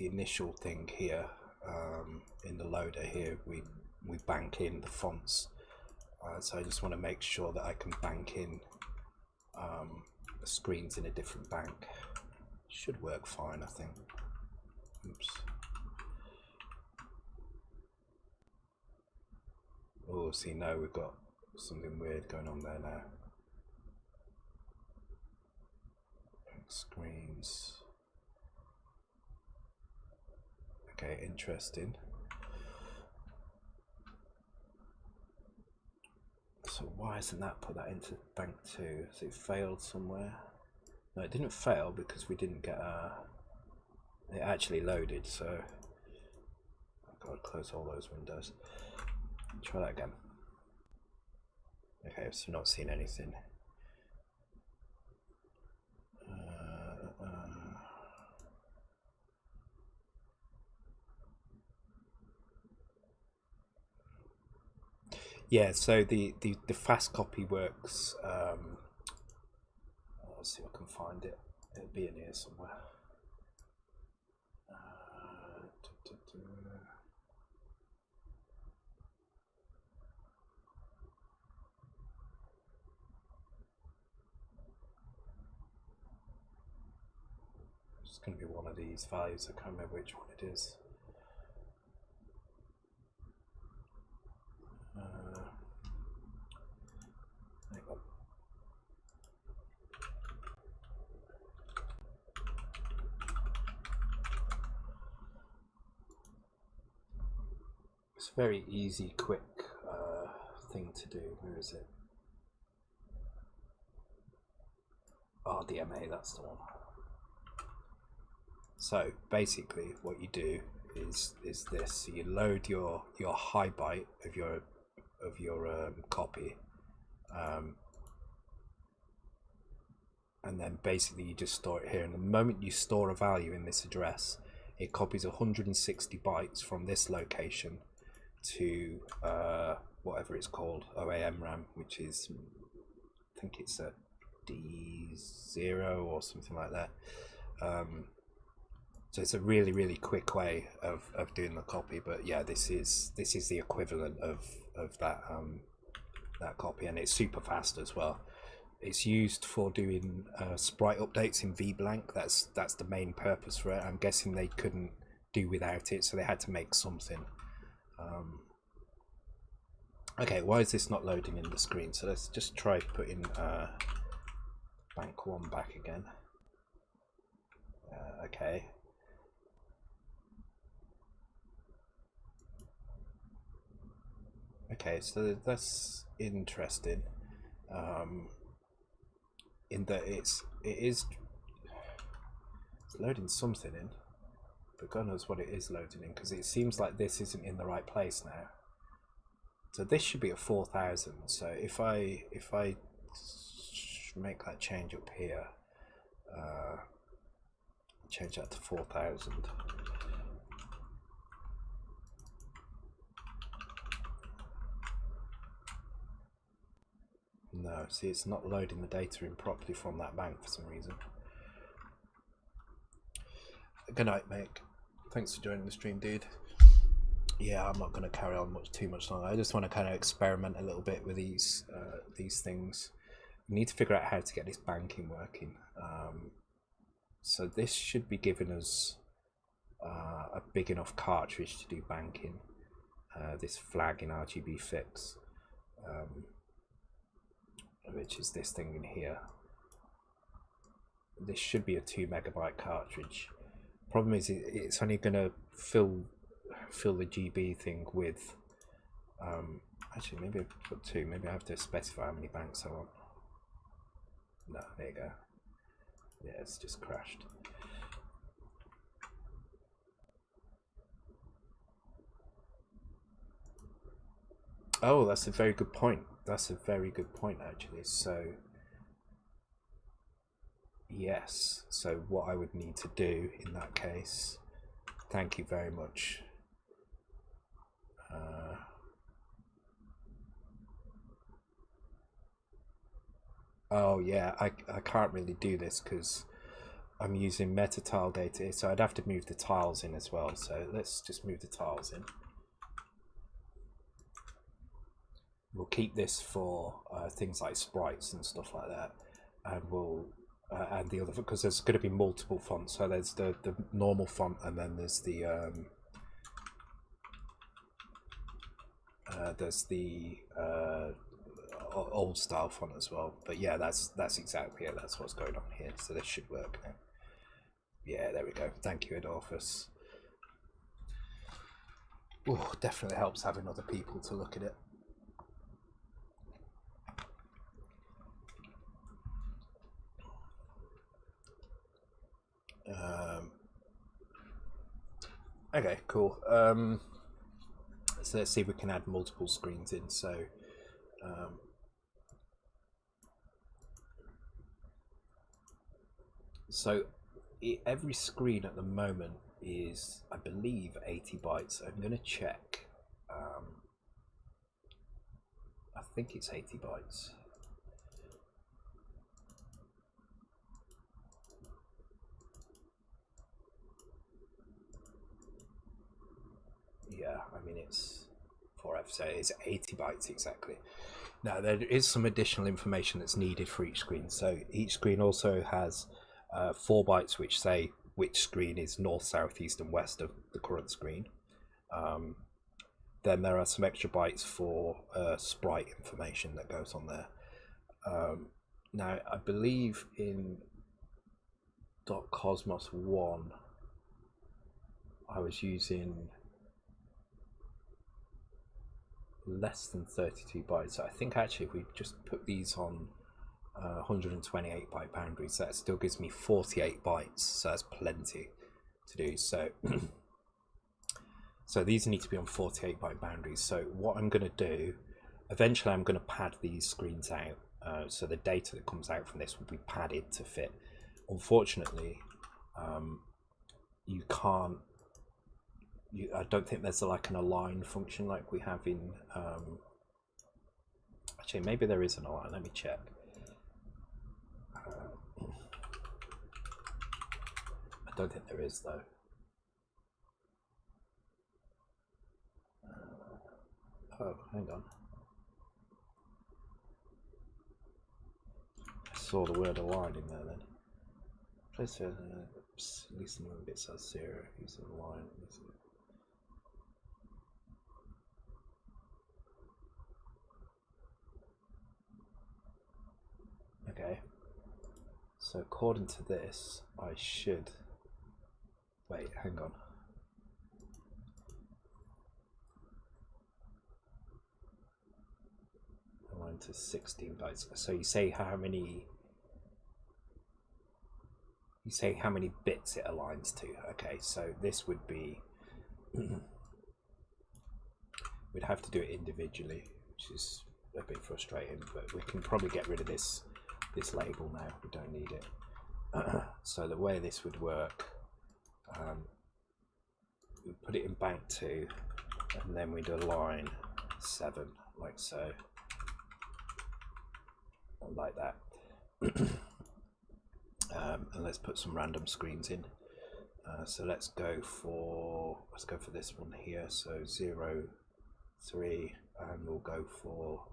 initial thing here, in the loader here, we bank in the fonts. So I just want to make sure that I can bank in the screens in a different bank. Should work fine, I think. Oops. Oh, see, now we've got something weird going on there now. Screens. Okay, interesting. So why isn't that put that into bank 2? Has it failed somewhere? No, it didn't fail because we didn't get it actually loaded, so I've got to close all those windows. Try that again. Okay, so not seeing anything. Yeah, so the fast copy works. Let's see if I can find it. It'll be in here somewhere. It's going to be one of these values. I can't remember which one it is. It's a very easy, quick thing to do. Where is it? Oh, DMA, that's the one. So basically what you do is this. So you load your high byte of your copy, and then basically you just store it here, and the moment you store a value in this address, it copies 160 bytes from this location to whatever it's called, OAM RAM, which is, I think it's a D0 or something like that. So it's a really quick way of doing the copy, but yeah, this is the equivalent of that that copy, and it's super fast as well. It's used for doing sprite updates in VBlank. That's the main purpose for it. I'm guessing they couldn't do without it, so they had to make something. Okay, why is this not loading in the screen? So let's just try putting bank 1 back again. Okay. Okay, so that's interesting. In that it's loading something in. but God knows what it is loading in, because it seems like this isn't in the right place now. So this should be at 4,000. So if I make that change up here, change that to 4,000. No, see, it's not loading the data in properly from that bank for some reason. Good night, mate. Thanks for joining the stream, dude. Yeah, I'm not going to carry on too much longer. I just want to kind of experiment a little bit with these things. We need to figure out how to get this banking working. So this should be giving us a big enough cartridge to do banking. This flag in RGB fix. Which is this thing in here. This should be a 2 megabyte cartridge. Problem is, it's only going to fill the GB thing with. Actually, maybe I put 2. Maybe I have to specify how many banks I want. No, there you go. Yeah, it's just crashed. Oh, that's a very good point. That's a very good point, actually. So, yes. So what I would need to do in that case, thank you very much. Oh yeah, I can't really do this because I'm using meta tile data, so I'd have to move the tiles in as well. So let's just move the tiles in. We'll keep this for things like sprites and stuff like that, and we'll and the other, because there's going to be multiple fonts. So there's the normal font, and then there's the old style font as well. But yeah, that's exactly it. That's what's going on here. So this should work now. Yeah, there we go. Thank you, Adolphus. Oh, definitely helps having other people to look at it. Okay, cool. So let's see if we can add multiple screens in. So every screen at the moment is, I believe, 80 bytes. I'm going to check. I think it's 80 bytes. Yeah, I mean, it's 4F, so it's 80 bytes exactly. Now, there is some additional information that's needed for each screen. So each screen also has 4 bytes which say which screen is north, south, east and west of the current screen. Then there are some extra bytes for sprite information that goes on there. Now, I believe in .cosmos 1 I was using less than 32 bytes. So I think actually if we just put these on 128 byte boundaries, that still gives me 48 bytes, so that's plenty to do. So so these need to be on 48 byte boundaries. So what I'm going to do, eventually I'm going to pad these screens out, so the data that comes out from this will be padded to fit. Unfortunately, you can't, I don't think there's like an align function like we have in actually maybe there is an align, let me check. I don't think there is though. Oh, hang on. I saw the word align in there then. Place at least a bit says 0. Use align. Okay. So according to this, I should. Wait, hang on. Align to 16 bytes. So you say how many? You say how many bits it aligns to. Okay, so this would be we'd have to do it individually, which is a bit frustrating, but we can probably get rid of this label now. We don't need it. So the way this would work, we put it in bank 2 and then we'd align 7 like so, like that. And let's put some random screens in. So let's go for this one here. So 0, 3, and we'll go for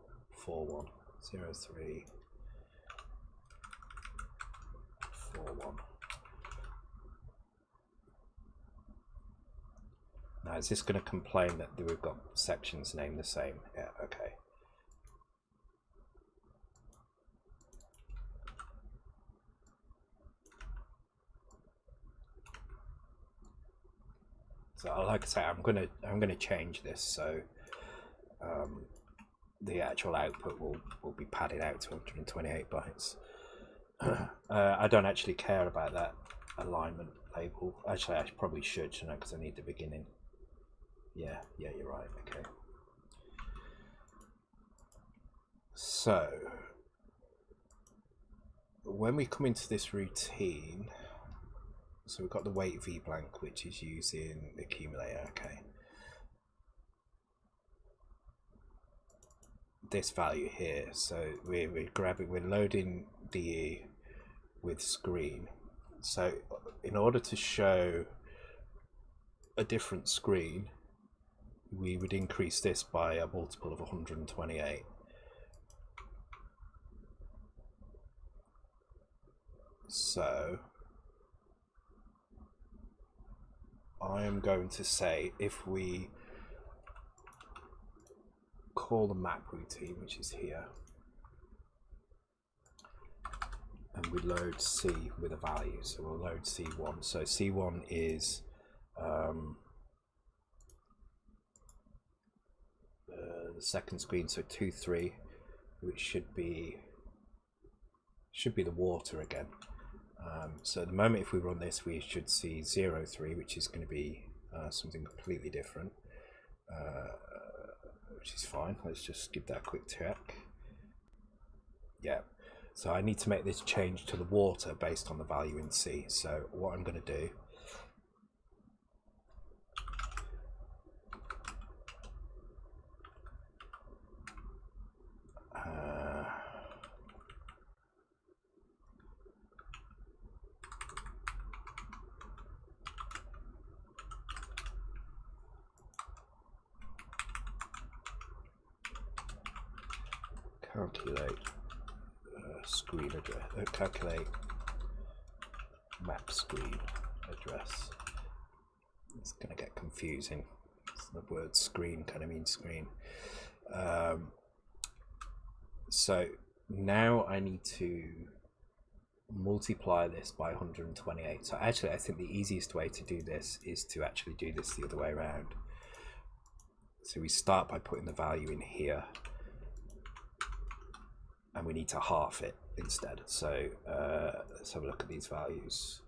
4, 1. 0, 3, 4, 1. Now is this going to complain that we've got sections named the same? Yeah, okay. So like I say, I'm gonna change this so the actual output will be padded out to 128 bytes. I don't actually care about that alignment label. Actually, I probably should, shouldn't I? Because I need the beginning. Yeah, you're right. Okay. So when we come into this routine, so we've got the weight v blank, which is using the accumulator. Okay. This value here, so we're loading DE with screen. So in order to show a different screen, we would increase this by a multiple of 128. So I am going to say, if we call the map routine, which is here, and we load C with a value, so we'll load C1. So C1 is the second screen, so 2, 3, which should be the water again. So at the moment, if we run this, we should see 0, 3, which is going to be something completely different, which is fine. Let's just give that a quick check. Yeah, so I need to make this change to the water based on the value in C. So what I'm going to do, calculate screen address, calculate map screen address. It's going to get confusing. The word screen kind of means screen. So now I need to multiply this by 128. So actually I think the easiest way to do this is to actually do this the other way around. So we start by putting the value in here, and we need to half it instead. So let's have a look at these values.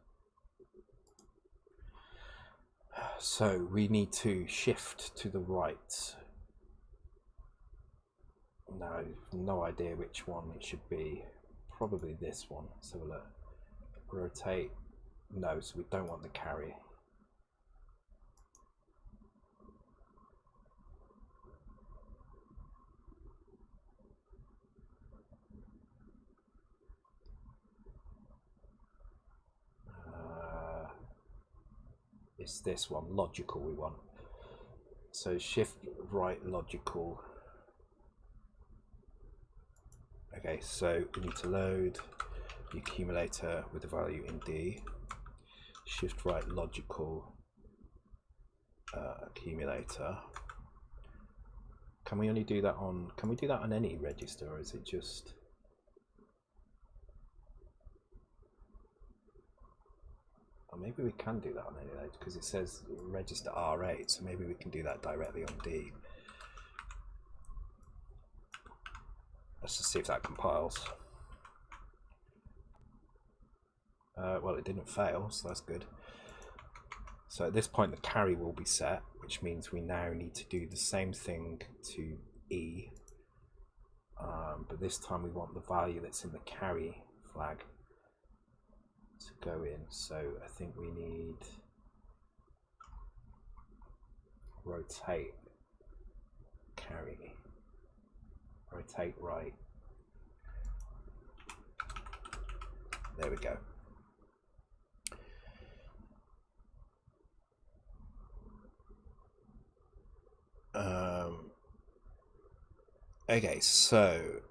So we need to shift to the right. Now I have no idea which one it should be. Probably this one. So we'll rotate. No, so we don't want the carry. It's this one, logical, we want. So shift right logical. Okay, so we need to load the accumulator with the value in D. Shift right logical accumulator. Can we only do that on, can we do that on any register, or is it just? Or maybe we can do that on any register, because it says register R8, so maybe we can do that directly on D. Let's just see if that compiles. Well, it didn't fail, so that's good. So at this point the carry will be set, which means we now need to do the same thing to E, but this time we want the value that's in the carry flag to go in. So I think we need rotate carry, rotate right. There we go. Okay, so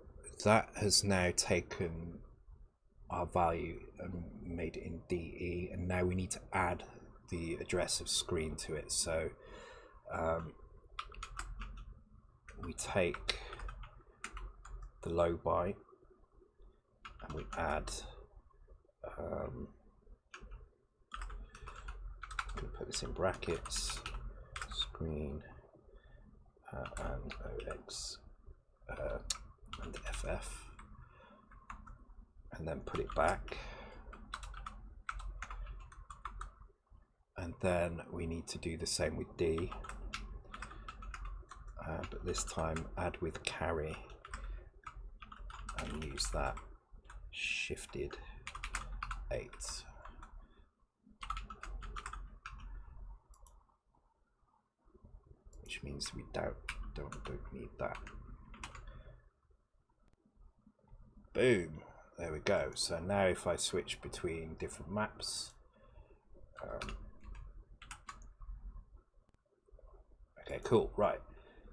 that has now taken our value and made it in DE, and now we need to add the address of screen to it. So we take the low byte and we add we put this in brackets, screen and OX and FF, and then put it back, and then we need to do the same with D, but this time add with carry and use that shifted 8. Which means we don't need that. Boom, there we go. So now if I switch between different maps, okay, cool, right.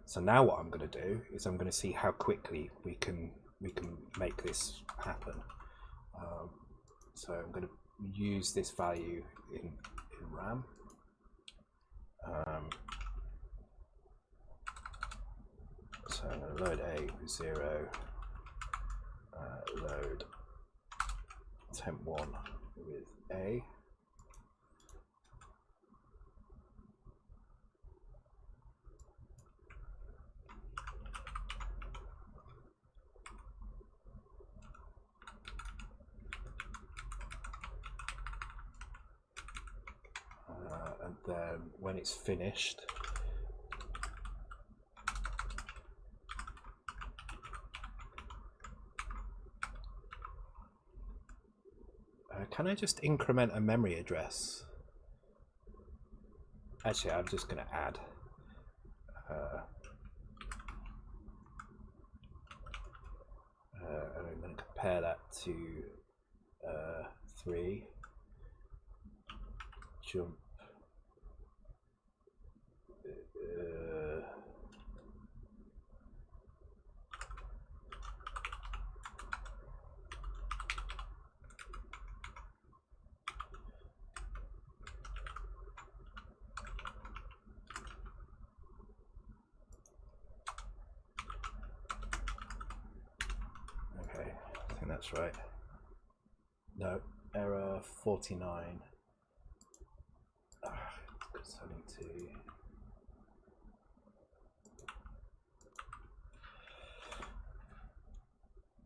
So now what I'm going to do is I'm going to see how quickly we can make this happen. So I'm going to use this value in RAM. So I'm going to load A with 0, load temp1 with A. And then when it's finished, can I just increment a memory address? Actually, I'm just going to add and I'm going to compare that to 3 jump that's right. No, error 49. Because I need to.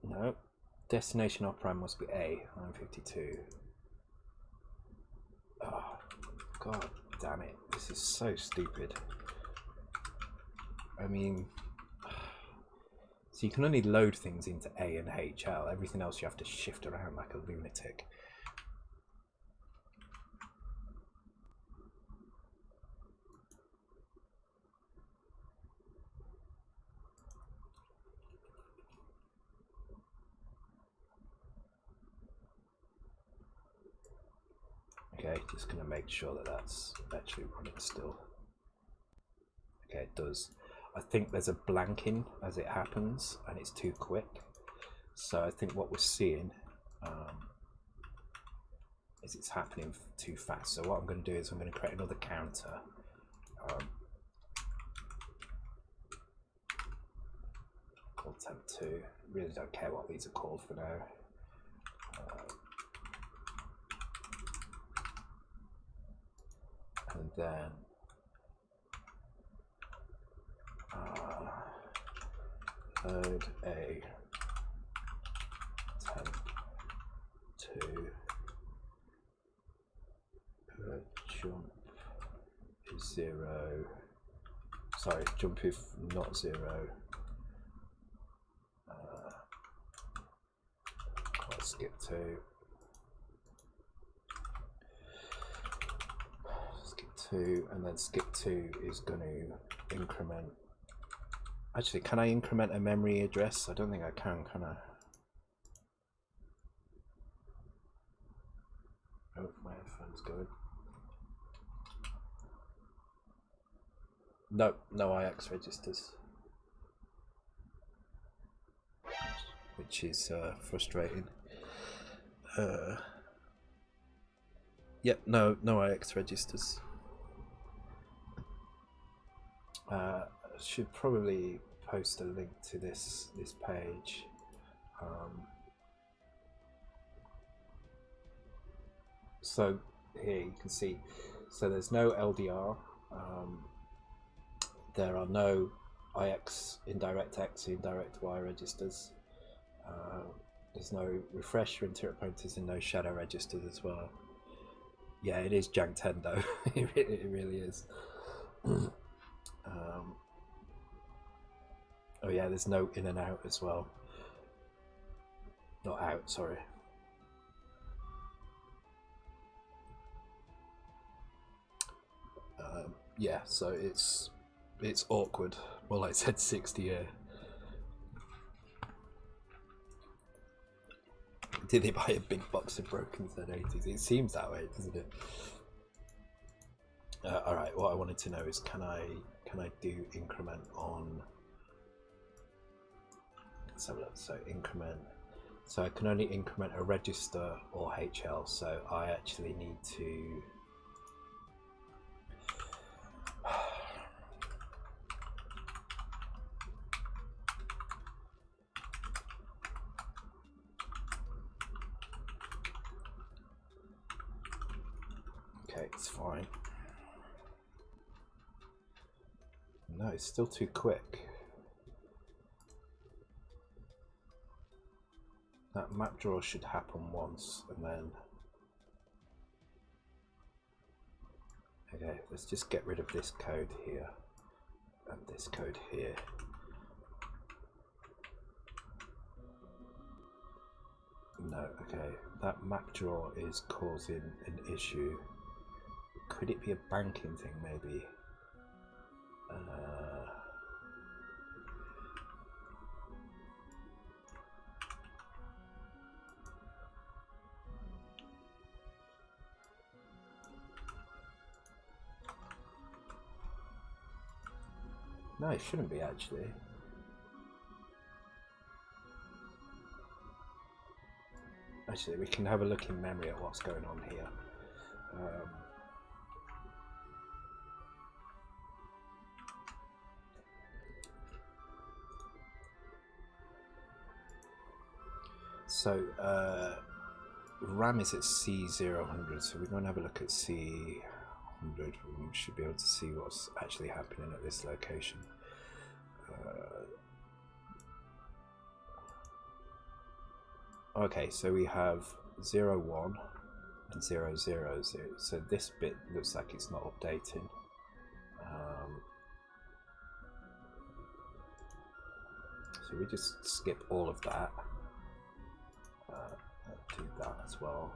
No, destination operand must be A, line 52. Oh, god damn it. This is so stupid. I mean, so you can only load things into A and HL. Everything else you have to shift around like a lunatic. Okay, just going to make sure that that's actually running still. Okay, it does. I think there's a blanking as it happens and it's too quick. So I think what we're seeing is it's happening too fast. So what I'm going to do is I'm going to create another counter. Called temp2. Really don't care what these are called for now. And then load a temp2 sorry, jump if not 0. Let's skip 2. Skip 2, and then skip 2 is going to increment. Actually, can I increment a memory address? I don't think I can I? Oh, my headphone's going. No, no IX registers. Which is frustrating. Yep, no IX registers. Should probably post a link to this page. So here you can see, so there's no LDR, there are no IX, indirect X, indirect Y registers, there's no refresh or interrupt pointers, and no shadow registers as well. Yeah, it is jank 10 though. It really is. Oh yeah, there's no in and out as well. Not out, sorry. Yeah, so it's awkward. Well, I said 60 here. Did they buy a big box of broken Z80s? It seems that way, doesn't it? All right. What I wanted to know is, can I do increment on? Let's have a look. So increment. So I can only increment a register or HL. So I actually need to. Okay, it's fine. No, it's still too quick. That map draw should happen once, and then... Okay, let's just get rid of this code here, and this code here. No, okay, that map draw is causing an issue. Could it be a banking thing, maybe? No, it shouldn't be actually. Actually, we can have a look in memory at what's going on here. So RAM is at C000, so we're going to have a look at C100. We should be able to see what's actually happening at this location. Okay, so we have 0, 1 and 0, 0, 0. So this bit looks like it's not updating. So we just skip all of that. Do that as well.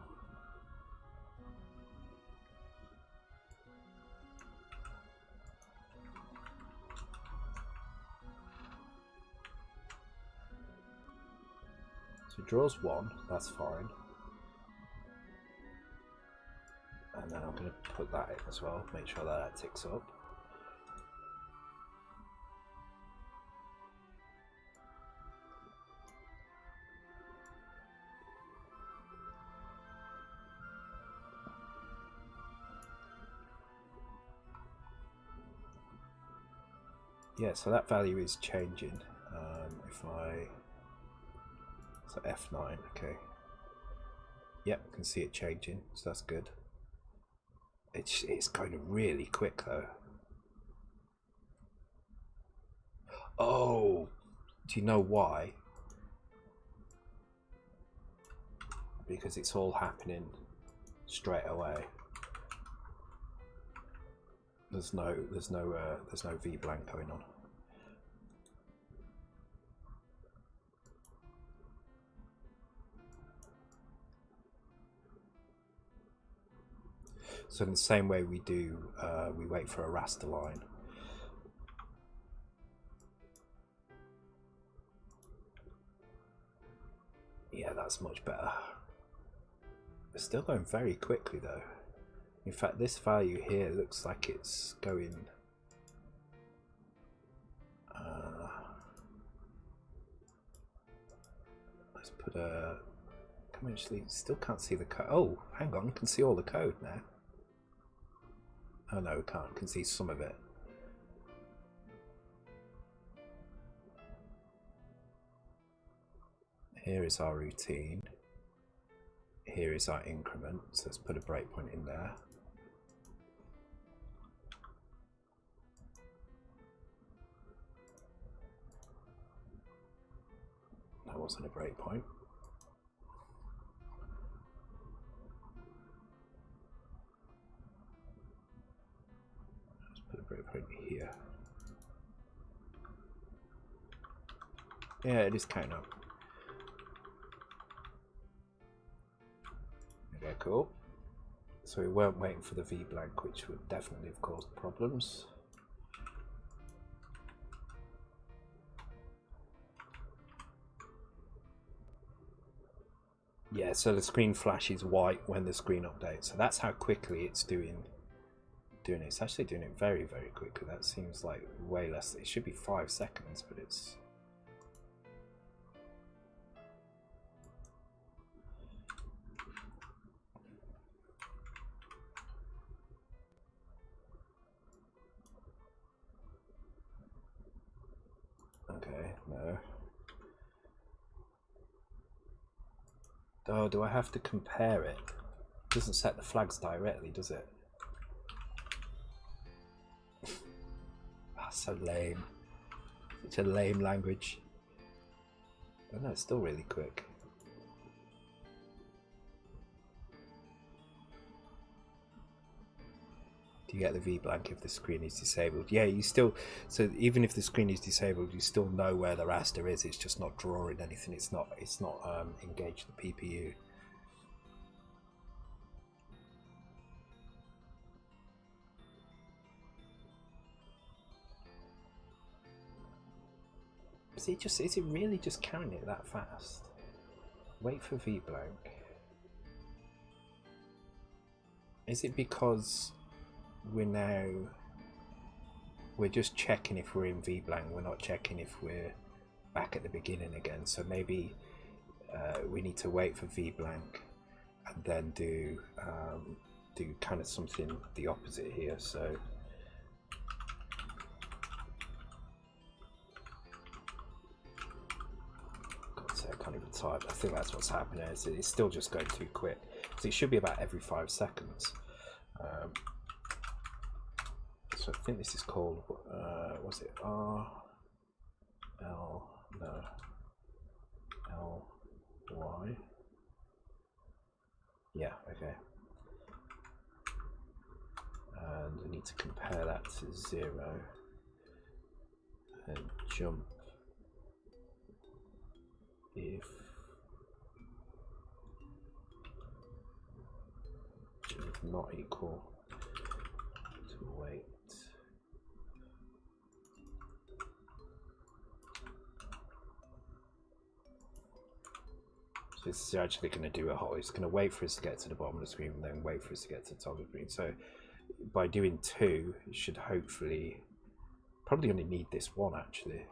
So draws 1, that's fine. And then I'm going to put that in as well, make sure that ticks up. Yeah, so that value is changing. If I... So F9, okay. Yep, I can see it changing, so that's good. It's going really quick though. Oh, do you know why? Because it's all happening straight away. There's no V blank going on. So in the same way we do, we wait for a raster line. Yeah, that's much better. It's still going very quickly though. In fact, this value here looks like it's going. Let's put a. Can actually still can't see the code. Oh, hang on, can see all the code now. Oh no, we can't. Can see some of it. Here is our routine. Here is our increment. So let's put a breakpoint in there. That wasn't a breakpoint. Let's put a breakpoint here. Yeah, it is counting up. Okay, cool. So we weren't waiting for the V blank, which would definitely have caused problems. Yeah, so the screen flashes white when the screen updates. So that's how quickly it's doing it. It's actually doing it very, very quickly. That seems like way less. It should be 5 seconds, but it's. Okay, no. Oh, do I have to compare it? It doesn't set the flags directly, does it? So lame. Such a lame language. Oh no, it's still really quick. Do you get the V blank if the screen is disabled? Yeah, you still. So even if the screen is disabled, you still know where the raster is. It's just not drawing anything. It's not engaged the PPU. Is it really just counting it that fast? Wait for V blank. Is it because we're just checking if we're in V blank? We're not checking if we're back at the beginning again. So maybe we need to wait for V blank and then do kind of something the opposite here. So. I can't even type. I think that's what's happening. It's still just going too quick. So it should be about every 5 seconds. So I think this is called. Was it R L? No. L Y. Yeah. Okay. And I need to compare that to 0 and jump. If not equal to wait. So this is actually going to do a whole. It's going to wait for us to get to the bottom of the screen and then wait for us to get to the top of the screen. So by doing 2, it should hopefully probably only need this one actually.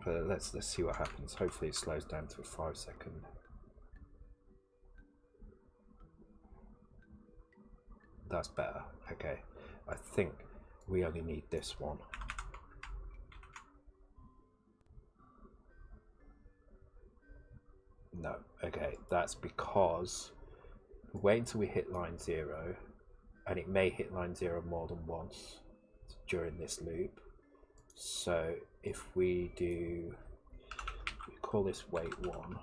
But let's see what happens. Hopefully it slows down to a 5 second. That's better. Okay, I think we only need this one. No, okay, that's because wait until we hit line 0, and it may hit line 0 more than once during this loop. So if we call this wait 1,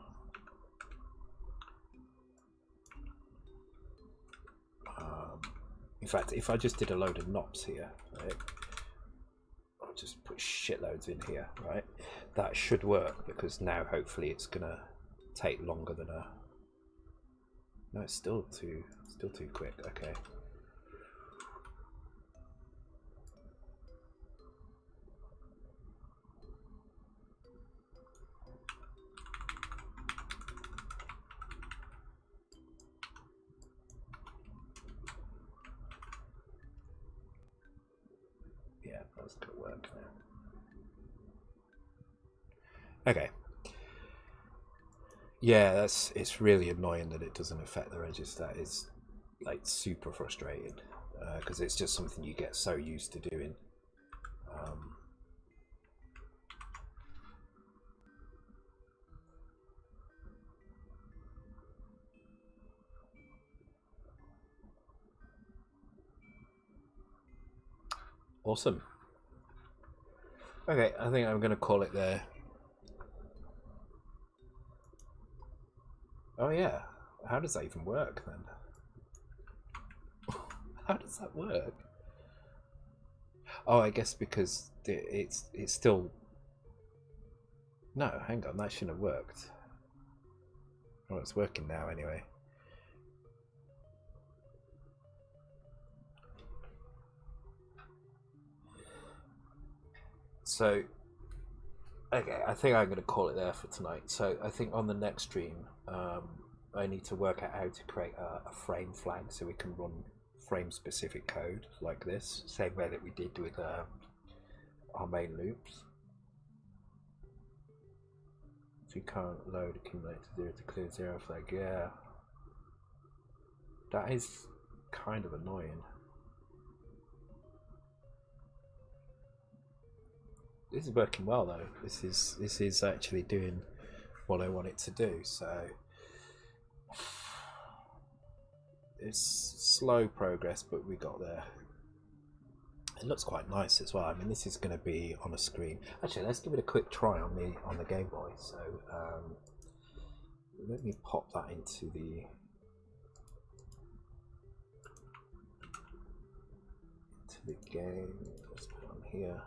In fact, if I just did a load of knobs here, right, I'll just put shitloads in here, right? That should work, because now hopefully it's gonna take longer than a. No, it's still too quick. Okay. Yeah, that's gonna work now. Okay. Yeah, it's really annoying that it doesn't affect the edges. That is like super frustrating, because it's just something you get so used to doing. Awesome. Okay, I think I'm gonna call it there. Oh yeah, how does that even work then? How does that work? Oh, I guess because it's still. No, hang on, that shouldn't have worked. Oh, it's working now anyway. So, okay, I think I'm going to call it there for tonight. So I think on the next stream, I need to work out how to create a frame flag so we can run frame-specific code like this, same way that we did with our main loops. So you can't load accumulate to 0 to clear 0 flag. Yeah, that is kind of annoying. This is working well though. This is actually doing what I want it to do. So it's slow progress, but we got there. It looks quite nice as well. I mean, this is going to be on a screen. Actually, let's give it a quick try on the Game Boy. So let me pop that into the game. Let's put it on here.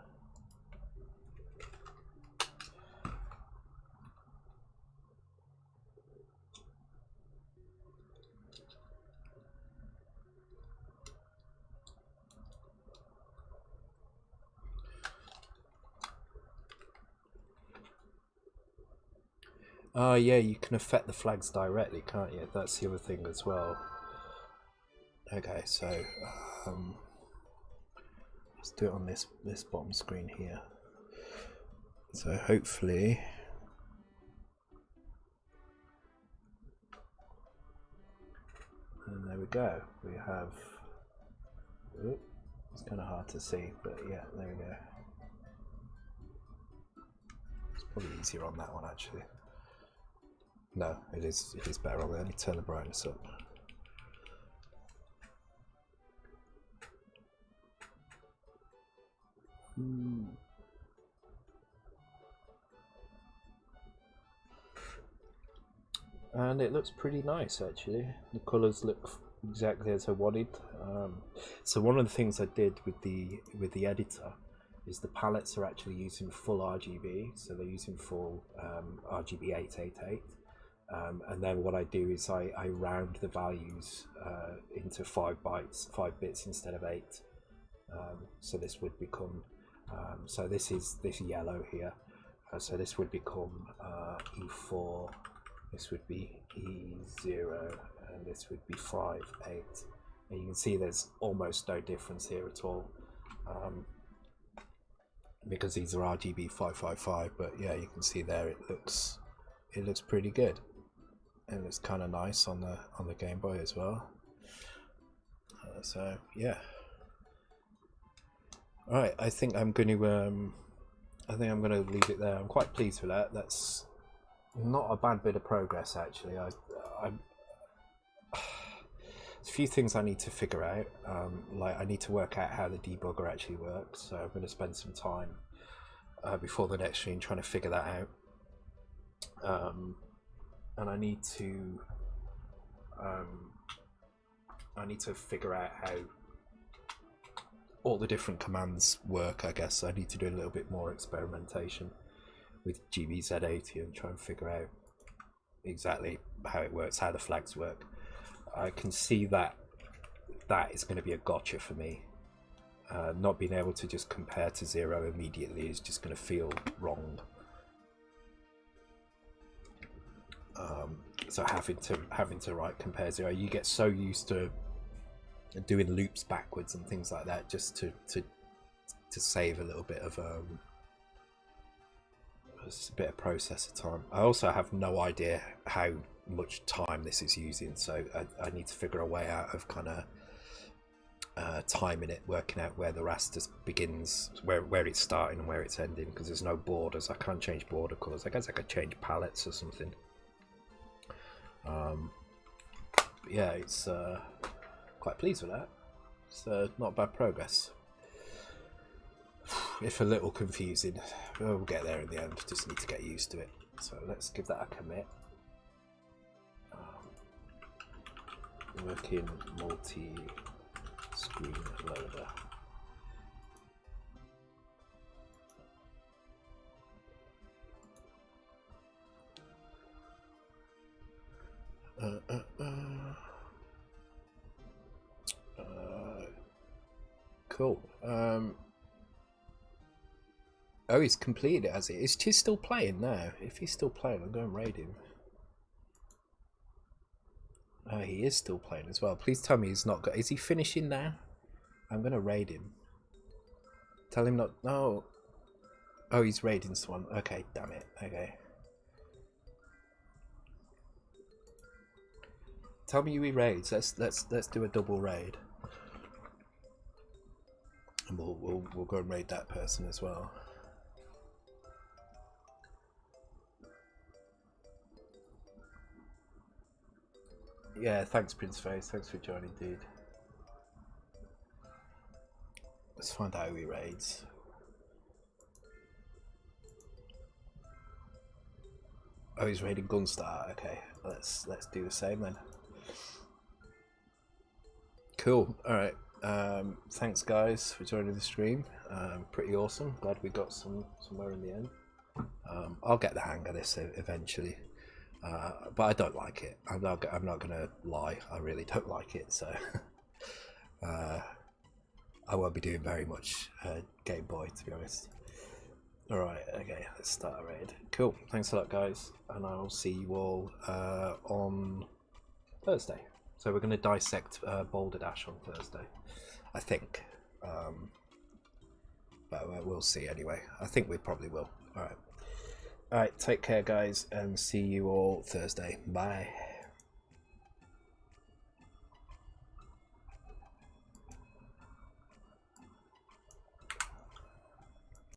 Oh yeah, you can affect the flags directly, can't you? That's the other thing as well. Okay, so let's do it on this bottom screen here. So hopefully, and there we go. We have. Oops, it's kind of hard to see, but yeah, there we go. It's probably easier on that one actually. No, it is better on there. Let me turn the brightness up. And it looks pretty nice actually. The colours look exactly as I wanted. So one of the things I did with the editor is the palettes are actually using full RGB, so they're using full RGB 888. And then what I do is I round the values into 5 bits instead of 8. So this would become so this is this yellow here. So this would become E4. This would be E0, and this would be 5, 8. And you can see there's almost no difference here at all, because these are RGB 555. But yeah, you can see there it looks pretty good. It looks kind of nice on the Game Boy as well. So yeah. All right, I think I'm going to leave it there. I'm quite pleased with that. That's not a bad bit of progress actually. There's a few things I need to figure out. Like I need to work out how the debugger actually works. So I'm going to spend some time before the next stream trying to figure that out. And I need to figure out how all the different commands work. I guess I need to do a little bit more experimentation with GBZ80 and try and figure out exactly how it works, how the flags work. I can see that is going to be a gotcha for me. Not being able to just compare to 0 immediately is just going to feel wrong. So having to write compare 0, you get so used to doing loops backwards and things like that just to save a little bit of a bit of processor time. I also have no idea how much time this is using, so I need to figure a way out of kind of timing it, working out where the raster begins, where it's starting and where it's ending, because there's no borders. I can't change border colors. I guess I could change palettes or something. But yeah, it's quite pleased with that. It's not bad progress. If a little confusing, we'll get there in the end. Just need to get used to it. So let's give that a commit. Working multi-screen loader. Cool. Oh, he's completed it, has he? Is he still playing now? If he's still playing, I'm going to raid him. Oh, he is still playing as well. Please tell me he's not got... Is he finishing now? I'm going to raid him. Tell him not... No. Oh, he's raiding someone. Okay, damn it. Okay. Tell me who he raids. Let's do a double raid. And we'll go and raid that person as well. Yeah, thanks Prince Face, thanks for joining, dude. Let's find out who he raids. Oh, he's raiding Gunstar. Okay, let's do the same then. Cool. All right. Thanks guys for joining the stream. Pretty awesome. Glad we got somewhere in the end. I'll get the hang of this eventually. But I don't like it. I'm not gonna lie. I really don't like it. So I won't be doing very much Game Boy, to be honest. All right. Okay. Let's start a raid. Cool. Thanks a lot, guys, and I'll see you all on Thursday. So we're going to dissect Boulder Dash on Thursday, I think. But we'll see anyway. I think we probably will. All right. All right. Take care, guys, and see you all Thursday. Bye.